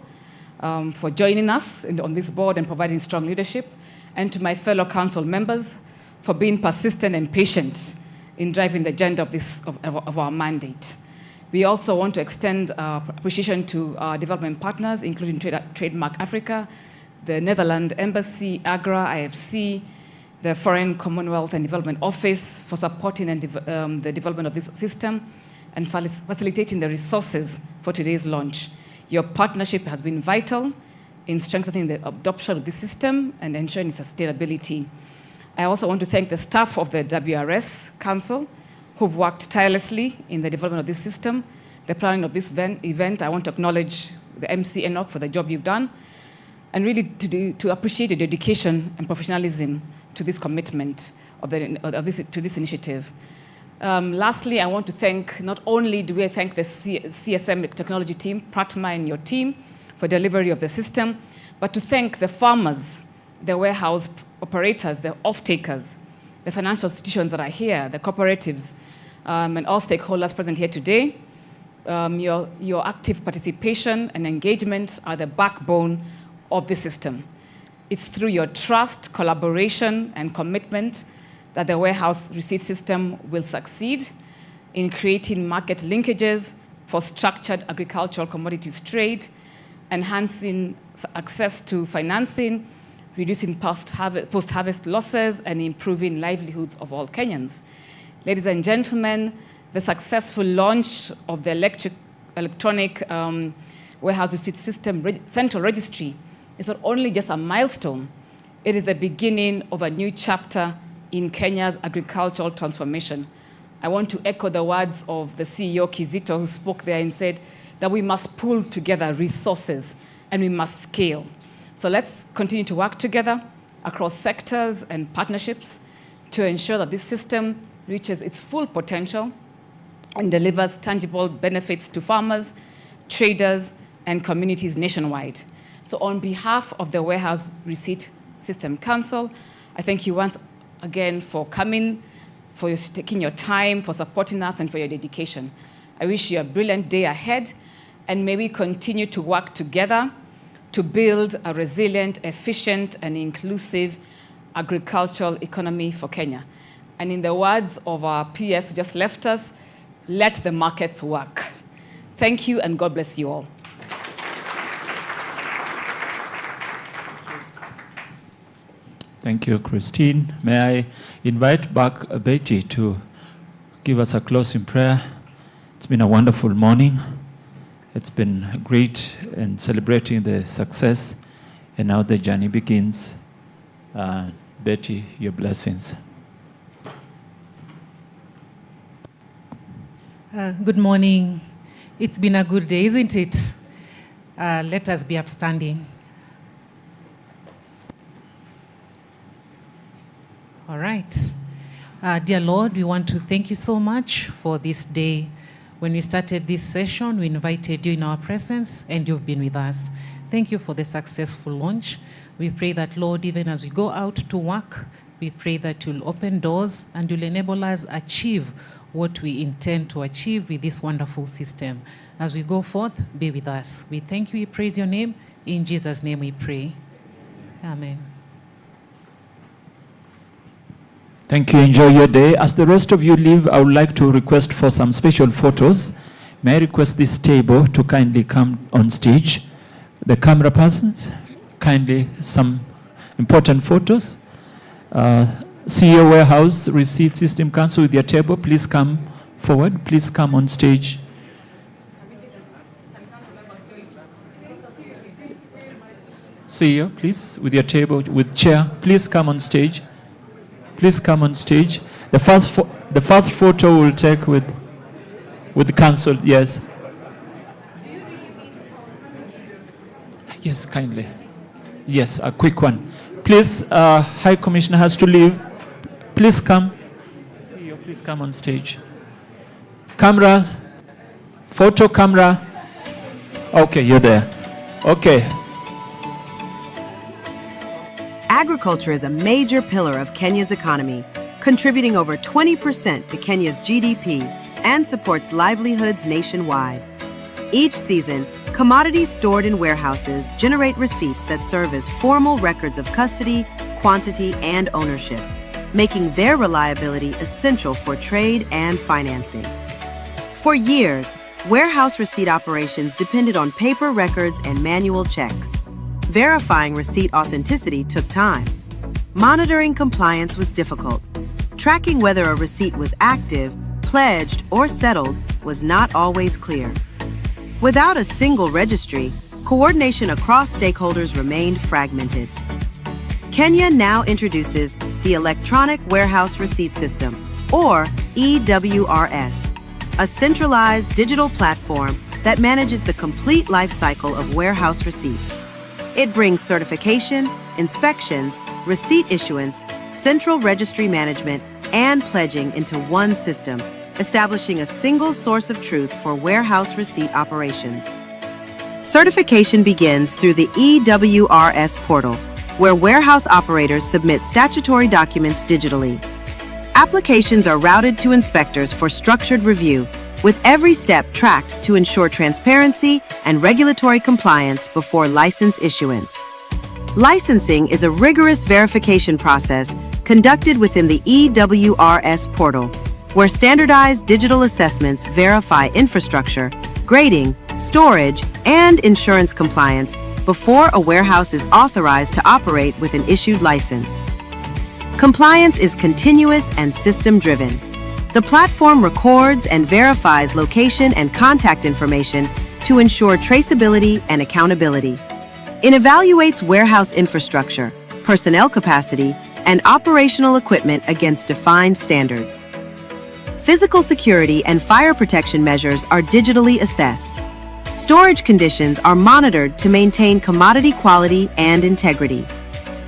for joining us on this board and providing strong leadership, and to my fellow council members for being persistent and patient in driving the agenda of our mandate. We also want to extend appreciation to our development partners, including Trademark Africa, the Netherlands Embassy, AGRA, IFC, the Foreign Commonwealth and Development Office for supporting the development of this system and facilitating the resources for today's launch. Your partnership has been vital in strengthening the adoption of this system and ensuring sustainability. I also want to thank the staff of the WRS Council who've worked tirelessly in the development of this system, the planning of this event. I want to acknowledge the MC Enoch for the job you've done, and really to appreciate the dedication and professionalism to this commitment to this initiative. Lastly, I want to thank, not only do we thank the CSM technology team, Pratma and your team, for delivery of the system, but to thank the farmers, the warehouse operators, the off-takers, the financial institutions that are here, the cooperatives, and all stakeholders present here today. Your active participation and engagement are the backbone of the system. It's through your trust, collaboration, and commitment that the warehouse receipt system will succeed in creating market linkages for structured agricultural commodities trade, enhancing access to financing, reducing post-harvest losses, and improving livelihoods of all Kenyans. Ladies and gentlemen, the successful launch of the electronic warehouse receipt system central registry is not only just a milestone, it is the beginning of a new chapter in Kenya's agricultural transformation. I want to echo the words of the CEO Kizito, who spoke there and said that we must pull together resources and we must scale. So let's continue to work together across sectors and partnerships to ensure that this system reaches its full potential and delivers tangible benefits to farmers, traders, and communities nationwide. So on behalf of the Warehouse Receipt System Council, I thank you once again for coming, for taking your time, for supporting us, and for your dedication. I wish you a brilliant day ahead, and may we continue to work together to build a resilient, efficient, and inclusive agricultural economy for Kenya. And in the words of our PS who just left us, let the markets work. Thank you, and God bless you all. Thank you, Christine. May I invite back Betty to give us a closing prayer. It's been a wonderful morning. It's been great in celebrating the success, and now the journey begins. Betty, your blessings. Good morning. It's been a good day, isn't it? Let us be upstanding. All right. Dear Lord, we want to thank you so much for this day. When we started this session, we invited you in our presence, and you've been with us. Thank you for the successful launch. We pray that, Lord, even as we go out to work, we pray that you'll open doors and you'll enable us achieve what we intend to achieve with this wonderful system. As we go forth, be with us. We thank you, we praise your name. In Jesus' name we pray. Amen. Thank you. Enjoy your day. As the rest of you leave, I would like to request for some special photos. May I request this table to kindly come on stage The camera persons, kindly some important photos. CEO Warehouse Receipt System Council with your table, please come forward. Please come on stage. CEO, please, with your table, with chair, please come on stage. Please come on stage. The first photo we'll take with the council, yes. Yes, kindly. Yes, a quick one. Please, High Commissioner has to leave. Please come. CEO, please come on stage. Camera, photo camera. Okay, you're there. Okay. Agriculture is a major pillar of Kenya's economy, contributing over 20% to Kenya's GDP and supports livelihoods nationwide. Each season, commodities stored in warehouses generate receipts that serve as formal records of custody, quantity, and ownership, making their reliability essential for trade and financing. For years, warehouse receipt operations depended on paper records and manual checks. Verifying receipt authenticity took time. Monitoring compliance was difficult. Tracking whether a receipt was active, pledged, or settled was not always clear. Without a single registry, coordination across stakeholders remained fragmented. Kenya now introduces the Electronic Warehouse Receipt System, or E-Wrs, a centralized digital platform that manages the complete life cycle of warehouse receipts. It brings certification, inspections, receipt issuance, central registry management, and pledging into one system, establishing a single source of truth for warehouse receipt operations. Certification begins through the E-Wrs portal, where warehouse operators submit statutory documents digitally. Applications are routed to inspectors for structured review, with every step tracked to ensure transparency and regulatory compliance before license issuance. Licensing is a rigorous verification process conducted within the E-Wrs portal, where standardized digital assessments verify infrastructure, grading, storage, and insurance compliance before a warehouse is authorized to operate with an issued license. Compliance is continuous and system-driven. The platform records and verifies location and contact information to ensure traceability and accountability. It evaluates warehouse infrastructure, personnel capacity, and operational equipment against defined standards. Physical security and fire protection measures are digitally assessed. Storage conditions are monitored to maintain commodity quality and integrity.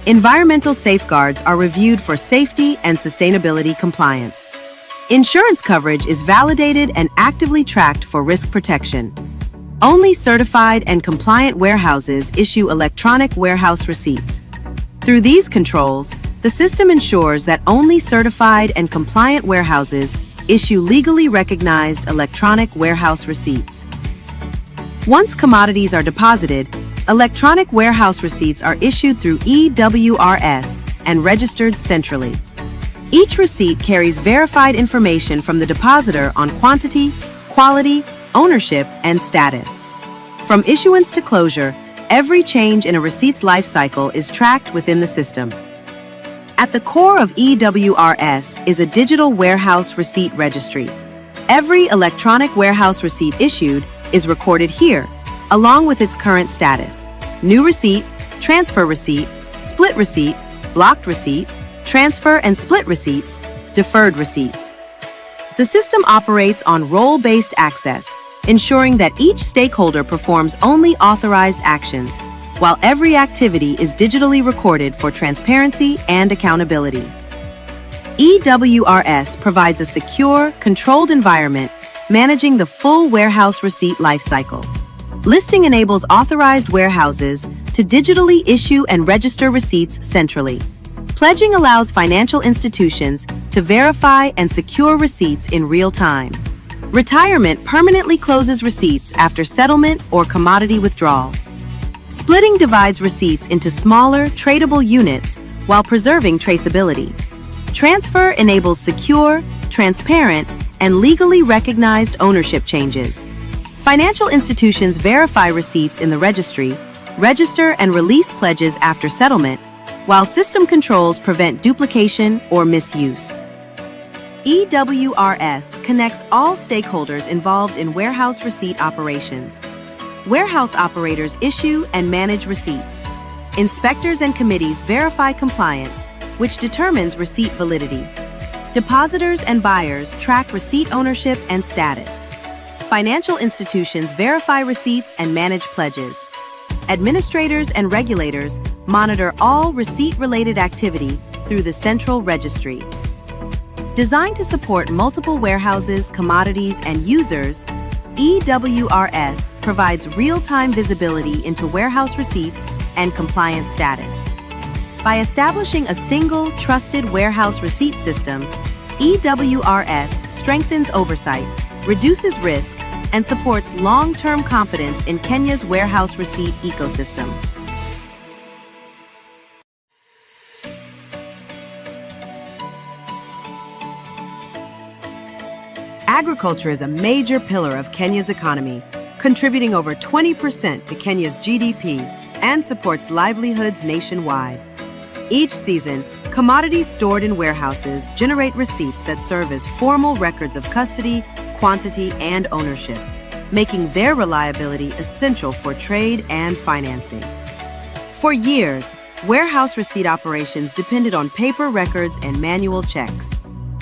Environmental safeguards are reviewed for safety and sustainability compliance. Insurance coverage is validated and actively tracked for risk protection. Only certified and compliant warehouses issue electronic warehouse receipts. Through these controls, the system ensures that only certified and compliant warehouses issue legally recognized electronic warehouse receipts. Once commodities are deposited, electronic warehouse receipts are issued through E-Wrs and registered centrally. Each receipt carries verified information from the depositor on quantity, quality, ownership, and status. From issuance to closure, every change in a receipt's life cycle is tracked within the system. At the core of E-Wrs is a digital warehouse receipt registry. Every electronic warehouse receipt issued is recorded here, along with its current status: new receipt, transfer receipt, split receipt, blocked receipt, transfer and split receipts, deferred receipts. The system operates on role-based access, ensuring that each stakeholder performs only authorized actions, while every activity is digitally recorded for transparency and accountability. E-Wrs provides a secure, controlled environment managing the full warehouse receipt lifecycle. Listing enables authorized warehouses to digitally issue and register receipts centrally. Pledging allows financial institutions to verify and secure receipts in real time. Retirement permanently closes receipts after settlement or commodity withdrawal. Splitting divides receipts into smaller, tradable units while preserving traceability. Transfer enables secure, transparent, and legally recognized ownership changes. Financial institutions verify receipts in the registry, register and release pledges after settlement, while system controls prevent duplication or misuse. E-Wrs connects all stakeholders involved in warehouse receipt operations. Warehouse operators issue and manage receipts. Inspectors and committees verify compliance, which determines receipt validity. Depositors and buyers track receipt ownership and status. Financial institutions verify receipts and manage pledges. Administrators and regulators monitor all receipt-related activity through the central registry. Designed to support multiple warehouses, commodities, and users, E-Wrs provides real-time visibility into warehouse receipts and compliance status. By establishing a single, trusted warehouse receipt system, E-Wrs strengthens oversight, reduces risk, and supports long-term confidence in Kenya's warehouse receipt ecosystem. Agriculture is a major pillar of Kenya's economy, contributing over 20% to Kenya's GDP and supports livelihoods nationwide. Each season, commodities stored in warehouses generate receipts that serve as formal records of custody, quantity, and ownership, making their reliability essential for trade and financing. For years, warehouse receipt operations depended on paper records and manual checks.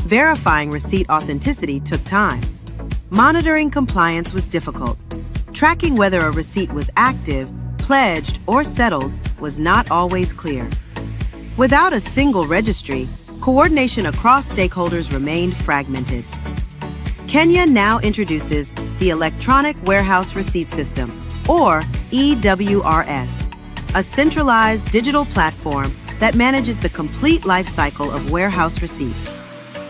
Verifying receipt authenticity took time. Monitoring compliance was difficult. Tracking whether a receipt was active, pledged, or settled was not always clear. Without a single registry, coordination across stakeholders remained fragmented. Kenya now introduces the Electronic Warehouse Receipt System, or E-Wrs, a centralized digital platform that manages the complete life cycle of warehouse receipts.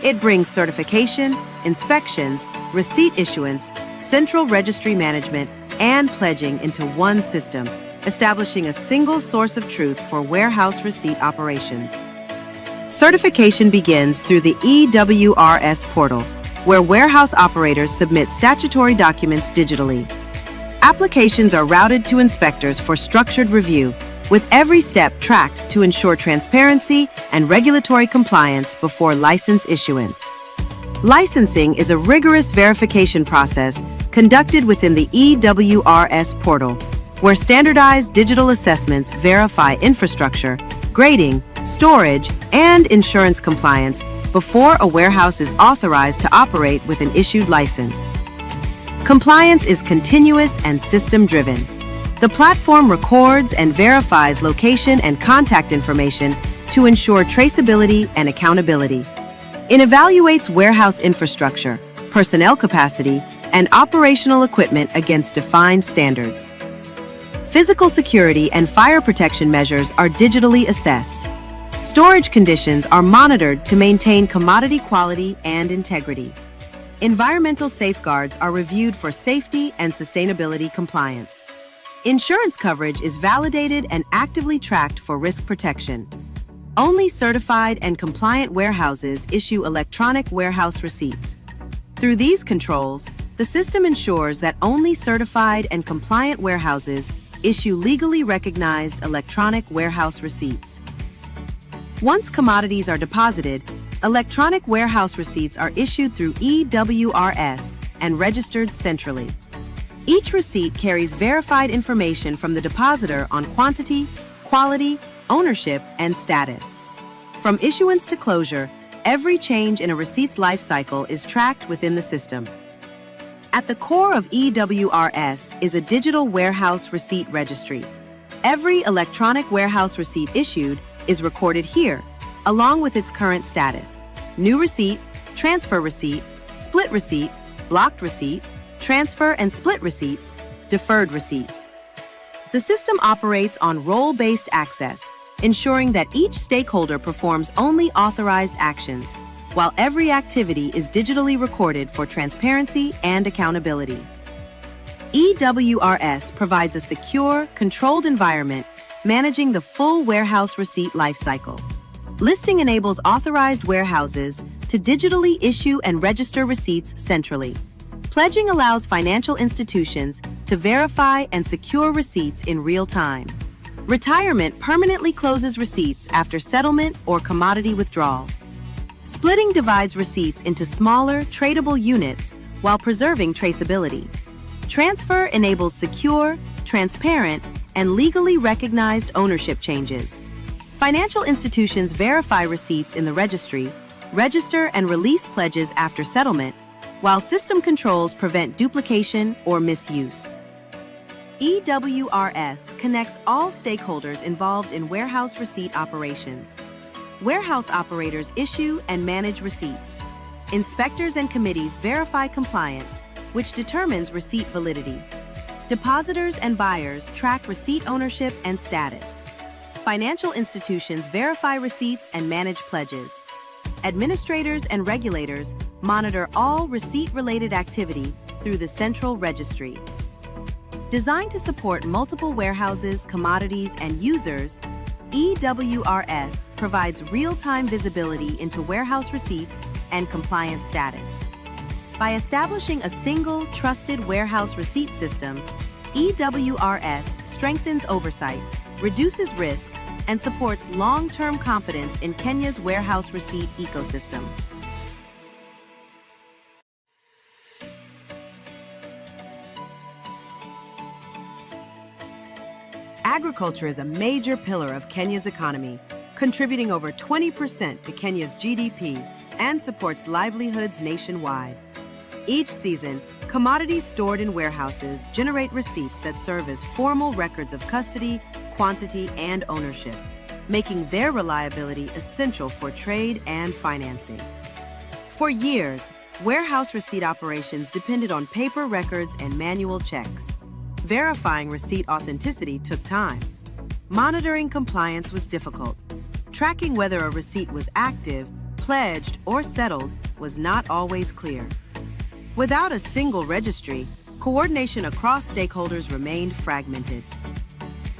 It brings certification, inspections, receipt issuance, central registry management, and pledging into one system, establishing a single source of truth for warehouse receipt operations. Certification begins through the E-Wrs portal, where warehouse operators submit statutory documents digitally. Applications are routed to inspectors for structured review, with every step tracked to ensure transparency and regulatory compliance before license issuance. Licensing is a rigorous verification process conducted within the E-Wrs portal, where standardized digital assessments verify infrastructure, grading, storage, and insurance compliance before a warehouse is authorized to operate with an issued license. Compliance is continuous and system-driven. The platform records and verifies location and contact information to ensure traceability and accountability. It evaluates warehouse infrastructure, personnel capacity, and operational equipment against defined standards. Physical security and fire protection measures are digitally assessed. Storage conditions are monitored to maintain commodity quality and integrity. Environmental safeguards are reviewed for safety and sustainability compliance. Insurance coverage is validated and actively tracked for risk protection. Only certified and compliant warehouses issue electronic warehouse receipts. Through these controls, the system ensures that only certified and compliant warehouses issue legally recognized electronic warehouse receipts. Once commodities are deposited, electronic warehouse receipts are issued through E-Wrs and registered centrally. Each receipt carries verified information from the depositor on quantity, quality, ownership, and status. From issuance to closure, every change in a receipt's life cycle is tracked within the system. At the core of E-Wrs is a digital warehouse receipt registry. Every electronic warehouse receipt issued is recorded here, along with its current status: new receipt, transfer receipt, split receipt, blocked receipt, transfer and split receipts, deferred receipts. The system operates on role-based access, ensuring that each stakeholder performs only authorized actions, while every activity is digitally recorded for transparency and accountability. E-Wrs provides a secure, controlled environment managing the full warehouse receipt lifecycle. Listing enables authorized warehouses to digitally issue and register receipts centrally. Pledging allows financial institutions to verify and secure receipts in real time. Retirement permanently closes receipts after settlement or commodity withdrawal. Splitting divides receipts into smaller, tradable units while preserving traceability. Transfer enables secure, transparent, and legally recognized ownership changes. Financial institutions verify receipts in the registry, register and release pledges after settlement, while system controls prevent duplication or misuse. E-Wrs connects all stakeholders involved in warehouse receipt operations. Warehouse operators issue and manage receipts. Inspectors and committees verify compliance, which determines receipt validity. Depositors and buyers track receipt ownership and status. Financial institutions verify receipts and manage pledges. Administrators and regulators monitor all receipt-related activity through the central registry. Designed to support multiple warehouses, commodities, and users, E-Wrs provides real-time visibility into warehouse receipts and compliance status. By establishing a single, trusted warehouse receipt system, E-Wrs strengthens oversight, reduces risk, and supports long-term confidence in Kenya's warehouse receipt ecosystem. Agriculture is a major pillar of Kenya's economy, contributing over 20% to Kenya's GDP and supports livelihoods nationwide. Each season, commodities stored in warehouses generate receipts that serve as formal records of custody, quantity, and ownership, making their reliability essential for trade and financing. For years, warehouse receipt operations depended on paper records and manual checks. Verifying receipt authenticity took time. Monitoring compliance was difficult. Tracking whether a receipt was active, pledged, or settled was not always clear. Without a single registry, coordination across stakeholders remained fragmented.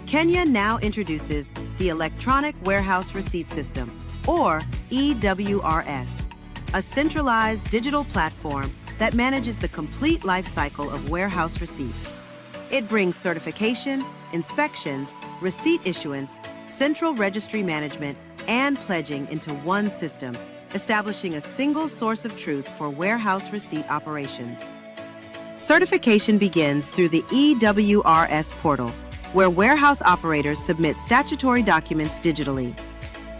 Kenya now introduces the Electronic Warehouse Receipt System, or E-Wrs, a centralized digital platform that manages the complete life cycle of warehouse receipts. It brings certification, inspections, receipt issuance, central registry management, and pledging into one system, establishing a single source of truth for warehouse receipt operations. Certification begins through the E-Wrs portal, where warehouse operators submit statutory documents digitally.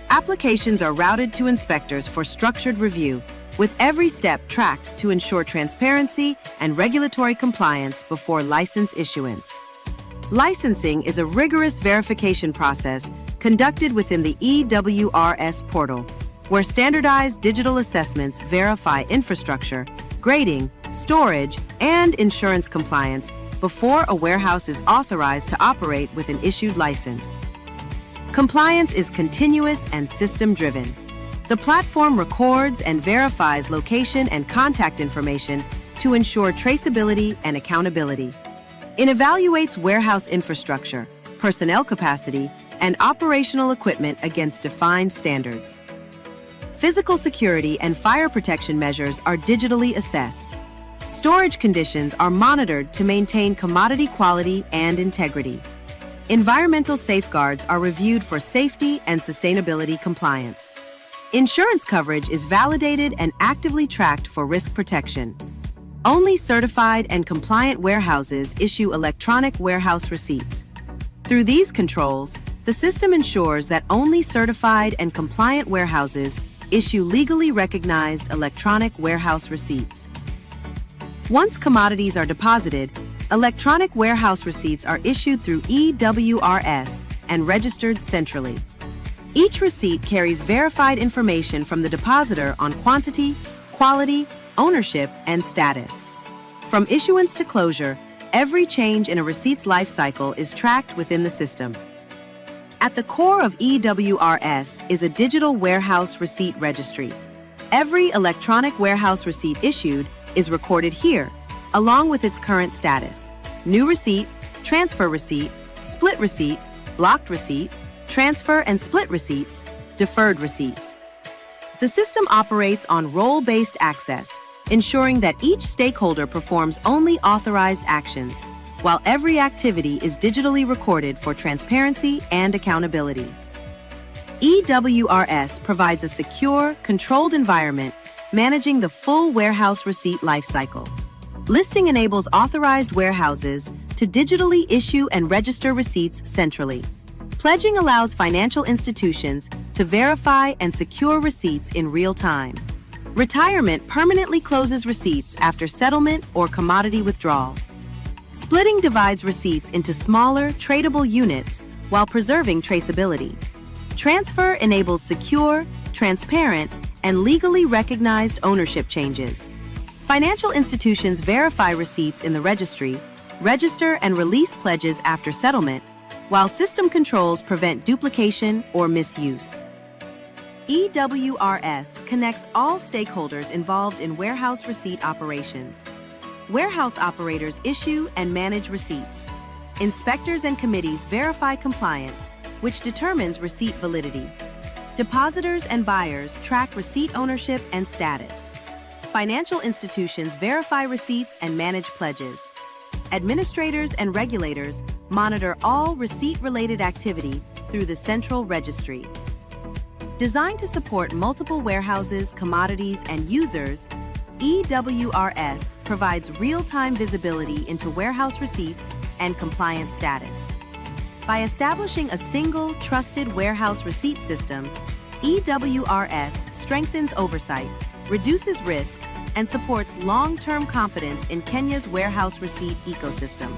Applications are routed to inspectors for structured review, with every step tracked to ensure transparency and regulatory compliance before license issuance. Licensing is a rigorous verification process conducted within the E-Wrs portal, where standardized digital assessments verify infrastructure, grading, storage, and insurance compliance before a warehouse is authorized to operate with an issued license. Compliance is continuous and system-driven. The platform records and verifies location and contact information to ensure traceability and accountability. It evaluates warehouse infrastructure, personnel capacity, and operational equipment against defined standards. Physical security and fire protection measures are digitally assessed. Storage conditions are monitored to maintain commodity quality and integrity. Environmental safeguards are reviewed for safety and sustainability compliance. Insurance coverage is validated and actively tracked for risk protection. Only certified and compliant warehouses issue electronic warehouse receipts. Through these controls, the system ensures that only certified and compliant warehouses issue legally recognized electronic warehouse receipts. Once commodities are deposited, electronic warehouse receipts are issued through E-Wrs and registered centrally. Each receipt carries verified information from the depositor on quantity, quality, ownership, and status. From issuance to closure, every change in a receipt's life cycle is tracked within the system. At the core of E-Wrs is a digital warehouse receipt registry. Every electronic warehouse receipt issued is recorded here, along with its current status: new receipt, transfer receipt, split receipt, blocked receipt, transfer and split receipts, deferred receipts. The system operates on role-based access, ensuring that each stakeholder performs only authorized actions, while every activity is digitally recorded for transparency and accountability. E-Wrs provides a secure, controlled environment managing the full warehouse receipt lifecycle. Listing enables authorized warehouses to digitally issue and register receipts centrally. Pledging allows financial institutions to verify and secure receipts in real time. Retirement permanently closes receipts after settlement or commodity withdrawal. Splitting divides receipts into smaller, tradable units while preserving traceability. Transfer enables secure, transparent, and legally recognized ownership changes. Financial institutions verify receipts in the registry, register and release pledges after settlement, while system controls prevent duplication or misuse. E-Wrs connects all stakeholders involved in warehouse receipt operations. Warehouse operators issue and manage receipts. Inspectors and committees verify compliance, which determines receipt validity. Depositors and buyers track receipt ownership and status. Financial institutions verify receipts and manage pledges. Administrators and regulators monitor all receipt-related activity through the central registry. Designed to support multiple warehouses, commodities, and users, E-Wrs provides real-time visibility into warehouse receipts and compliance status. By establishing a single, trusted warehouse receipt system, E-Wrs strengthens oversight, reduces risk, and supports long-term confidence in Kenya's warehouse receipt ecosystem.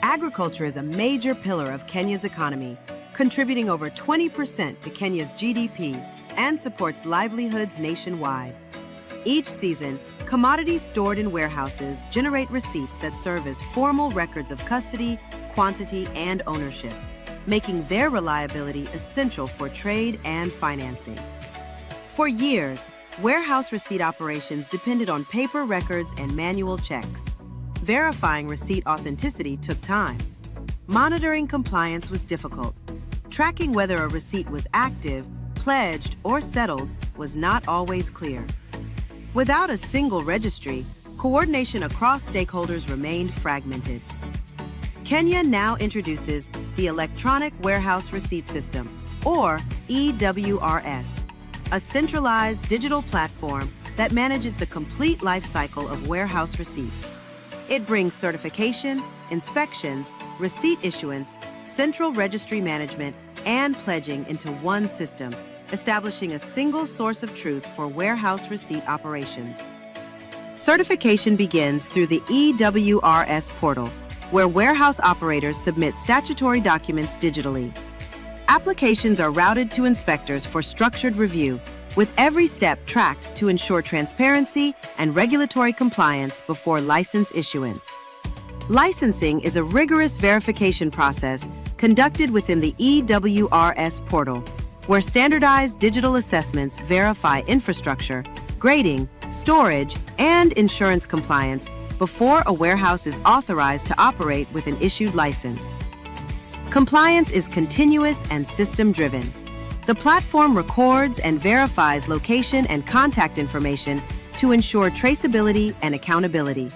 Agriculture is a major pillar of Kenya's economy, contributing over 20% to Kenya's GDP and supports livelihoods nationwide. Each season, commodities stored in warehouses generate receipts that serve as formal records of custody, quantity, and ownership, making their reliability essential for trade and financing. For years, warehouse receipt operations depended on paper records and manual checks. Verifying receipt authenticity took time. Monitoring compliance was difficult. Tracking whether a receipt was active, pledged, or settled was not always clear. Without a single registry, coordination across stakeholders remained fragmented. Kenya now introduces the Electronic Warehouse Receipt System, or E-Wrs, a centralized digital platform that manages the complete life cycle of warehouse receipts. It brings certification, inspections, receipt issuance, central registry management, and pledging into one system, establishing a single source of truth for warehouse receipt operations. Certification begins through the E-Wrs portal, where warehouse operators submit statutory documents digitally. Applications are routed to inspectors for structured review, with every step tracked to ensure transparency and regulatory compliance before license issuance. Licensing is a rigorous verification process conducted within the E-Wrs portal, where standardized digital assessments verify infrastructure, grading, storage, and insurance compliance before a warehouse is authorized to operate with an issued license. Compliance is continuous and system-driven. The platform records and verifies location and contact information to ensure traceability and accountability.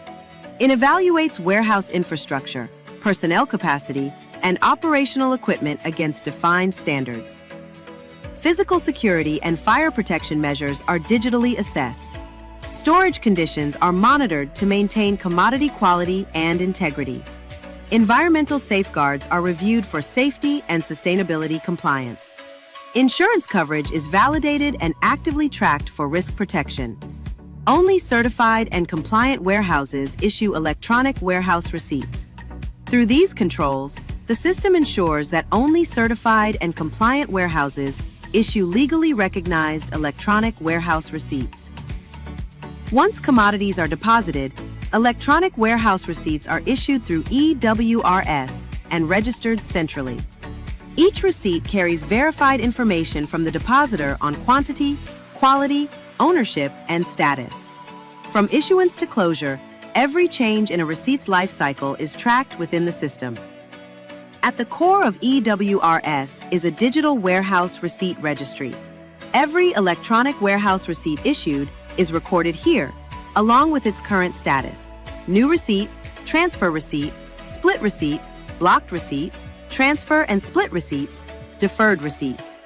It evaluates warehouse infrastructure, personnel capacity, and operational equipment against defined standards. Physical security and fire protection measures are digitally assessed. Storage conditions are monitored to maintain commodity quality and integrity. Environmental safeguards are reviewed for safety and sustainability compliance. Insurance coverage is validated and actively tracked for risk protection. Only certified and compliant warehouses issue electronic warehouse receipts. Through these controls, the system ensures that only certified and compliant warehouses issue legally recognized electronic warehouse receipts. Once commodities are deposited, electronic warehouse receipts are issued through E-Wrs and registered centrally. Each receipt carries verified information from the depositor on quantity, quality, ownership, and status. From issuance to closure, every change in a receipt's life cycle is tracked within the system. At the core of E-Wrs is a digital warehouse receipt registry. Every electronic warehouse receipt issued is recorded here, along with its current status: new receipt, transfer receipt, split receipt, blocked receipt, transfer and split receipts, deferred receipts.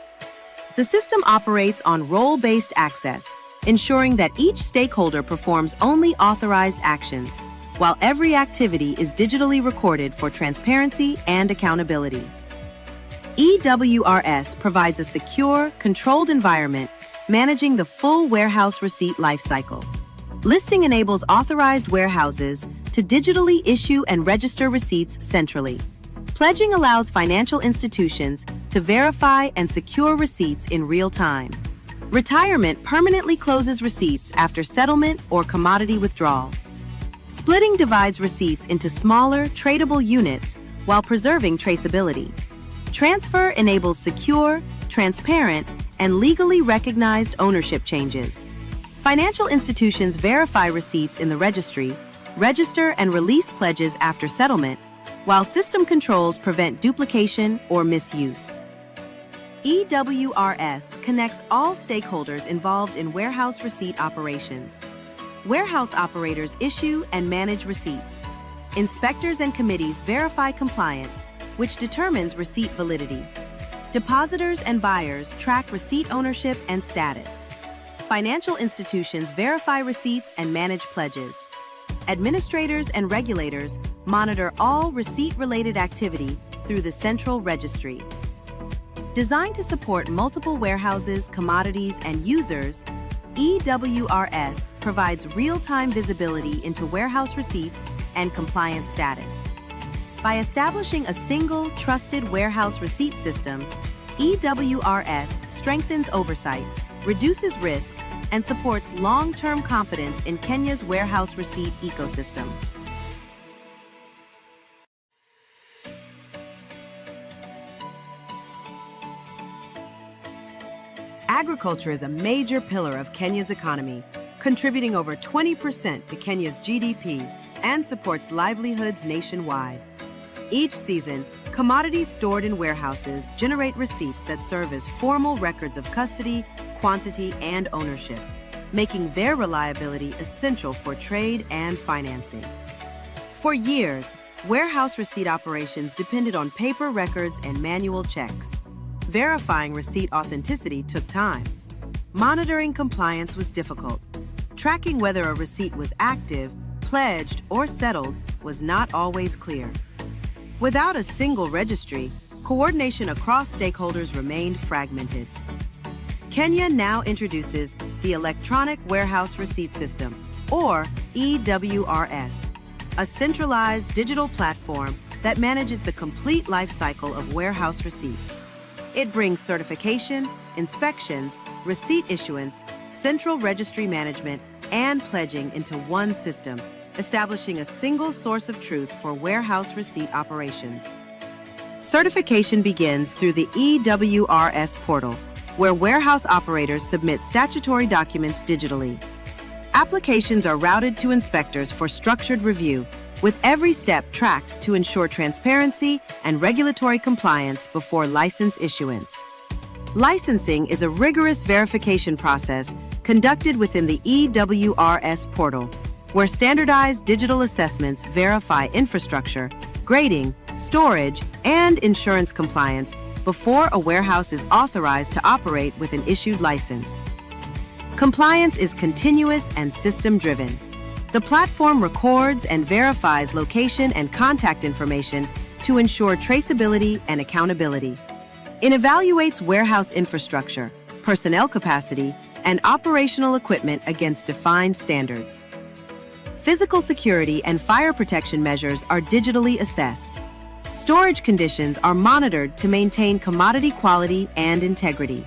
The system operates on role-based access, ensuring that each stakeholder performs only authorized actions, while every activity is digitally recorded for transparency and accountability. E-Wrs provides a secure, controlled environment managing the full warehouse receipt lifecycle. Listing enables authorized warehouses to digitally issue and register receipts centrally. Pledging allows financial institutions to verify and secure receipts in real time. Retirement permanently closes receipts after settlement or commodity withdrawal. Splitting divides receipts into smaller, tradable units while preserving traceability. Transfer enables secure, transparent, and legally recognized ownership changes. Financial institutions verify receipts in the registry, register and release pledges after settlement, while system controls prevent duplication or misuse. E-Wrs connects all stakeholders involved in warehouse receipt operations. Warehouse operators issue and manage receipts. Inspectors and committees verify compliance, which determines receipt validity. Depositors and buyers track receipt ownership and status. Financial institutions verify receipts and manage pledges. Administrators and regulators monitor all receipt-related activity through the central registry. Designed to support multiple warehouses, commodities, and users, E-Wrs provides real-time visibility into warehouse receipts and compliance status. By establishing a single, trusted warehouse receipt system, E-Wrs strengthens oversight, reduces risk, and supports long-term confidence in Kenya's warehouse receipt ecosystem. Agriculture is a major pillar of Kenya's economy, contributing over 20% to Kenya's GDP and supports livelihoods nationwide. Each season, commodities stored in warehouses generate receipts that serve as formal records of custody, quantity, and ownership, making their reliability essential for trade and financing. For years, warehouse receipt operations depended on paper records and manual checks. Verifying receipt authenticity took time. Monitoring compliance was difficult. Tracking whether a receipt was active, pledged, or settled was not always clear. Without a single registry, coordination across stakeholders remained fragmented. Kenya now introduces the Electronic Warehouse Receipt System, or E-Wrs, a centralized digital platform that manages the complete life cycle of warehouse receipts. It brings certification, inspections, receipt issuance, central registry management, and pledging into one system, establishing a single source of truth for warehouse receipt operations. Certification begins through the E-Wrs portal, where warehouse operators submit statutory documents digitally. Applications are routed to inspectors for structured review, with every step tracked to ensure transparency and regulatory compliance before license issuance. Licensing is a rigorous verification process conducted within the E-Wrs portal, where standardized digital assessments verify infrastructure, grading, storage, and insurance compliance before a warehouse is authorized to operate with an issued license. Compliance is continuous and system-driven. The platform records and verifies location and contact information to ensure traceability and accountability. It evaluates warehouse infrastructure, personnel capacity, and operational equipment against defined standards. Physical security and fire protection measures are digitally assessed. Storage conditions are monitored to maintain commodity quality and integrity.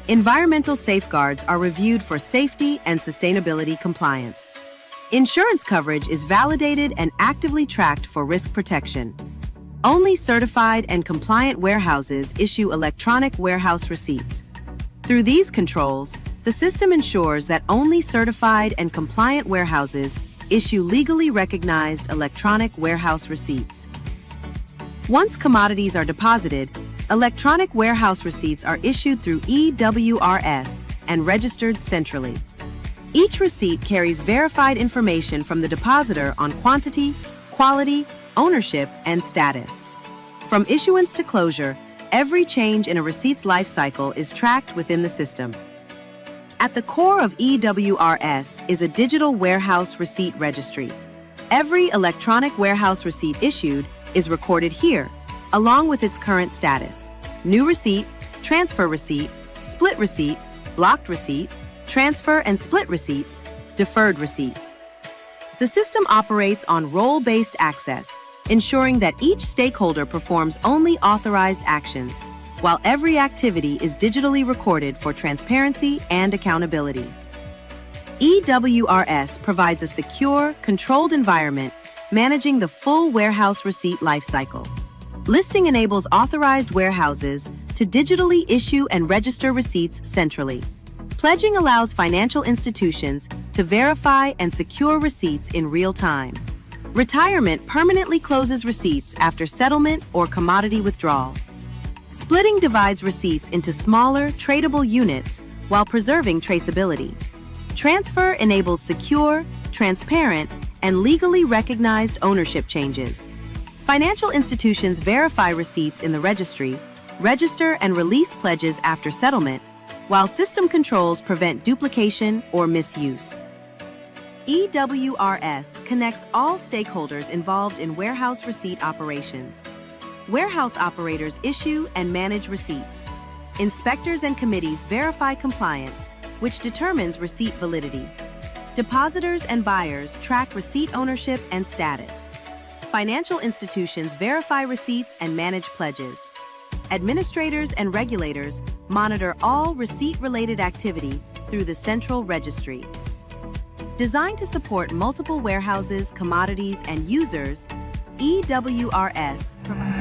Environmental safeguards are reviewed for safety and sustainability compliance. Insurance coverage is validated and actively tracked for risk protection. Only certified and compliant warehouses issue electronic warehouse receipts. Through these controls, the system ensures that only certified and compliant warehouses issue legally recognized electronic warehouse receipts. Once commodities are deposited, electronic warehouse receipts are issued through E-Wrs and registered centrally. Each receipt carries verified information from the depositor on quantity, quality, ownership, and status. From issuance to closure, every change in a receipt's life cycle is tracked within the system. At the core of E-Wrs is a digital warehouse receipt registry. Every electronic warehouse receipt issued is recorded here, along with its current status: new receipt, transfer receipt, split receipt, blocked receipt, transfer and split receipts, deferred receipts. The system operates on role-based access, ensuring that each stakeholder performs only authorized actions, while every activity is digitally recorded for transparency and accountability. E-Wrs provides a secure, controlled environment managing the full warehouse receipt lifecycle. Listing enables authorized warehouses to digitally issue and register receipts centrally. Pledging allows financial institutions to verify and secure receipts in real time. Retirement permanently closes receipts after settlement or commodity withdrawal. Splitting divides receipts into smaller, tradable units while preserving traceability. Transfer enables secure, transparent, and legally recognized ownership changes. Financial institutions verify receipts in the registry, register and release pledges after settlement, while system controls prevent duplication or misuse. E-Wrs connects all stakeholders involved in warehouse receipt operations. Warehouse operators issue and manage receipts. Inspectors and committees verify compliance, which determines receipt validity. Depositors and buyers track receipt ownership and status. Financial institutions verify receipts and manage pledges. Administrators and regulators monitor all receipt-related activity through the central registry. Designed to support multiple warehouses, commodities, and users, E-Wrs provides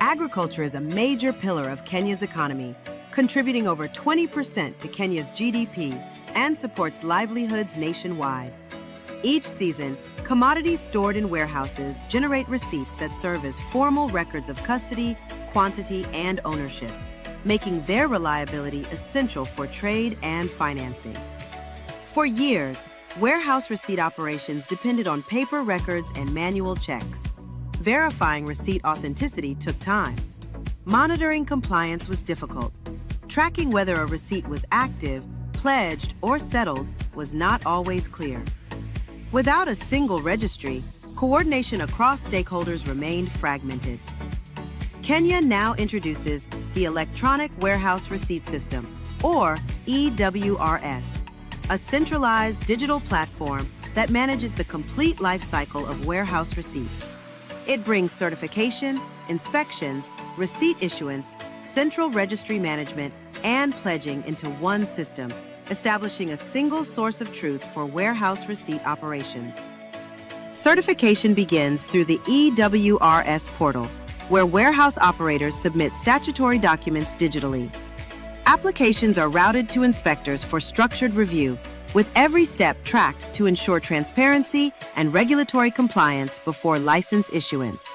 Agriculture is a major pillar of Kenya's economy, contributing over 20% to Kenya's GDP and supports livelihoods nationwide. Each season, commodities stored in warehouses generate receipts that serve as formal records of custody, quantity, and ownership, making their reliability essential for trade and financing. For years, warehouse receipt operations depended on paper records and manual checks. Verifying receipt authenticity took time. Monitoring compliance was difficult. Tracking whether a receipt was active, pledged, or settled was not always clear. Without a single registry, coordination across stakeholders remained fragmented. Kenya now introduces the Electronic Warehouse Receipt System, or E-Wrs, a centralized digital platform that manages the complete life cycle of warehouse receipts. It brings certification, inspections, receipt issuance, central registry management, and pledging into one system, establishing a single source of truth for warehouse receipt operations. Certification begins through the E-Wrs portal, where warehouse operators submit statutory documents digitally. Applications are routed to inspectors for structured review, with every step tracked to ensure transparency and regulatory compliance before license issuance.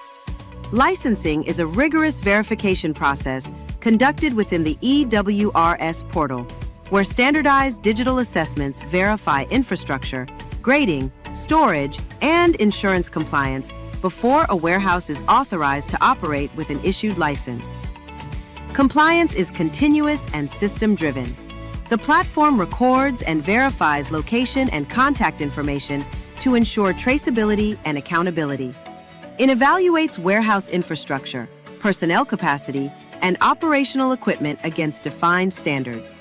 Licensing is a rigorous verification process conducted within the E-Wrs portal, where standardized digital assessments verify infrastructure, grading, storage, and insurance compliance before a warehouse is authorized to operate with an issued license. Compliance is continuous and system-driven. The platform records and verifies location and contact information to ensure traceability and accountability. It evaluates warehouse infrastructure, personnel capacity, and operational equipment against defined standards.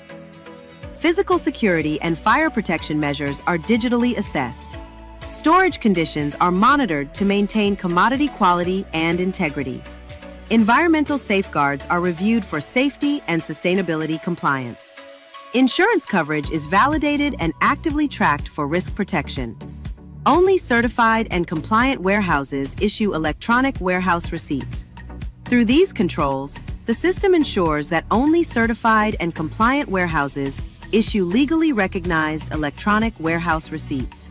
Physical security and fire protection measures are digitally assessed. Storage conditions are monitored to maintain commodity quality and integrity. Environmental safeguards are reviewed for safety and sustainability compliance. Insurance coverage is validated and actively tracked for risk protection. Only certified and compliant warehouses issue electronic warehouse receipts. Through these controls, the system ensures that only certified and compliant warehouses issue legally recognized electronic warehouse receipts.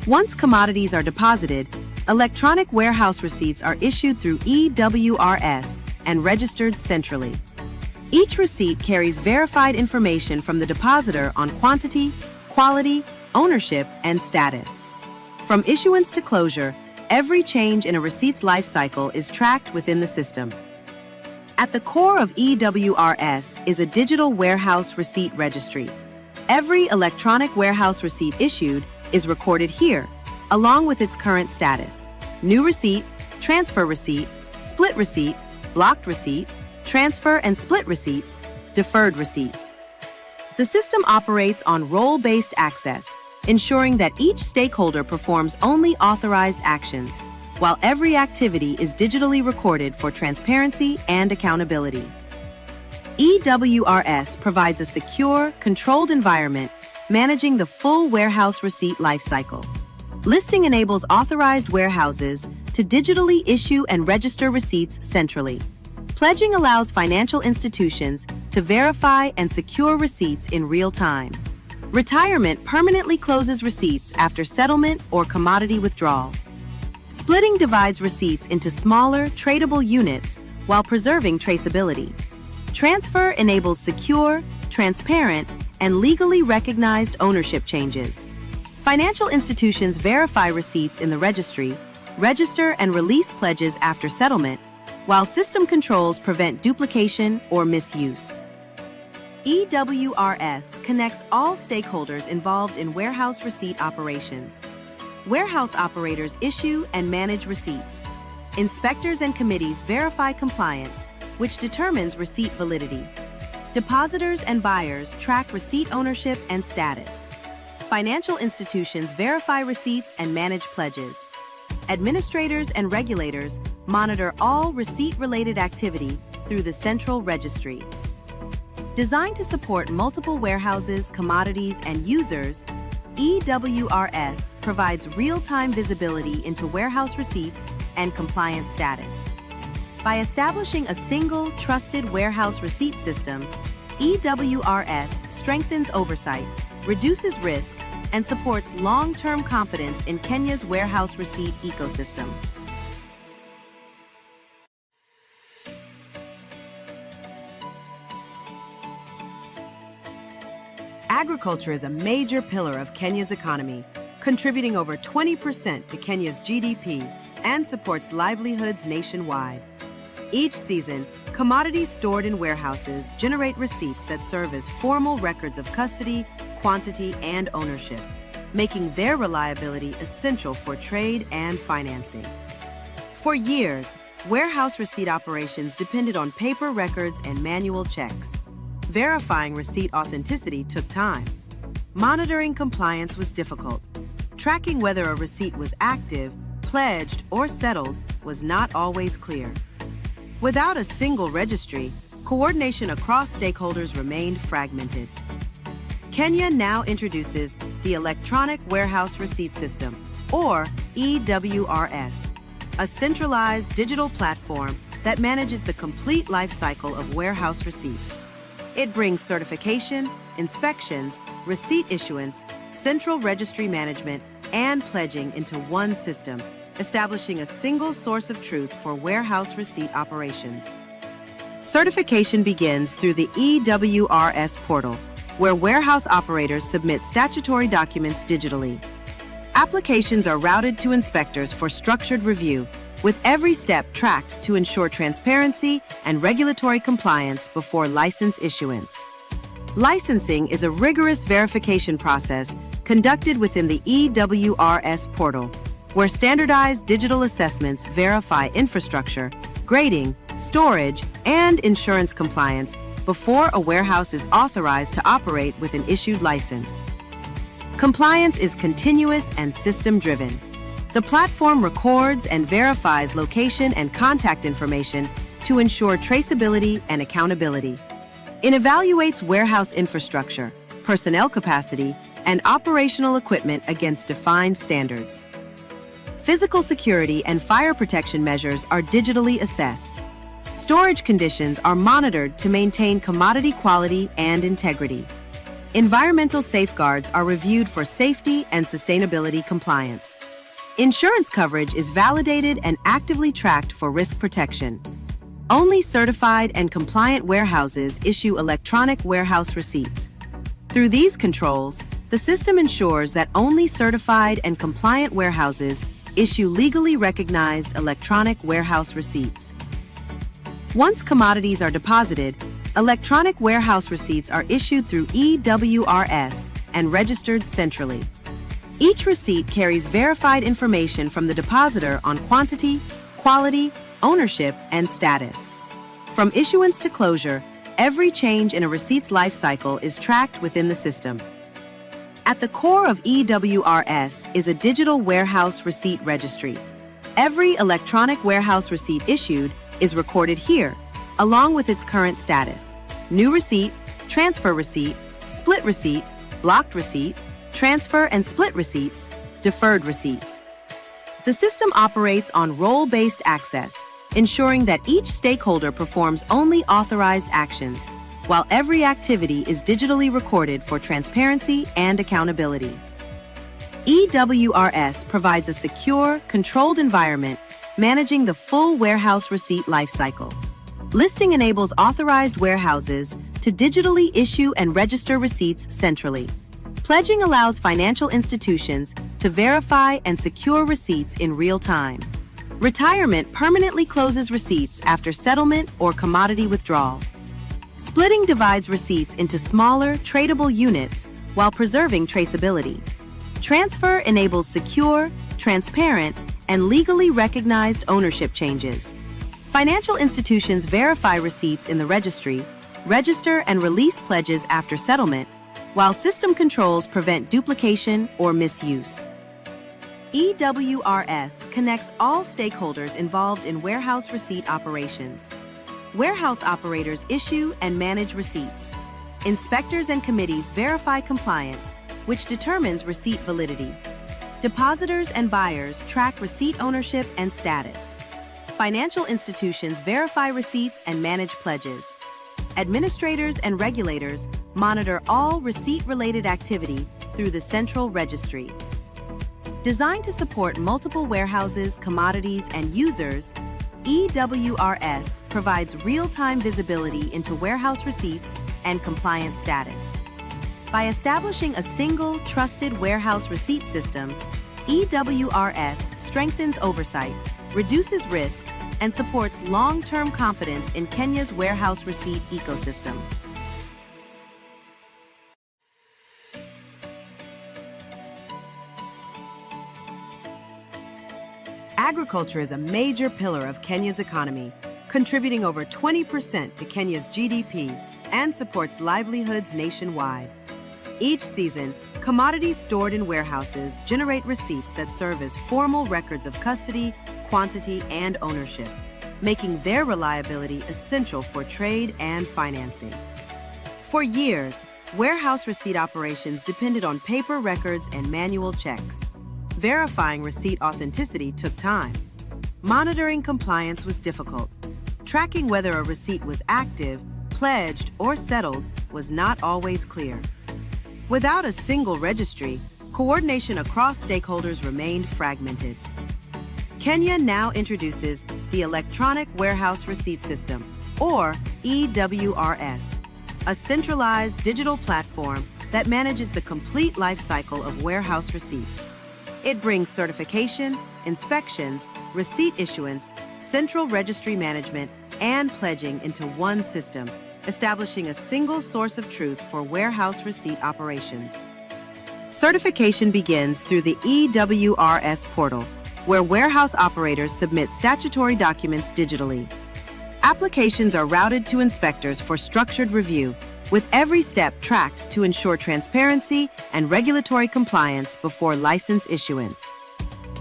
Once commodities are deposited, electronic warehouse receipts are issued through E-Wrs and registered centrally. Each receipt carries verified information from the depositor on quantity, quality, ownership, and status. From issuance to closure, every change in a receipt's life cycle is tracked within the system. At the core of E-Wrs is a digital warehouse receipt registry. Every electronic warehouse receipt issued is recorded here, along with its current status: new receipt, transfer receipt, split receipt, blocked receipt, transfer and split receipts, deferred receipts. The system operates on role-based access, ensuring that each stakeholder performs only authorized actions, while every activity is digitally recorded for transparency and accountability. E-Wrs provides a secure, controlled environment managing the full warehouse receipt lifecycle. Listing enables authorized warehouses to digitally issue and register receipts centrally. Pledging allows financial institutions to verify and secure receipts in real time. Retirement permanently closes receipts after settlement or commodity withdrawal. Splitting divides receipts into smaller, tradable units while preserving traceability. Transfer enables secure, transparent, and legally recognized ownership changes. Financial institutions verify receipts in the registry, register and release pledges after settlement, while system controls prevent duplication or misuse. E-Wrs connects all stakeholders involved in warehouse receipt operations. Warehouse operators issue and manage receipts. Inspectors and committees verify compliance, which determines receipt validity. Depositors and buyers track receipt ownership and status. Financial institutions verify receipts and manage pledges. Administrators and regulators monitor all receipt-related activity through the central registry. Designed to support multiple warehouses, commodities, and users, E-Wrs provides real-time visibility into warehouse receipts and compliance status. By establishing a single, trusted warehouse receipt system, E-Wrs strengthens oversight, reduces risk, and supports long-term confidence in Kenya's warehouse receipt ecosystem. Agriculture is a major pillar of Kenya's economy, contributing over 20% to Kenya's GDP and supports livelihoods nationwide. Each season, commodities stored in warehouses generate receipts that serve as formal records of custody, quantity, and ownership, making their reliability essential for trade and financing. For years, warehouse receipt operations depended on paper records and manual checks. Verifying receipt authenticity took time. Monitoring compliance was difficult. Tracking whether a receipt was active, pledged, or settled was not always clear. Without a single registry, coordination across stakeholders remained fragmented. Kenya now introduces the Electronic Warehouse Receipt System, or E-Wrs, a centralized digital platform that manages the complete life cycle of warehouse receipts. It brings certification, inspections, receipt issuance, central registry management, and pledging into one system, establishing a single source of truth for warehouse receipt operations. Certification begins through the E-Wrs portal, where warehouse operators submit statutory documents digitally. Applications are routed to inspectors for structured review, with every step tracked to ensure transparency and regulatory compliance before license issuance. Licensing is a rigorous verification process conducted within the E-Wrs portal, where standardized digital assessments verify infrastructure, grading, storage, and insurance compliance before a warehouse is authorized to operate with an issued license. Compliance is continuous and system-driven. The platform records and verifies location and contact information to ensure traceability and accountability. It evaluates warehouse infrastructure, personnel capacity, and operational equipment against defined standards. Physical security and fire protection measures are digitally assessed. Storage conditions are monitored to maintain commodity quality and integrity. Environmental safeguards are reviewed for safety and sustainability compliance. Insurance coverage is validated and actively tracked for risk protection. Only certified and compliant warehouses issue electronic warehouse receipts. Through these controls, the system ensures that only certified and compliant warehouses issue legally recognized electronic warehouse receipts. Once commodities are deposited, electronic warehouse receipts are issued through E-Wrs and registered centrally. Each receipt carries verified information from the depositor on quantity, quality, ownership, and status. From issuance to closure, every change in a receipt's life cycle is tracked within the system. At the core of E-Wrs is a digital warehouse receipt registry. Every electronic warehouse receipt issued is recorded here, along with its current status: new receipt, transfer receipt, split receipt, blocked receipt, transfer and split receipts, deferred receipts. The system operates on role-based access, ensuring that each stakeholder performs only authorized actions, while every activity is digitally recorded for transparency and accountability. E-Wrs provides a secure, controlled environment managing the full warehouse receipt lifecycle. Listing enables authorized warehouses to digitally issue and register receipts centrally. Pledging allows financial institutions to verify and secure receipts in real time. Retirement permanently closes receipts after settlement or commodity withdrawal. Splitting divides receipts into smaller, tradable units while preserving traceability. Transfer enables secure, transparent, and legally recognized ownership changes. Financial institutions verify receipts in the registry, register and release pledges after settlement, while system controls prevent duplication or misuse. E-Wrs connects all stakeholders involved in warehouse receipt operations. Warehouse operators issue and manage receipts. Inspectors and committees verify compliance, which determines receipt validity. Depositors and buyers track receipt ownership and status. financial institutions verify receipts and manage pledges. Administrators and regulators monitor all receipt-related activity through the central registry. Designed to support multiple warehouses, commodities, and users, E-Wrs provides real-time visibility into warehouse receipts and compliance status. By establishing a single, trusted warehouse receipt system, E-Wrs strengthens oversight, reduces risk, and supports long-term confidence in Kenya's warehouse receipt ecosystem. Agriculture is a major pillar of Kenya's economy, contributing over 20% to Kenya's GDP and supports livelihoods nationwide. Each season, commodities stored in warehouses generate receipts that serve as formal records of custody, quantity, and ownership, making their reliability essential for trade and financing. For years, warehouse receipt operations depended on paper records and manual checks. Verifying receipt authenticity took time. Monitoring compliance was difficult. Tracking whether a receipt was active, pledged, or settled was not always clear. Without a single registry, coordination across stakeholders remained fragmented. Kenya now introduces the Electronic Warehouse Receipt System, or E-Wrs, a centralized digital platform that manages the complete life cycle of warehouse receipts. It brings certification, inspections, receipt issuance, central registry management, and pledging into one system, establishing a single source of truth for warehouse receipt operations. Certification begins through the E-Wrs portal, where warehouse operators submit statutory documents digitally. Applications are routed to inspectors for structured review, with every step tracked to ensure transparency and regulatory compliance before license issuance.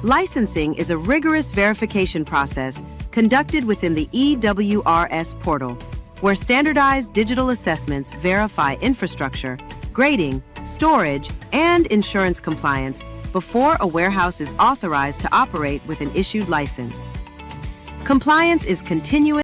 Licensing is a rigorous verification process conducted within the E-Wrs portal, where standardized digital assessments verify infrastructure, grading, storage, and insurance compliance before a warehouse is authorized to operate with an issued license. Compliance is continuous